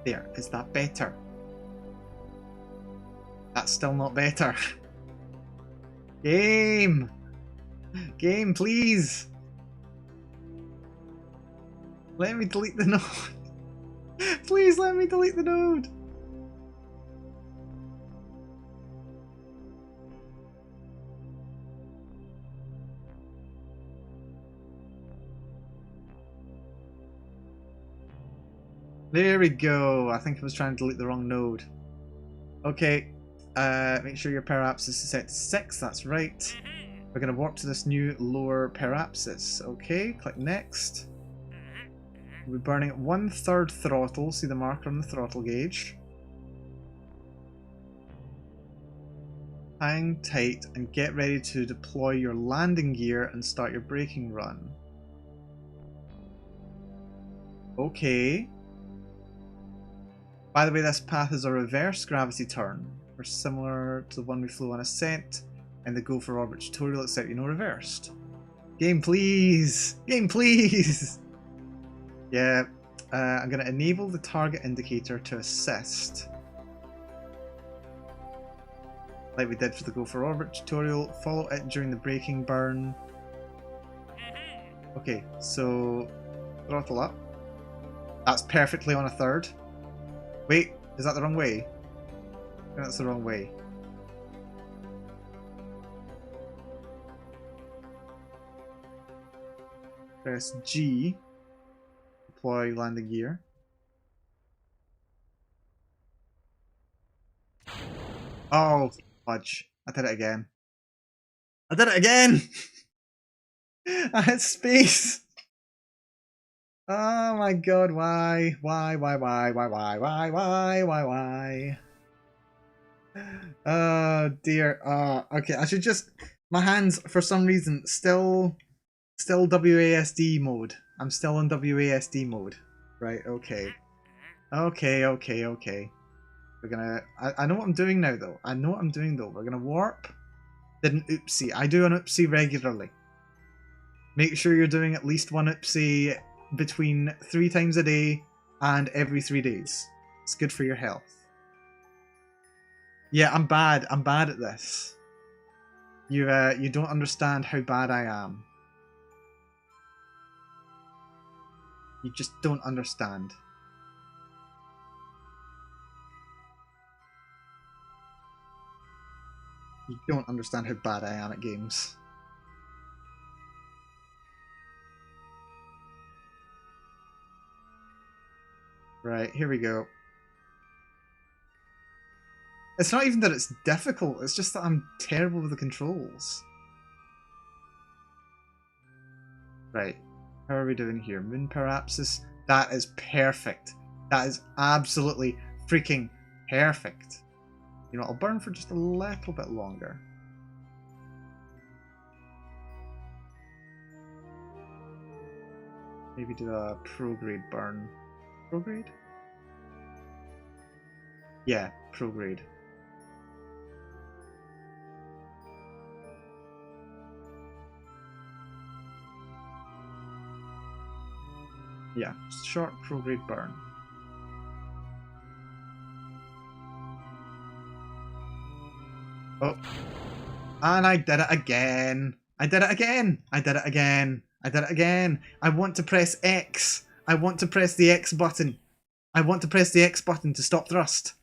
There, is that better? That's still not better. Game! Game, please! Let me delete the node. Please let me delete the node. There we go. I think I was trying to delete the wrong node. Okay. Make sure your parapsis is set to 6. That's right. We're going to warp to this new lower parapsis. Okay. Click next. We're burning at 1/3 throttle. See the marker on the throttle gauge. Hang tight and get ready to deploy your landing gear and start your braking run. Okay. By the way, this path is a reverse gravity turn, or similar to the one we flew on ascent in the Go for Orbit tutorial, except you know reversed. Game please! Game please! Yeah, I'm going to enable the target indicator to assist. Like we did for the Go for Orbit tutorial, follow it during the braking burn. Okay, so throttle up. That's perfectly on 1/3. Wait, is that the wrong way? I think that's the wrong way. Press G. Deploy landing gear. Oh, fudge. I did it again. I did it again! I hit space! Oh my god, why? Why? Oh dear. Okay, I should just... My hands, for some reason, still WASD mode. I'm still in WASD mode. Right, okay. Okay. We're gonna... I know what I'm doing now, though. I know what I'm doing, though. We're gonna warp. Did an oopsie. I do an oopsie regularly. Make sure you're doing at least one oopsie between 3 times a day and every 3 days. It's good for your health. Yeah, I'm bad. I'm bad at this. You don't understand how bad I am. You just don't understand. You don't understand how bad I am at games. Right, here we go. It's not even that it's difficult, it's just that I'm terrible with the controls. Right, how are we doing here? Moon parapsis? That is perfect. That is absolutely freaking perfect. You know, I'll burn for just a little bit longer. Maybe do a prograde burn. Prograde? Yeah, prograde. Yeah, short prograde burn. Oh. And I did it again. I did it again. I did it again. I did it again. I want to press X. I want to press the X button. I want to press the X button to stop thrust.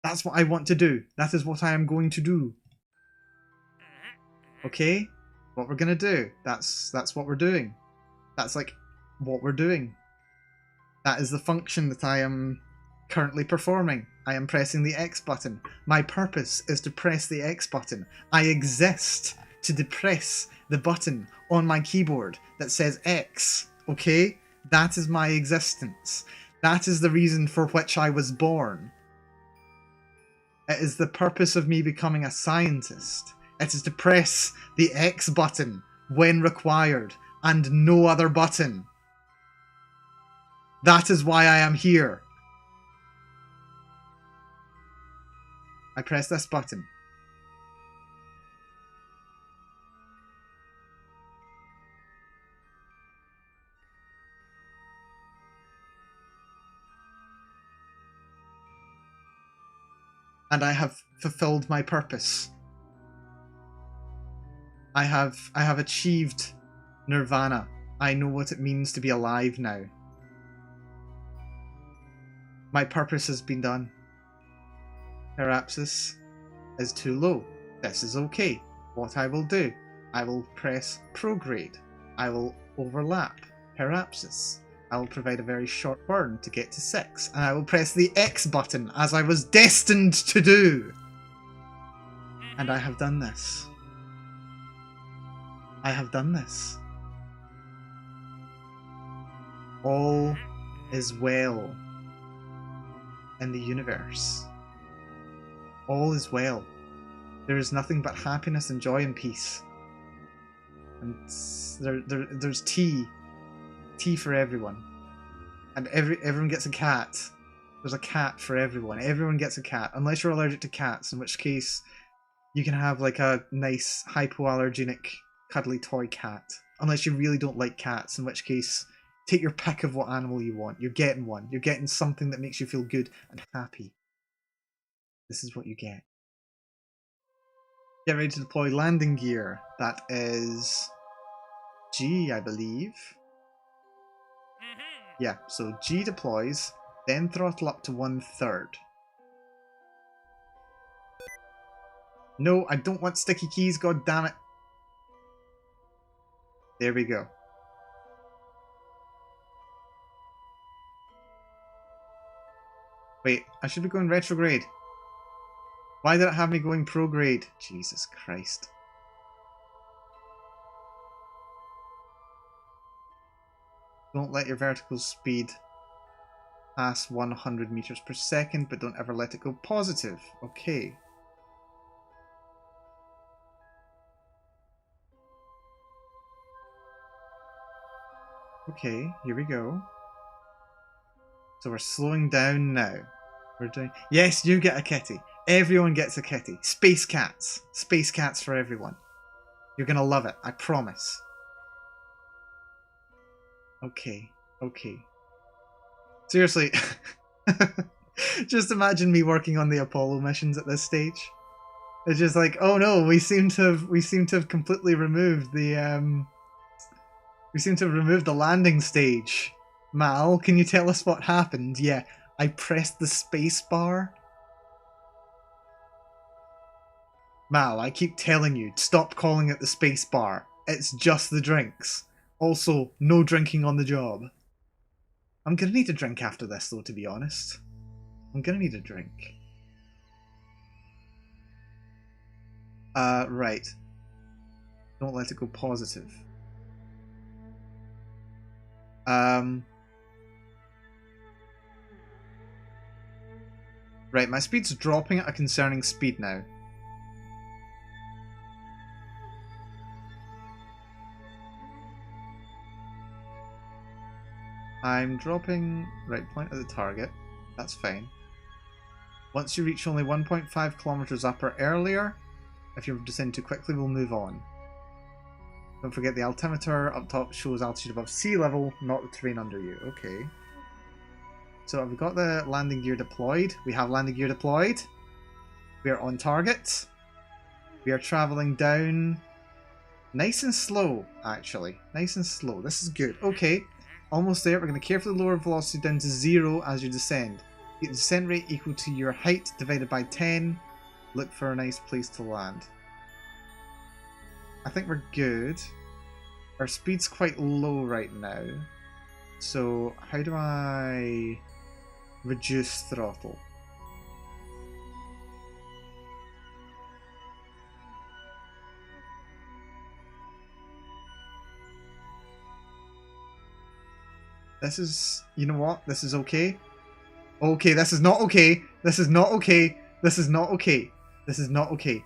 That's what I want to do. That is what I am going to do. Okay? What we're gonna do. That's what we're doing. That's like what we're doing. That is the function that I am currently performing. I am pressing the X button. My purpose is to press the X button. I exist to depress the button on my keyboard that says X. Okay? That is my existence. That is the reason for which I was born. It is the purpose of me becoming a scientist. It is to press the X button when required and no other button. That is why I am here. I press this button. And I have fulfilled my purpose. I have achieved nirvana. I know what it means to be alive now. My purpose has been done. Parapsis is too low. This is okay. What I will do, I will press prograde. I will overlap Parapsis. I will provide a very short burn to get to 6, and I will press the X button as I was destined to do. And I have done this. I have done this. All is well in the universe. All is well. There is nothing but happiness and joy and peace. And there's tea for everyone. And everyone gets a cat. There's a cat for everyone. Everyone gets a cat, unless you're allergic to cats, in which case you can have like a nice hypoallergenic cuddly toy cat. Unless you really don't like cats, in which case take your pick of what animal you want. You're getting one. You're getting something that makes you feel good and happy. This is what you get. Get ready to deploy landing gear. That is G, I believe. Yeah, so G deploys, then throttle up to 1/3. No, I don't want sticky keys, god damn it. There we go. Wait, I should be going retrograde. Why did it have me going prograde? Jesus Christ. Don't let your vertical speed pass 100 meters per second, but don't ever let it go positive. Okay. Okay, here we go. So we're slowing down now. We're doing... Yes, you get a kitty. Everyone gets a kitty. Space cats. Space cats for everyone. You're gonna love it, I promise. Okay, okay. Seriously, just imagine me working on the Apollo missions at this stage. It's just like, oh no, we seem to have completely removed the landing stage. Mal, can you tell us what happened? Yeah, I pressed the space bar. Mal, I keep telling you, stop calling it the space bar. It's just the drinks. Also, no drinking on the job. I'm gonna need a drink after this, though, to be honest. I'm gonna need a drink. Right. Don't let it go positive. Right, my speed's dropping at a concerning speed now. I'm dropping... Right, point at the target. That's fine. Once you reach only 1.5 kilometers up or earlier, if you descend too quickly, we'll move on. Don't forget the altimeter up top shows altitude above sea level, not the terrain under you. Okay. So have we got the landing gear deployed? We have landing gear deployed. We are on target. We are travelling down nice and slow, actually. Nice and slow. This is good. Okay. Almost there. We're going to carefully lower velocity down to 0 as you descend. Get the descent rate equal to your height divided by 10. Look for a nice place to land. I think we're good. Our speed's quite low right now. So how do I reduce throttle? This is... You know what? This is okay. Okay, this is not okay. This is not okay. This is not okay. This is not okay.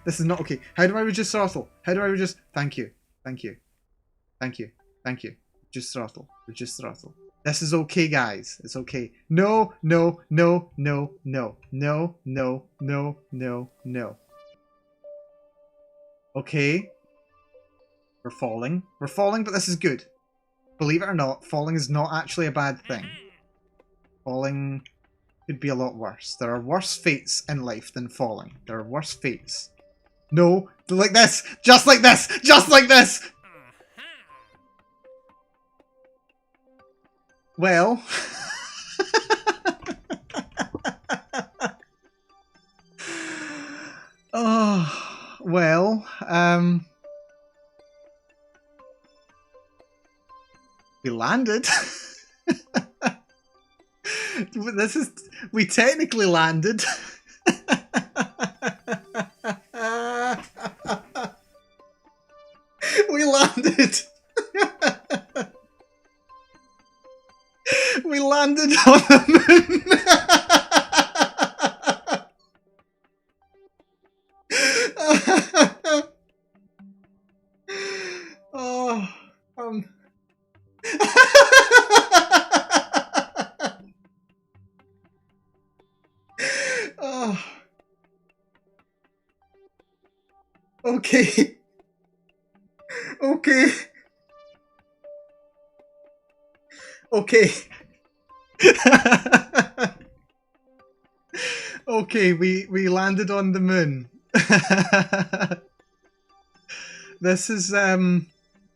This is not okay. How do I reduce throttle? How do I reduce... Thank you. Thank you. Thank you. Thank you. Reduce throttle. Reduce throttle. This is okay, guys. It's okay. No, no, no, no, no, no, no, no, no, no. Okay. We're falling. We're falling, but this is good. Believe it or not, falling is not actually a bad thing. Falling could be a lot worse. There are worse fates in life than falling. There are worse fates. No, like this! Just like this! Just like this! Well... oh, well, we landed. This is... We technically landed. We landed. We landed on the moon. Oh, oh. Okay. Okay. Okay. Okay, we landed on the moon. This is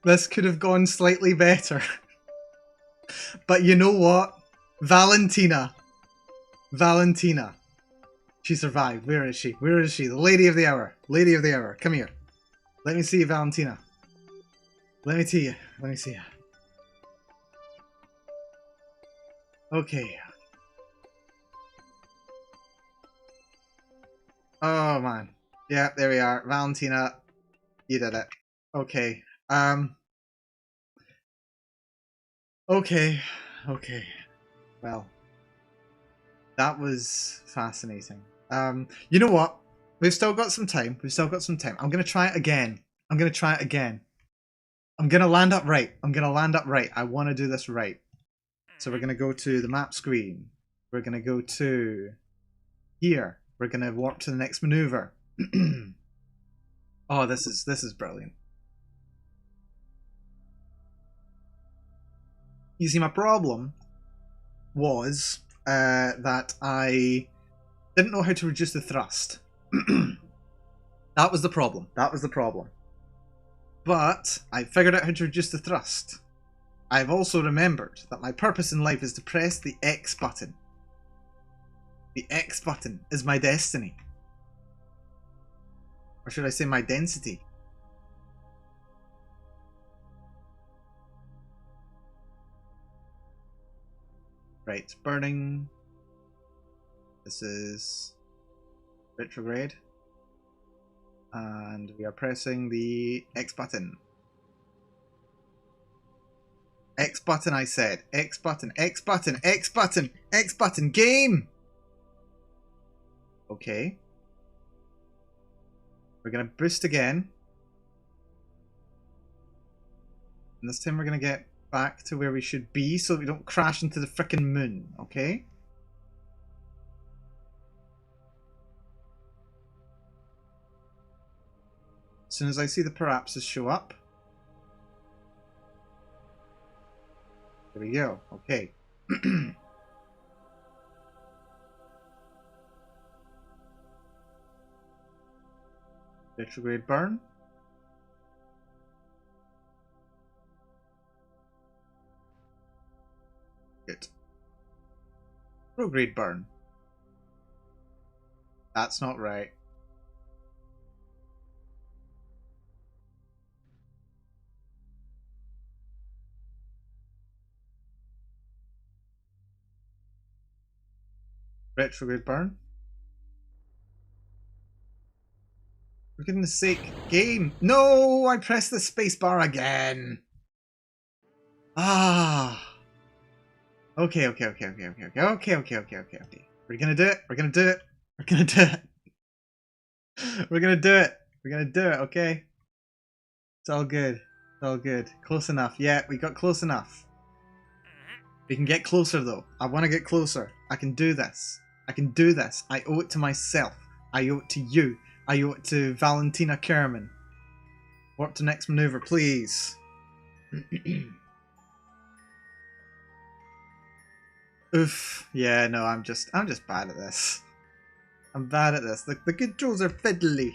this could have gone slightly better. But you know what? Valentina. She survived. Where is she? Where is she? The lady of the hour. Lady of the hour. Come here. Let me see you, Valentina. Let me see you. Let me see you. Okay. Oh man. Yeah, there we are. Valentina, you did it. Okay. Okay. Okay. Well, that was fascinating. You know what? We've still got some time. We've still got some time. I'm gonna try it again. I'm gonna try it again. I'm gonna land up right. I'm gonna land up right. I want to do this right. So we're gonna go to the map screen. We're gonna go to here. We're gonna warp to the next maneuver. Oh, this is brilliant. You see, my problem was that I didn't know how to reduce the thrust. That was the problem. That was the problem. But I figured out how to reduce the thrust. I've also remembered that my purpose in life is to press the X button. The X button is my destiny. Or should I say my density? Right, burning. This is retrograde. And we are pressing the X button. X button, I said. X button, X button, X button, X button, game! Okay. We're going to boost again. And this time we're going to get back to where we should be so that we don't crash into the frickin' moon, okay? As soon as I see the parapses show up. There we go, okay. Retrograde burn. Good. Prograde burn. That's not right. Retrograde burn. For goodness sake, game! No! I pressed the spacebar again! Ah! Okay. We're gonna do it. We're gonna do it. We're gonna do it. We're gonna do it. We're gonna do it, okay? It's all good. It's all good. Close enough. Yeah, we got close enough. We can get closer though. I want to get closer. I can do this. I can do this. I owe it to myself. I owe it to you. I owe it to Valentina Kerman. Warp to next maneuver, please. Oof. Yeah, no, I'm just bad at this. I'm bad at this. The controls are fiddly.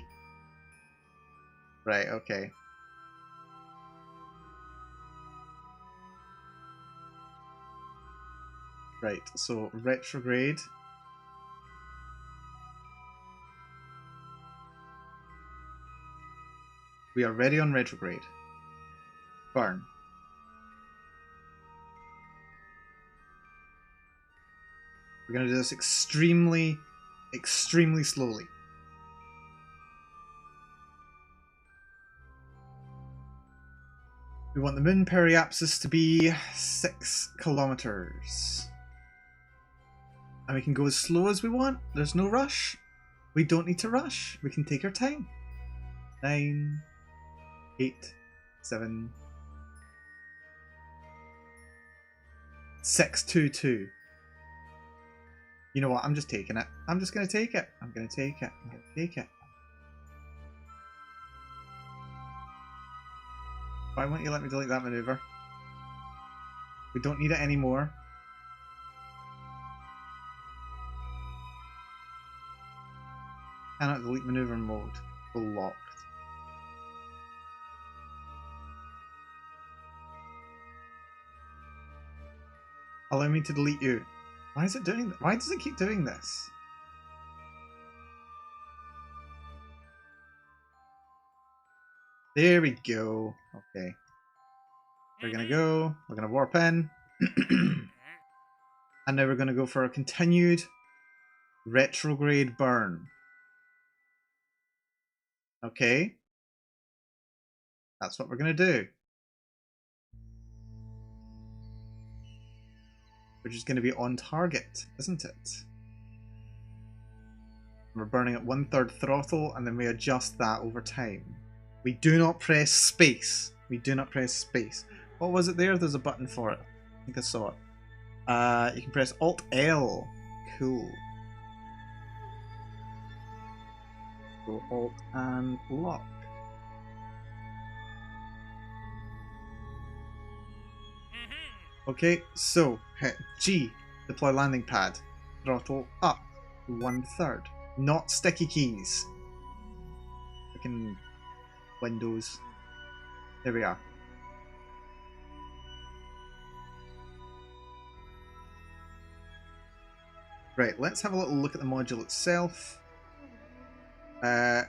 Right, okay. Right, so retrograde. We are ready on retrograde. Burn. We're going to do this extremely slowly. We want the moon periapsis to be 6 kilometers. And we can go as slow as we want. There's no rush. We don't need to rush. We can take our time. 9, 8, 7, 6, 2, 2. You know what? I'm just taking it. I'm just going to take it. I'm going to take it. I'm going to take it. Why won't you let me delete that maneuver? We don't need it anymore. Cannot delete maneuver mode. Blocked. Allow me to delete you. Why is it doing that? Why does it keep doing this? There we go. Okay. We're gonna go. We're gonna warp in. And now we're gonna go for a continued retrograde burn. Okay. That's what we're going to do. Which is going to be on target, isn't it? We're burning at 1/3 throttle, and then we adjust that over time. We do not press space. We do not press space. What was it there? There's a button for it. I think I saw it. You can press Alt-L. Cool. Go Alt and lock. Okay, so hit G, deploy landing pad. Throttle up 1/3. Not sticky keys. Freaking Windows. There we are. Right, let's have a little look at the module itself. Are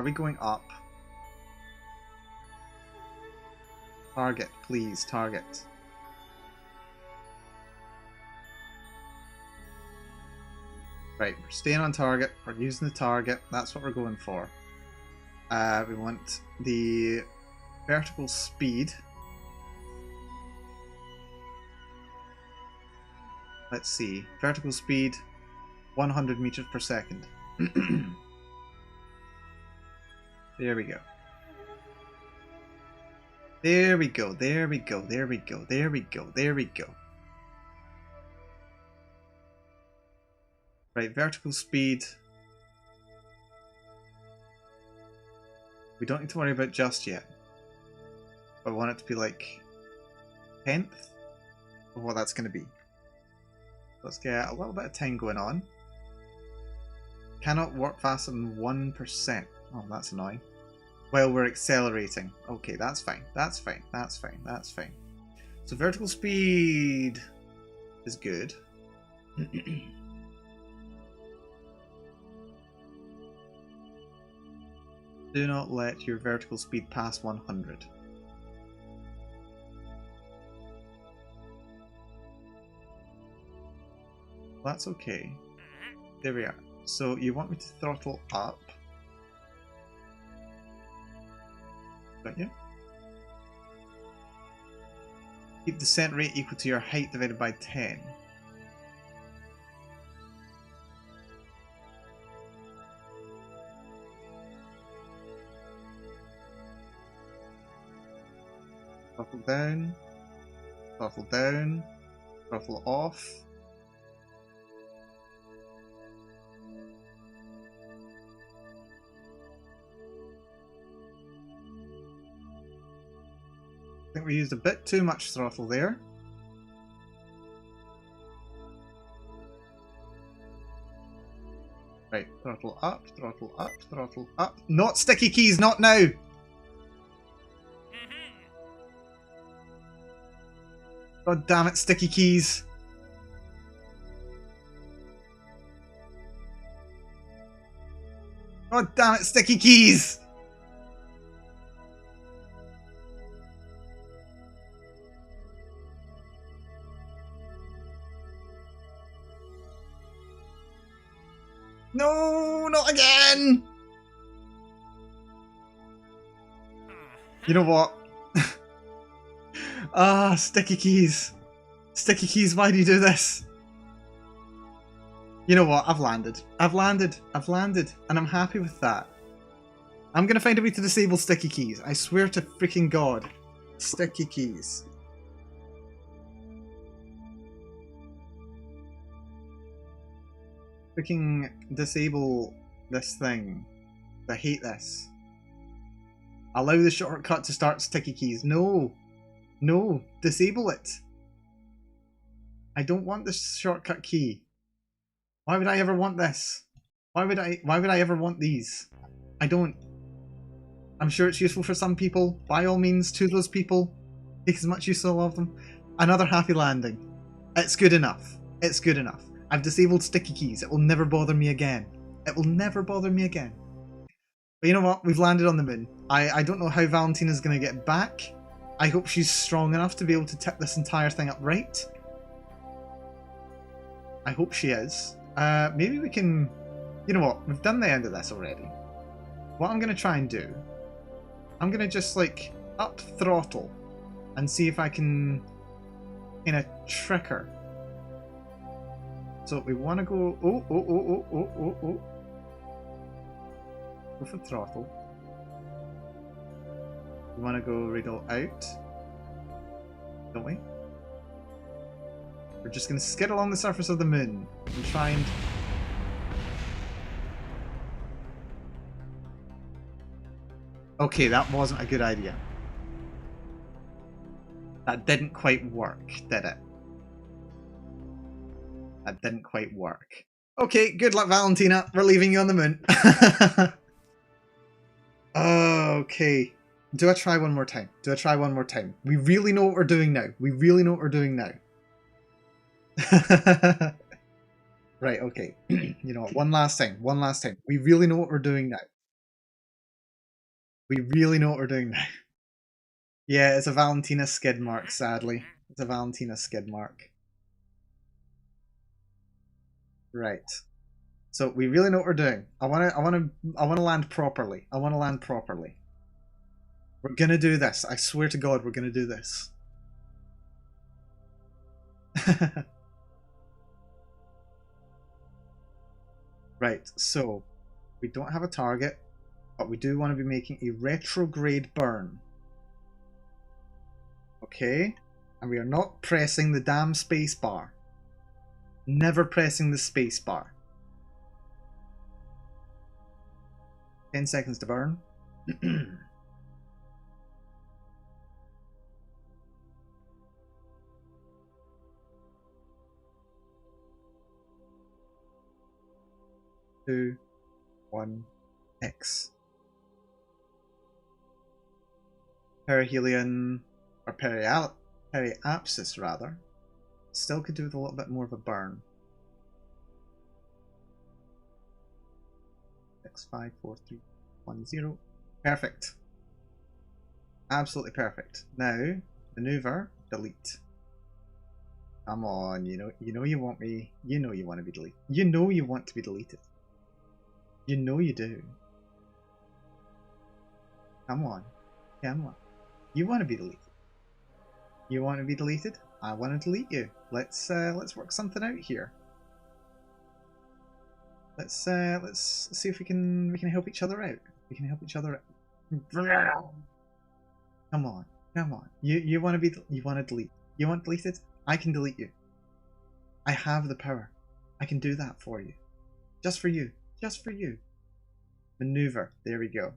we going up? Target, please, target. Right, we're staying on target, we're using the target, that's what we're going for. We want the vertical speed. Let's see, vertical speed 100 meters per second. There we go. There we go, there we go, there we go, there we go, there we go. Right, vertical speed. We don't need to worry about just yet. I want it to be like 10th of what that's going to be. Let's get a little bit of time going on. Cannot work faster than 1%. Oh, that's annoying. While we're accelerating. Okay, that's fine. That's fine. That's fine. That's fine. So vertical speed is good. Do not let your vertical speed pass 100. That's okay. There we are. So you want me to throttle up? Don't you? Keep descent rate equal to your height divided by 10. Throttle down, throttle off. I think we used a bit too much throttle there. Right, throttle up, throttle up, throttle up. Not sticky keys, not now! God damn it, sticky keys. God damn it, sticky keys! No, not again! You know what? Ah, sticky keys. Sticky keys, why do you do this? You know what? I've landed. I've landed. I've landed. And I'm happy with that. I'm going to find a way to disable sticky keys. I swear to freaking God. Sticky keys. Freaking disable this thing. I hate this. Allow the shortcut to start sticky keys. No. No. Disable it. I don't want this shortcut key. Why would I ever want this? Why would I ever want these? I don't. I'm sure it's useful for some people. By all means, to those people, take as much use of them. Another happy landing. It's good enough. It's good enough. I've disabled sticky keys. It will never bother me again. It will never bother me again. But you know what? We've landed on the moon. I don't know how Valentina's going to get back. I hope she's strong enough to be able to tip this entire thing up right. I hope she is. Maybe we can You know what? We've done the end of this already. What I'm going to try and do, I'm going to just like up throttle and see if I can kind of trick her. So we want to go... Oh. Go for throttle. We want to go wriggle out. Don't we? We're just going to skid along the surface of the moon and try and... Okay, that wasn't a good idea. That didn't quite work, did it? That didn't quite work. Okay, good luck, Valentina. We're leaving you on the moon. Okay. Do I try one more time? We really know what we're doing now. Right, okay. You know what? One last time. We really know what we're doing now. Yeah, it's a Valentina skid mark, sadly. Right. So we really know what we're doing. I wanna land properly. We're gonna do this. I swear to God, we're gonna do this. Right, so we don't have a target, but we do want to be making a retrograde burn. Okay? And we are not pressing the damn space bar. Never pressing the space bar. 10 seconds to burn. Two, one, X. Perihelion, or periapsis rather, still could do with a little bit more of a burn. 6, 5, 4, 3, 1, 0. Perfect. Absolutely perfect. Now, maneuver, delete. Come on, you know you want me. You know you want to be deleted. You know you want to be deleted. You know you do. Come on. You want to be deleted. I want to delete you. Let's work something out here. Let's see if we can help each other out. Come on. You want to delete. You want deleted? I can delete you. I have the power. I can do that for you. Just for you. Maneuver. There we go.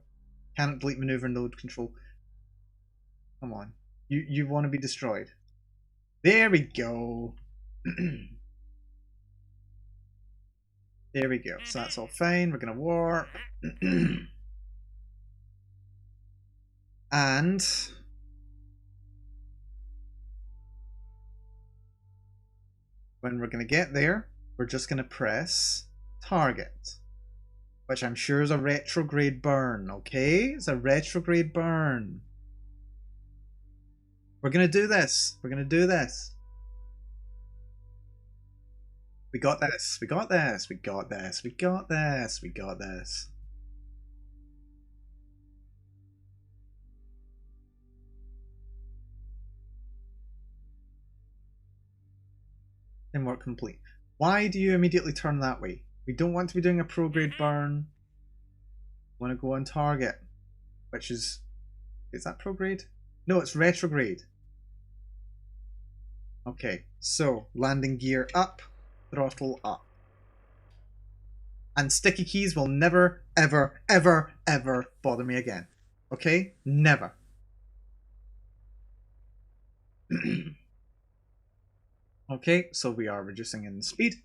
Cannot delete maneuver node control. Come on. You want to be destroyed. There we go. There we go. So that's all fine. We're going to warp. And when we're going to get there, we're just going to press target, which I'm sure is a retrograde burn, okay? It's a retrograde burn. We're going to do this. We got this. Work complete. Why do you immediately turn that way? We don't want to be doing a prograde burn. We want to go on target, which is that prograde? No, it's retrograde. Okay, so landing gear up, throttle up. And sticky keys will never, ever, ever, ever bother me again. Okay? Never. Okay, so we are reducing in speed.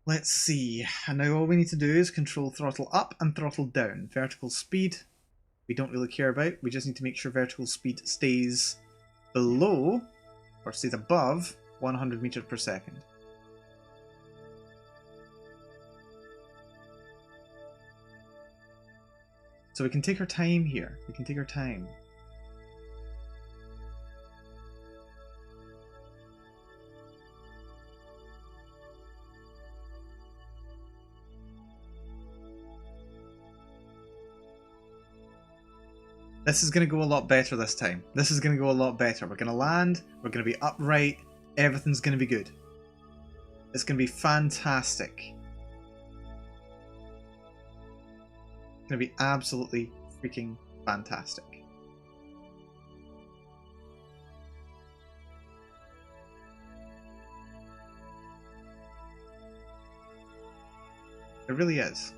Let's see. And now all we need to do is control throttle up and throttle down. Vertical speed, we don't really care about. We just need to make sure vertical speed stays below, or stays above, 100 meters per second. So we can take our time here. This is going to go a lot better this time. This is going to go a lot better. We're going to land. We're going to be upright. Everything's going to be good. It's going to be fantastic. It's going to be absolutely freaking fantastic. It really is.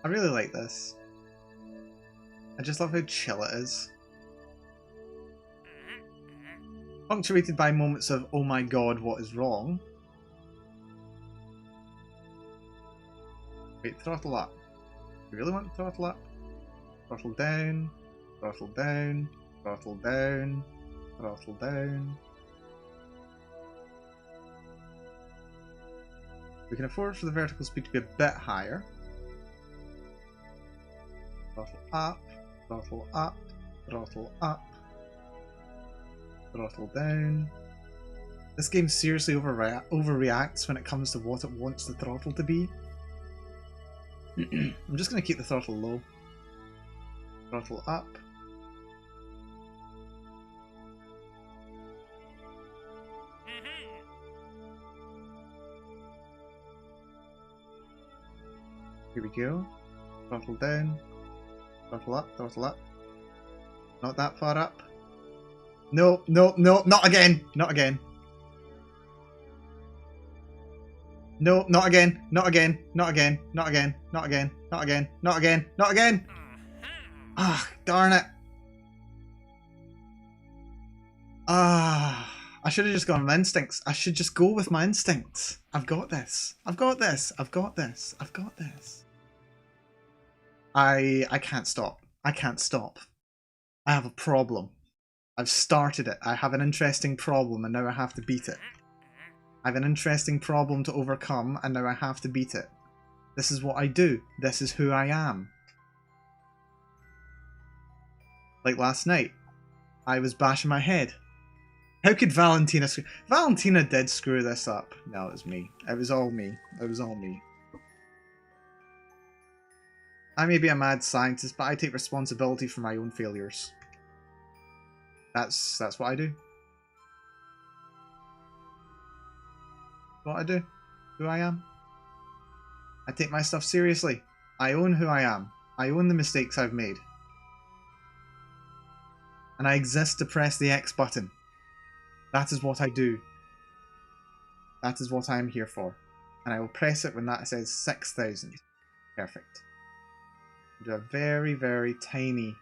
I really like this. I just love how chill it is. Punctuated by moments of, oh my god, what is wrong? Wait, throttle up. You really want to throttle up? Throttle down, throttle down, throttle down, throttle down. We can afford for the vertical speed to be a bit higher. Throttle up, throttle up, throttle up, throttle down. This game seriously overreacts when it comes to what it wants the throttle to be. I'm just going to keep the throttle low. Throttle up. Here we go. Throttle down. Throttle up, throttle up. Not that far up. No, no, no, not again! Not again. No, not again, not again, not again, not again, not again, not again, not again, not again! Ah, darn it. Ah, I should have just gone with my instincts. I should just go with my instincts. I've got this. I've got this. I've got this. I've got this. I can't stop. I can't stop. I have a problem. I've started it. I have an interesting problem and now I have to beat it. I have an interesting problem to overcome and now I have to beat it. This is what I do. This is who I am. Like last night, I was bashing my head. How could Valentina screw... Valentina did screw this up. No, it was me. It was all me. It was all me. I may be a mad scientist, but I take responsibility for my own failures. That's what I do. What I do. Who I am. I take my stuff seriously. I own who I am. I own the mistakes I've made. And I exist to press the X button. That is what I do. That is what I am here for. And I will press it when that says 6,000. Perfect. Do a very, very tiny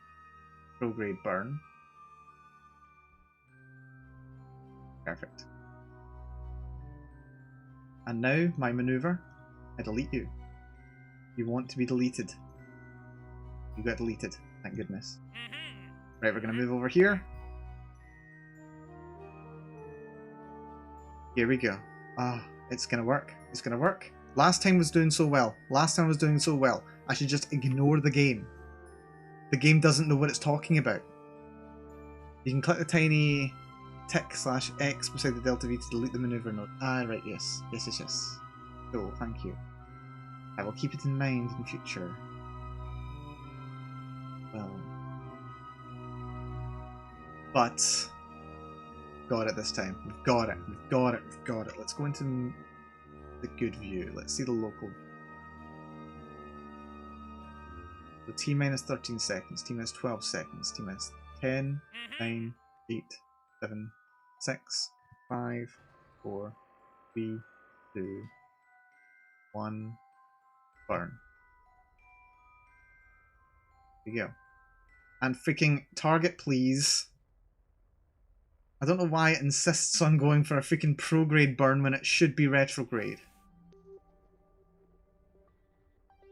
prograde burn. Perfect. And now, my maneuver, I delete you. You want to be deleted. You got deleted, thank goodness. Right, we're going to move over here. Here we go. Ah, it's going to work. It's going to work. Last time was doing so well. Last time was doing so well. I should just ignore the game. The game doesn't know what it's talking about. You can click the tiny tick/X beside the delta V to delete the maneuver node. Ah, right, yes. Yes, yes, yes. Cool, thank you. I will keep it in mind in future. Well. But... got it this time. We've got it. We've got it. We've got it. Let's go into the good view. Let's see the local. So T minus 13 seconds, T minus 12 seconds, T minus 10, 9, 8, 7, 6, 5, 4, 3, 2, 1, burn. There you go. And freaking target, please. I don't know why it insists on going for a freaking prograde burn when it should be retrograde.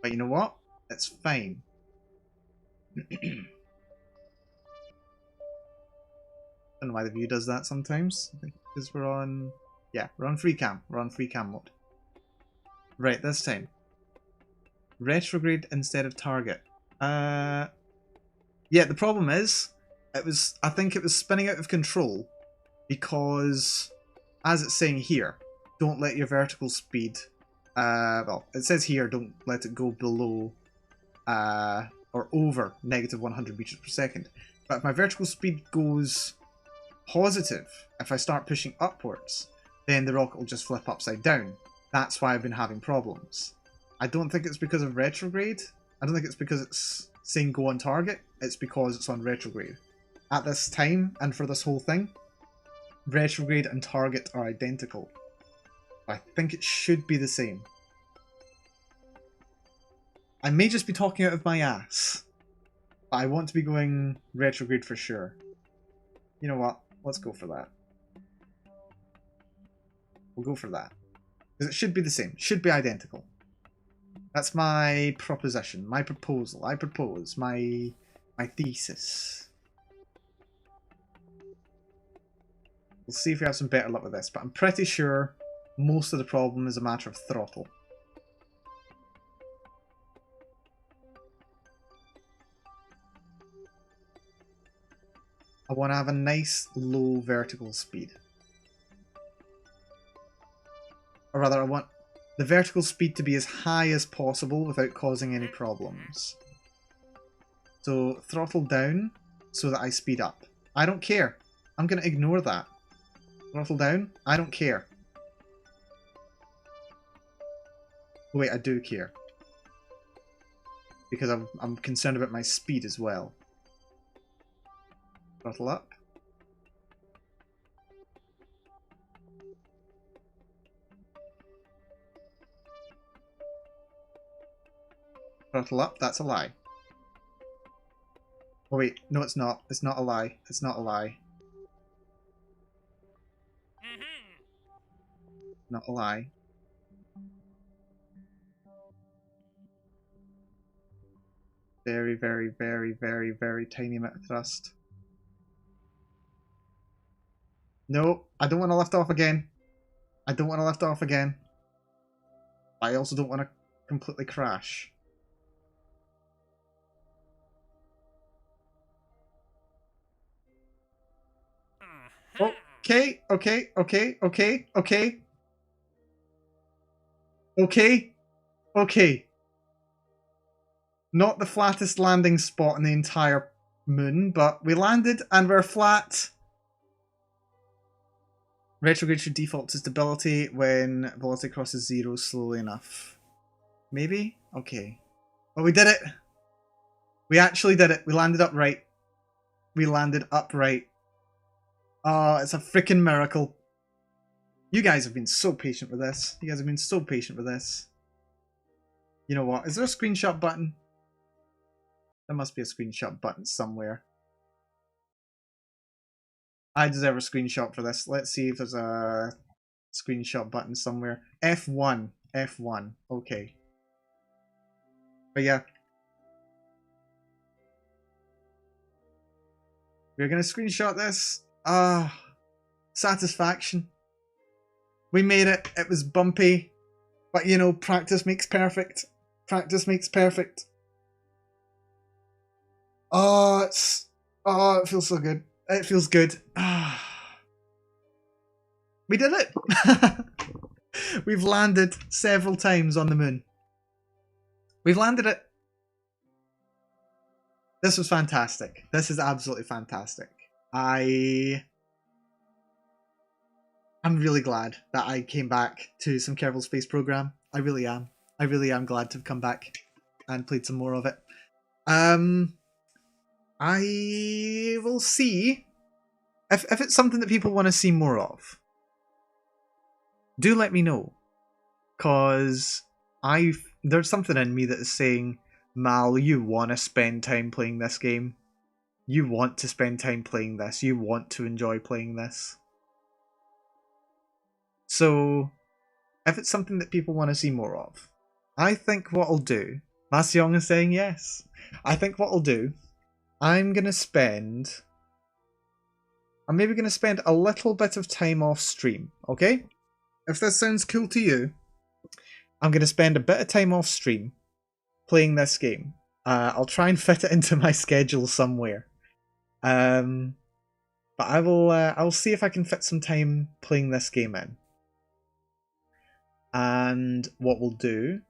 But you know what? It's fine. I don't know why the view does that sometimes. I think because we're on... yeah, we're on free cam. We're on free cam mode. Right, this time. Retrograde instead of target. Yeah, the problem is, I think it was spinning out of control because, as it's saying here, don't let your vertical speed, well, it says here, don't let it go below, or over negative 100 meters per second. But if my vertical speed goes positive, if I start pushing upwards, then the rocket will just flip upside down. That's why I've been having problems. I don't think it's because of retrograde. I don't think it's because it's saying go on target. It's because it's on retrograde. At this time, and for this whole thing, retrograde and target are identical. I think it should be the same. I may just be talking out of my ass, but I want to be going retrograde for sure. You know what? Let's go for that. We'll go for that. Because it should be the same. Should be identical. That's my proposition. My proposal. I propose. My thesis. We'll see if we have some better luck with this. But I'm pretty sure most of the problem is a matter of throttle. I want to have a nice low vertical speed. Or rather, I want the vertical speed to be as high as possible without causing any problems. So throttle down so that I speed up. I don't care. I'm going to ignore that. Throttle down? I don't care. Oh, wait, I do care. Because I'm concerned about my speed as well. Throttle up. Throttle up, that's a lie. Oh wait, no it's not. It's not a lie. It's not a lie. Not a lie. Very, very, very, very, very tiny amount of thrust. No, I don't want to lift off again. I don't want to lift off again. I also don't want to completely crash. Okay, okay, okay, okay, okay. Okay, okay. Not the flattest landing spot in the entire moon, but we landed and we're flat. Retrograde should default to stability when velocity crosses zero slowly enough. Maybe? Okay. Oh, we did it! We actually did it. We landed upright. We landed upright. Oh, it's a freaking miracle. You guys have been so patient with this. You guys have been so patient with this. You know what? Is there a screenshot button? There must be a screenshot button somewhere. I deserve a screenshot for this. Let's see if there's a screenshot button somewhere. F1. F1. Okay. But yeah. We're going to screenshot this. Ah. Satisfaction. We made it. It was bumpy. But you know, practice makes perfect. Practice makes perfect. Oh, it feels so good. It feels good. We did it! We've landed several times on the moon. We've landed it. This was fantastic. This is absolutely fantastic. I'm really glad that I came back to some Kerbal Space Program. I really am. I really am glad to have come back and played some more of it. I will see if it's something that people want to see more of. Do let me know, cause there's something in me that is saying, Mal, you want to spend time playing this game. You want to spend time playing this. You want to enjoy playing this. So, if it's something that people want to see more of, I think what I'll do, Masyong is saying yes. I think what I'll do, I'm maybe going to spend a little bit of time off stream, okay? If this sounds cool to you, I'm going to spend a bit of time off stream playing this game. I'll try and fit it into my schedule somewhere. But I'll see if I can fit some time playing this game in. And what we'll do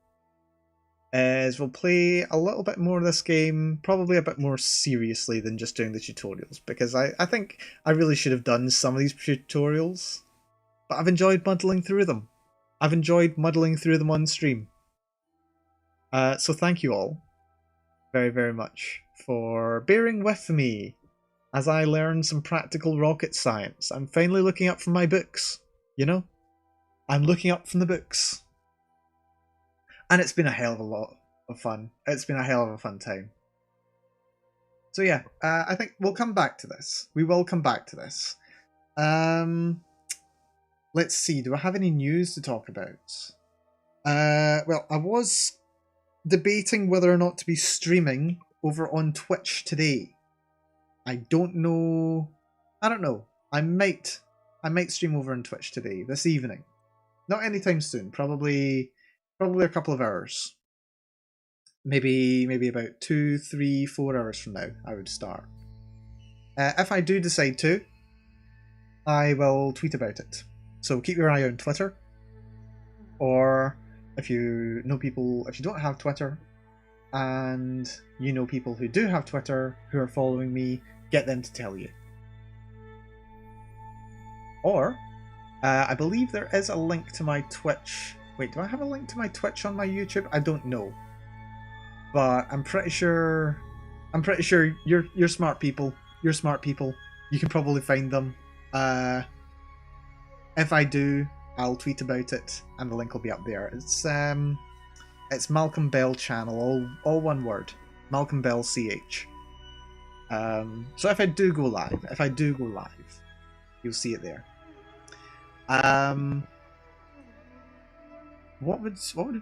is we'll play a little bit more of this game, probably a bit more seriously than just doing the tutorials, because I think I really should have done some of these tutorials, but I've enjoyed muddling through them. I've enjoyed muddling through them on stream. So thank you all very, very much for bearing with me as I learn some practical rocket science. I'm finally looking up from my books, you know? I'm looking up from the books. And it's been a hell of a lot of fun. It's been a hell of a fun time. So yeah, I think we'll come back to this. We will come back to this. Let's see, do I have any news to talk about? Well, I was debating whether or not to be streaming over on Twitch today. I don't know. I don't know. I might stream over on Twitch today, this evening. Not anytime soon. Probably a couple of hours. Maybe about 2, 3, 4 hours from now, I would start. If I do decide to, I will tweet about it. So keep your eye on Twitter. Or if you know people, if you don't have Twitter, and you know people who do have Twitter who are following me, get them to tell you. Or, I believe there is a link to my Twitch. Wait, do I have a link to my Twitch on my YouTube? I don't know. But I'm pretty sure you're smart people. You're smart people. You can probably find them. If I do, I'll tweet about it and the link will be up there. It's Malcolm Bell channel, all one word. Malcolm Bell CH. So if I do go live, you'll see it there. What would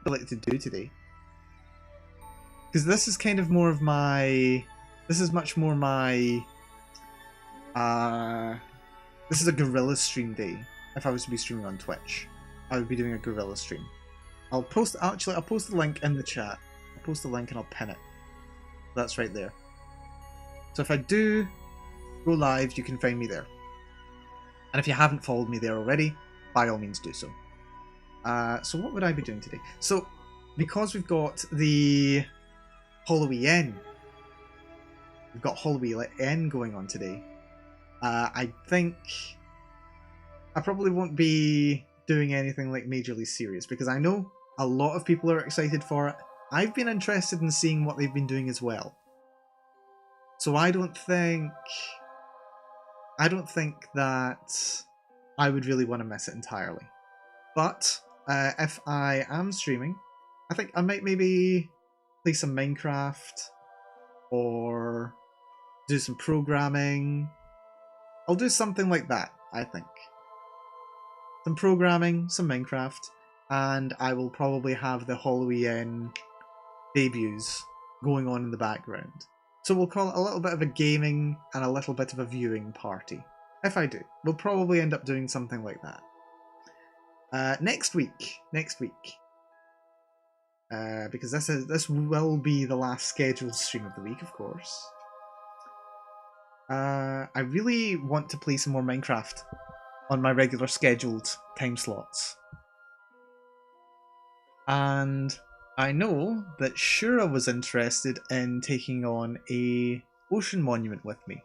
I like to do today? Because this is kind of more of my. This is much more my. This is a guerrilla stream day. If I was to be streaming on Twitch, I would be doing a guerrilla stream. I'll post the link in the chat. I'll post the link and I'll pin it. That's right there. So if I do go live, you can find me there. And if you haven't followed me there already, by all means do so. So what would I be doing today? So, because we've got the Halloween, we've got Halloween going on today, I think I probably won't be doing anything like majorly serious, because I know a lot of people are excited for it. I've been interested in seeing what they've been doing as well. So I don't think that I would really want to miss it entirely. But if I am streaming, I think I might maybe play some Minecraft or do some programming. I'll do something like that, I think. Some programming, some Minecraft, and I will probably have the Halloween debuts going on in the background. So we'll call it a little bit of a gaming and a little bit of a viewing party. If I do, we'll probably end up doing something like that. Next week, because this will be the last scheduled stream of the week, of course. I really want to play some more Minecraft on my regular scheduled time slots. And I know that Shura was interested in taking on a ocean monument with me.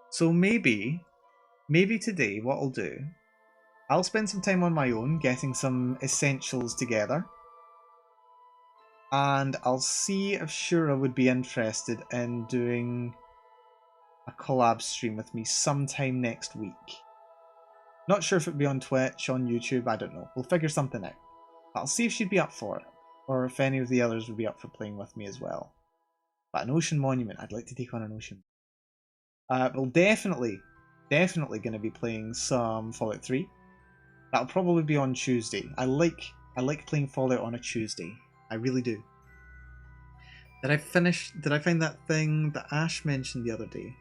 So maybe today what I'll do, I'll spend some time on my own getting some essentials together. And I'll see if Shura would be interested in doing a collab stream with me sometime next week. Not sure if it'd be on Twitch, on YouTube, I don't know. We'll figure something out. I'll see if she'd be up for it, or if any of the others would be up for playing with me as well. But an ocean monument, I'd like to take on an ocean. We'll definitely going to be playing some Fallout 3. That'll probably be on Tuesday. I like playing Fallout on a Tuesday. I really do. Did I find that thing that Ash mentioned the other day?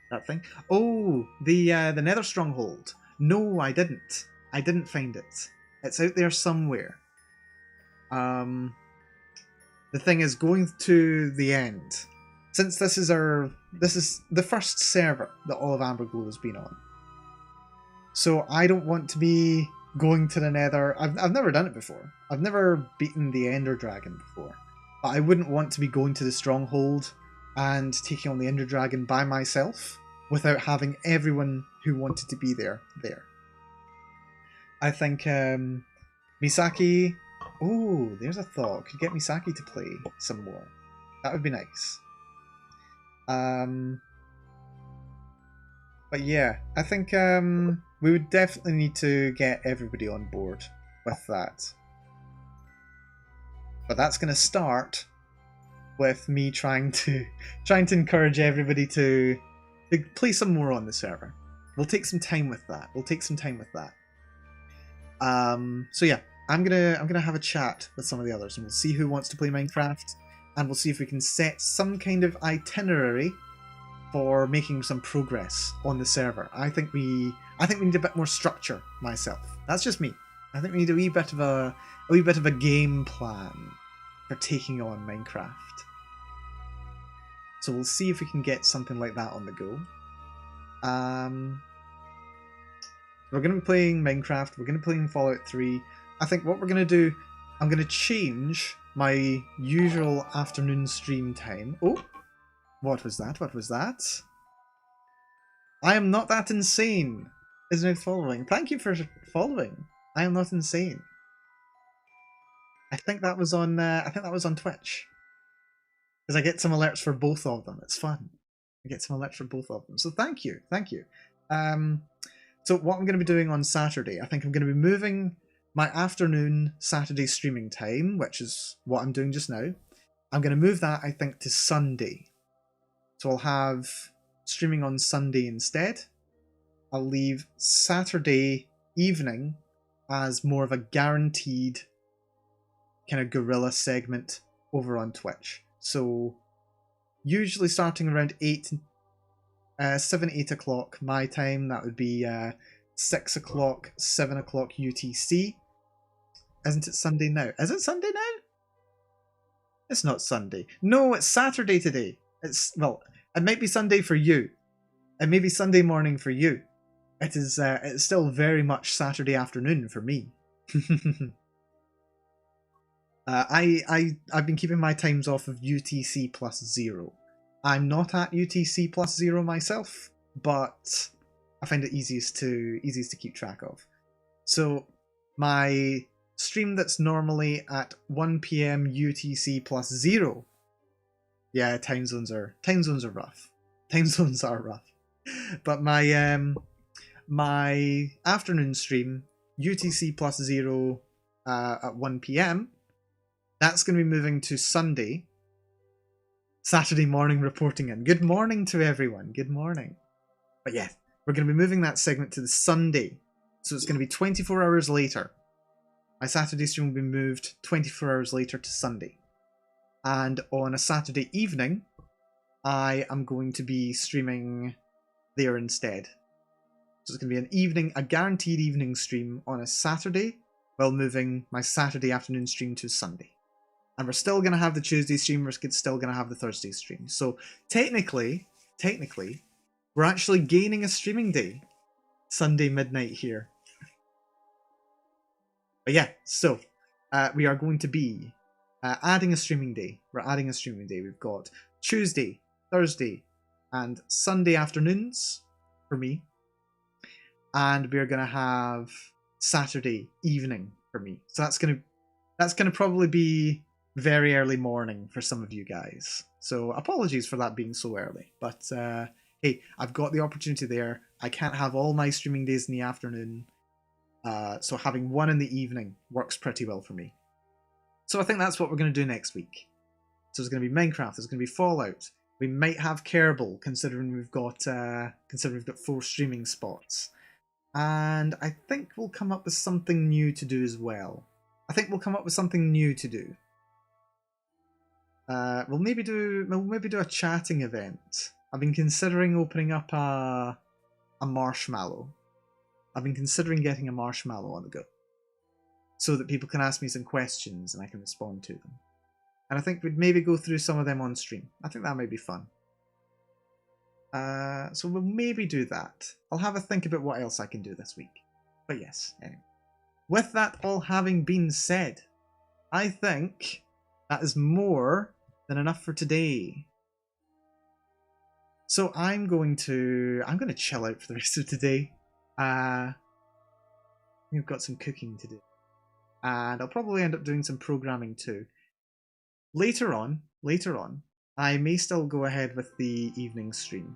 That thing? Oh, the Nether Stronghold. No, I didn't. I didn't find it. It's out there somewhere. The thing is, going to the end, since this is the first server that all of Amberglow has been on. So I don't want to be going to the Nether. I've never done it before. I've never beaten the Ender Dragon before. But I wouldn't want to be going to the Stronghold and taking on the Ender Dragon by myself without having everyone who wanted to be there. I think Misaki... Oh, there's a thought. Could get Misaki to play some more. That would be nice. But yeah, I think we would definitely need to get everybody on board with that. But that's going to start with me trying to encourage everybody to play some more on the server. We'll take some time with that. So yeah, I'm gonna have a chat with some of the others, and we'll see who wants to play Minecraft, and we'll see if we can set some kind of itinerary for making some progress on the server. I think we need a bit more structure myself. That's just me. I think we need a wee bit of a game plan for taking on Minecraft. So we'll see if we can get something like that on the go. We're going to be playing Minecraft. We're going to be playing Fallout 3. I think what we're going to do, I'm going to change my usual afternoon stream time. Oh, what was that? What was that? I am not that insane. Is now following. Thank you for following. I am not insane. I think that was on. Twitch. Because I get some alerts for both of them. It's fun. I get some alerts for both of them. So thank you. So what I'm going to be doing on Saturday, I think I'm going to be moving my afternoon Saturday streaming time, which is what I'm doing just now. I'm going to move that, I think, to Sunday. So I'll have streaming on Sunday instead. I'll leave Saturday evening as more of a guaranteed kind of guerrilla segment over on Twitch. So usually starting around 7, 8 o'clock my time, that would be 6 o'clock, 7 o'clock UTC. Isn't it Sunday now? Is it Sunday now? It's not Sunday. No, it's Saturday today. Well, it might be Sunday for you. It may be Sunday morning for you. It's still very much Saturday afternoon for me. I've been keeping my times off of UTC plus 0. I'm not at UTC plus 0 myself, but I find it easiest to keep track of. So my stream that's normally at 1 PM UTC plus 0. Yeah, time zones are rough. Time zones are rough. But my afternoon stream, UTC plus 0 at 1 PM, that's going to be moving to Sunday. Saturday morning reporting in. Good morning to everyone. Good morning. But yeah, we're going to be moving that segment to the Sunday. So it's going to be 24 hours later. My Saturday stream will be moved 24 hours later to Sunday. And on a Saturday evening, I am going to be streaming there instead. So it's going to be a guaranteed evening stream on a Saturday, while moving my Saturday afternoon stream to Sunday. And we're still going to have the Tuesday stream, we're still going to have the Thursday stream. So technically, we're actually gaining a streaming day. Sunday midnight here. But yeah, so we are going to be adding a streaming day. We're adding a streaming day. We've got Tuesday, Thursday, and Sunday afternoons for me. And we're going to have Saturday evening for me. So that's going to probably be very early morning for some of you guys. So apologies for that being so early. But hey, I've got the opportunity there. I can't have all my streaming days in the afternoon. So having one in the evening works pretty well for me. So I think that's what we're going to do next week. So there's going to be Minecraft, there's going to be Fallout. We might have Kerbal, considering we've got 4 streaming spots. And I think we'll come up with something new to do as well. We'll maybe do a chatting event. I've been considering opening up a marshmallow. I've been considering getting a marshmallow on the go, so that people can ask me some questions and I can respond to them. And I think we'd maybe go through some of them on stream. I think that might be fun. So we'll maybe do that. I'll have a think about what else I can do this week. But yes, anyway. With that all having been said, I think that is more than enough for today. So I'm going to chill out for the rest of today. We've got some cooking to do. And I'll probably end up doing some programming too. Later on, I may still go ahead with the evening stream.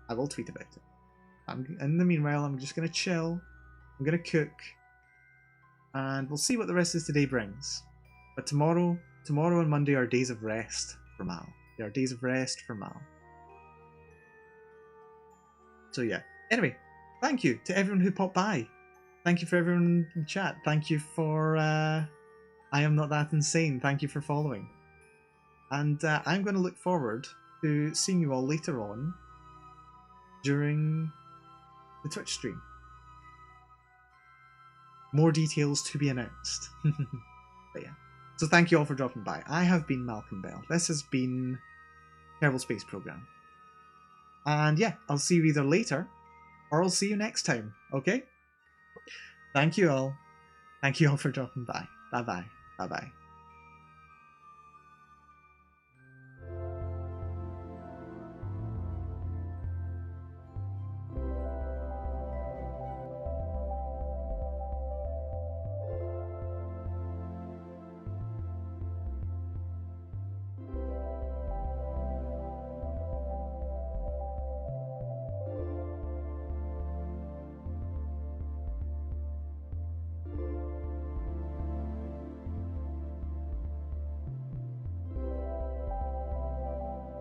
I will tweet about it. In the meanwhile, I'm just going to chill. I'm going to cook. And we'll see what the rest of today brings. But tomorrow and Monday are days of rest for Mal. They are days of rest for Mal. So yeah. Anyway, thank you to everyone who popped by. Thank you for everyone in chat. Thank you for I Am Not That Insane. Thank you for following. And I'm going to look forward to seeing you all later on during the Twitch stream. More details to be announced. But yeah. So thank you all for dropping by. I have been Malcolm Bell. This has been Kerbal Space Program. And yeah, I'll see you either later or I'll see you next time. Okay? Thank you all. Thank you all for dropping by. Bye-bye. Bye-bye.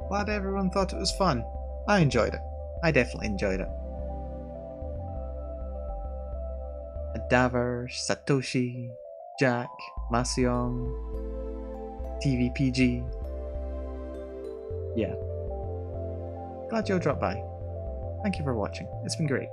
Glad everyone thought it was fun. I enjoyed it. I definitely enjoyed it. Adaver, Satoshi, Jack, Masyong, TVPG. Yeah. Glad you all dropped by. Thank you for watching. It's been great.